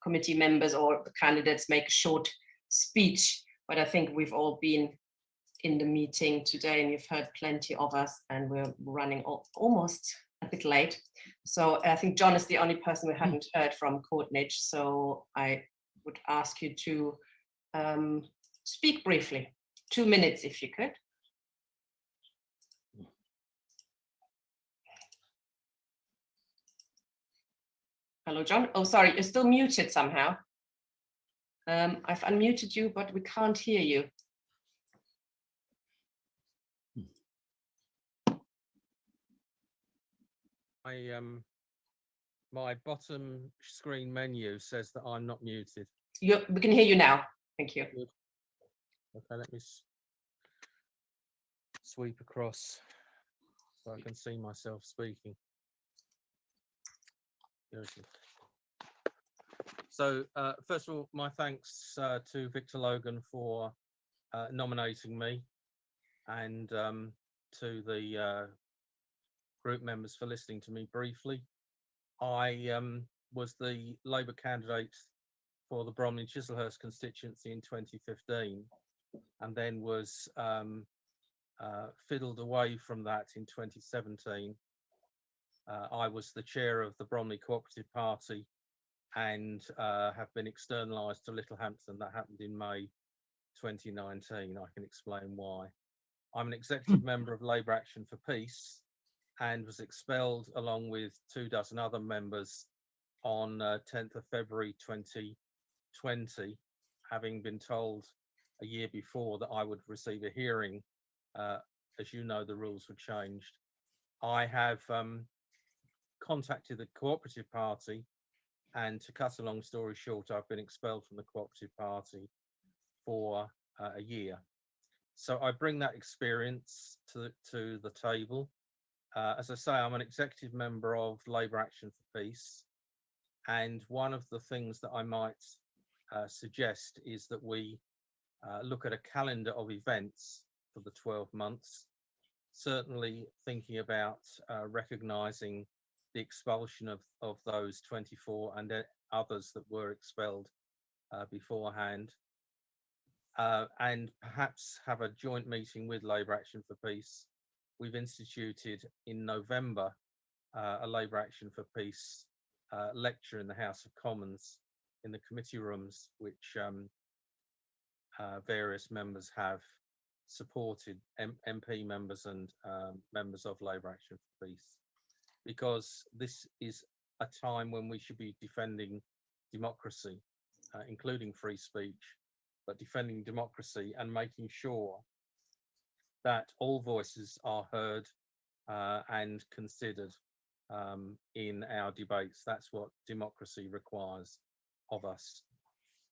A: committee members or the candidates make a short speech, but I think we've all been in the meeting today and you've heard plenty of us and we're running almost a bit late. So I think John is the only person we hadn't heard from Coordinate. So I would ask you to speak briefly, 2 minutes if you could. Hello, John. Oh, sorry, you're still muted somehow. I've unmuted you, but we can't hear you.
I: My bottom screen menu says that I'm not muted.
A: We can hear you now. Thank you.
I: Good. Okay, let me sweep across so I can see myself speaking. So first of all, my thanks to Victor Logan for nominating me, and to the group members for listening to me briefly. I was the Labour candidate for the Bromley Chislehurst constituency in 2015, and then was fiddled away from that in 2017. I was the chair of the Bromley Cooperative Party and have been externalised to Littlehampton. That happened in May 2019. I can explain why. I'm an executive member of Labour Action for Peace and was expelled along with 24 other members on 10th of February 2020, having been told a year before that I would receive a hearing. As you know, the rules were changed. I have contacted the Cooperative Party, and to cut a long story short, I've been expelled from the Cooperative Party for a year. So I bring that experience to the table. As I say, I'm an executive member of Labour Action for Peace, and one of the things that I might suggest is that we look at a calendar of events for the 12 months, certainly thinking about recognising the expulsion of those 24 and others that were expelled beforehand, and perhaps have a joint meeting with Labour Action for Peace. We've instituted in November a Labour Action for Peace lecture in the House of Commons in the committee rooms, which various members have supported, MP members and members of Labour Action for Peace, because this is a time when we should be defending democracy, including free speech, but defending democracy and making sure that all voices are heard and considered in our debates. That's what democracy requires of us.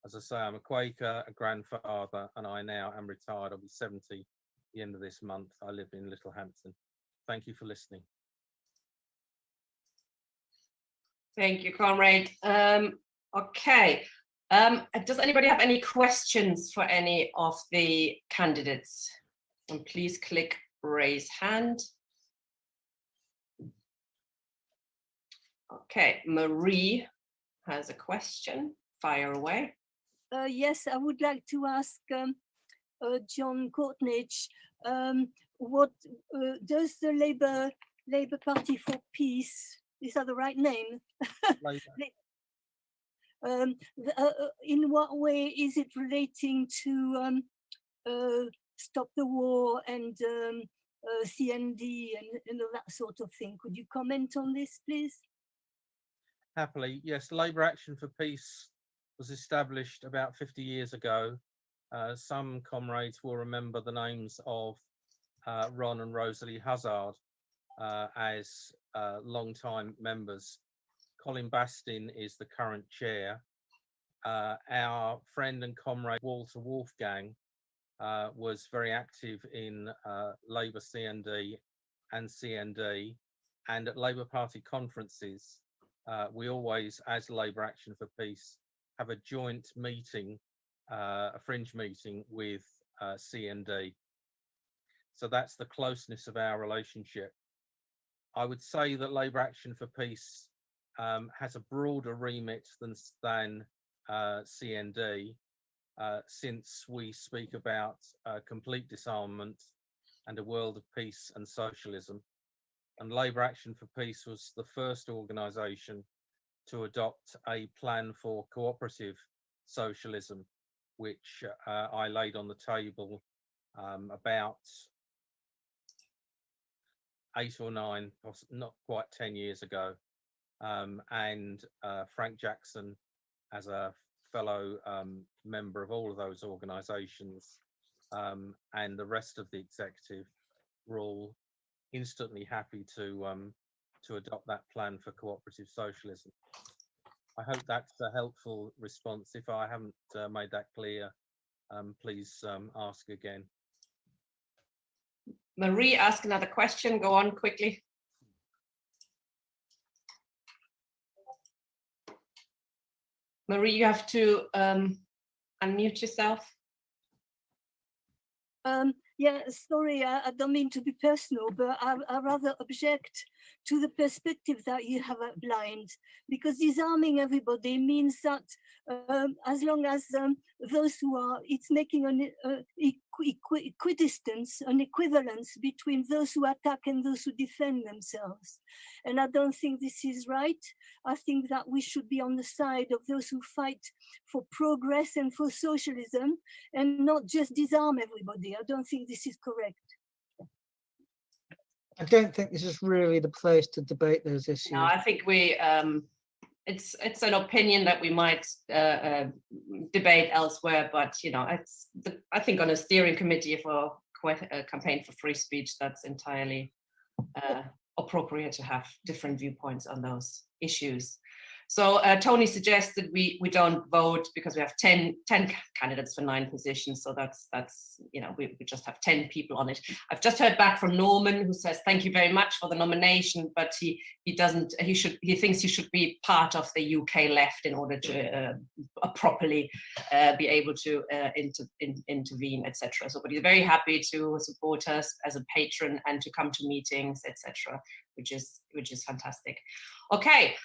I: As I say, I'm a Quaker, a grandfather, and I now am retired. I'll be 70 at the end of this month. I live in Littlehampton. Thank you for listening.
A: Thank you, comrade. Okay. Does anybody have any questions for any of the candidates? And please click raise hand. Okay, Marie has a question. Fire away.
K: Yes, I would like to ask John Courtnage, what does the Labour Party for Peace, is that the right name? In what way is it relating to Stop the War and CND and all that sort of thing? Could you comment on this, please?
I: Happily, yes. Labour Action for Peace was established about 50 years ago. Some comrades will remember the names of Ron and Rosalie Hazard as long-time members. Colin Bastin is the current chair. Our friend and comrade Walter Wolfgang was very active in Labour CND and CND, and at Labour Party conferences, we always, as Labour Action for Peace, have a joint meeting, a fringe meeting with CND. So that's the closeness of our relationship. I would say that Labour Action for Peace has a broader remit than CND, since we speak about complete disarmament and a world of peace and socialism. And Labour Action for Peace was the first organisation to adopt a plan for cooperative socialism, which I laid on the table about 8 or 9, not quite 10 years ago. And Frank Jackson, as a fellow member of all of those organisations, and the rest of the executive, were all instantly happy to adopt that plan for cooperative socialism. I hope that's a helpful response. If I haven't made that clear, please ask again.
A: Marie, ask another question. Go on quickly. Marie, you have to unmute yourself.
K: Yeah, sorry, I don't mean to be personal, but I rather object to the perspective that you have outlined, because disarming everybody means that as long as those who are, it's making an equidistance, an equivalence between those who attack and those who defend themselves. And I don't think this is right. I think that we should be on the side of those who fight for progress and for socialism, and not just disarm everybody. I don't think this is correct.
D: I don't think this is really the place to debate those issues.
A: No, I think we it's an opinion that we might debate elsewhere, but you know, I think on a steering committee for a campaign for free speech, that's entirely appropriate to have different viewpoints on those issues. So Tony suggested we don't vote because we have 10 candidates for 9 positions. So that's you know, we just have 10 people on it. I've just heard back from Norman, who says thank you very much for the nomination, but he thinks he should be part of the UK left in order to properly be able to intervene, etc. So, but he's very happy to support us as a patron and to come to meetings, etc., which is fantastic. Okay.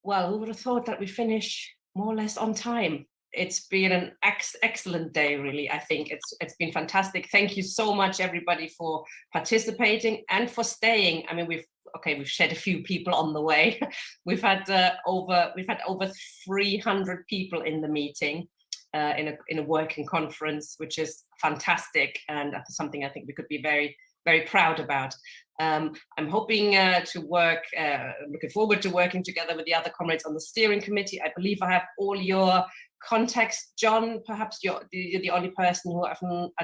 A: Well, who would have thought that we finish more or less on time? It's been an excellent day, really. I think it's been fantastic. Thank you so much, everybody, for participating and for staying. I mean, we've shed a few people on the way. We've had over 300 people in the meeting in a working conference, which is fantastic and something I think we could be very, very proud about. I'm hoping to work, looking forward to working together with the other comrades on the steering committee. I believe I have all your contacts. John, perhaps you're the only person who I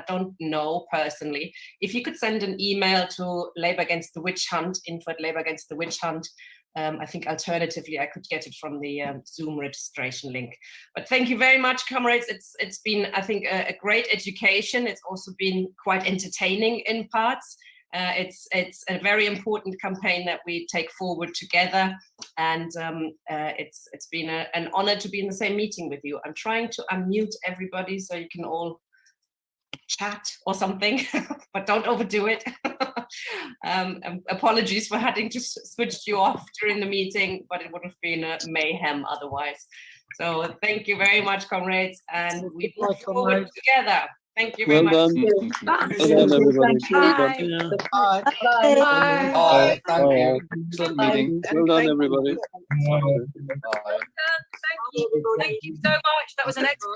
A: don't know personally. If you could send an email to Labour Against the Witch Hunt, info@Labour Against the Witch Hunt. I think alternatively, I could get it from the Zoom registration link. But thank you very much, comrades. It's been, I think, a great education. It's also been quite entertaining in parts. It's a very important campaign that we take forward together, and it's been an honor to be in the same meeting with you. I'm trying to unmute everybody so you can all chat or something, but don't overdo it. Apologies for having to switch you off during the meeting, but it would have been a mayhem otherwise. So thank you very much, comrades, and we move forward together. Thank you very much.
O: Well done, everybody.
A: Bye.
D: Bye.
O: Bye.
D: Thank
O: you. Excellent meeting. Well done, everybody.
P: Thank you so much. That was an excellent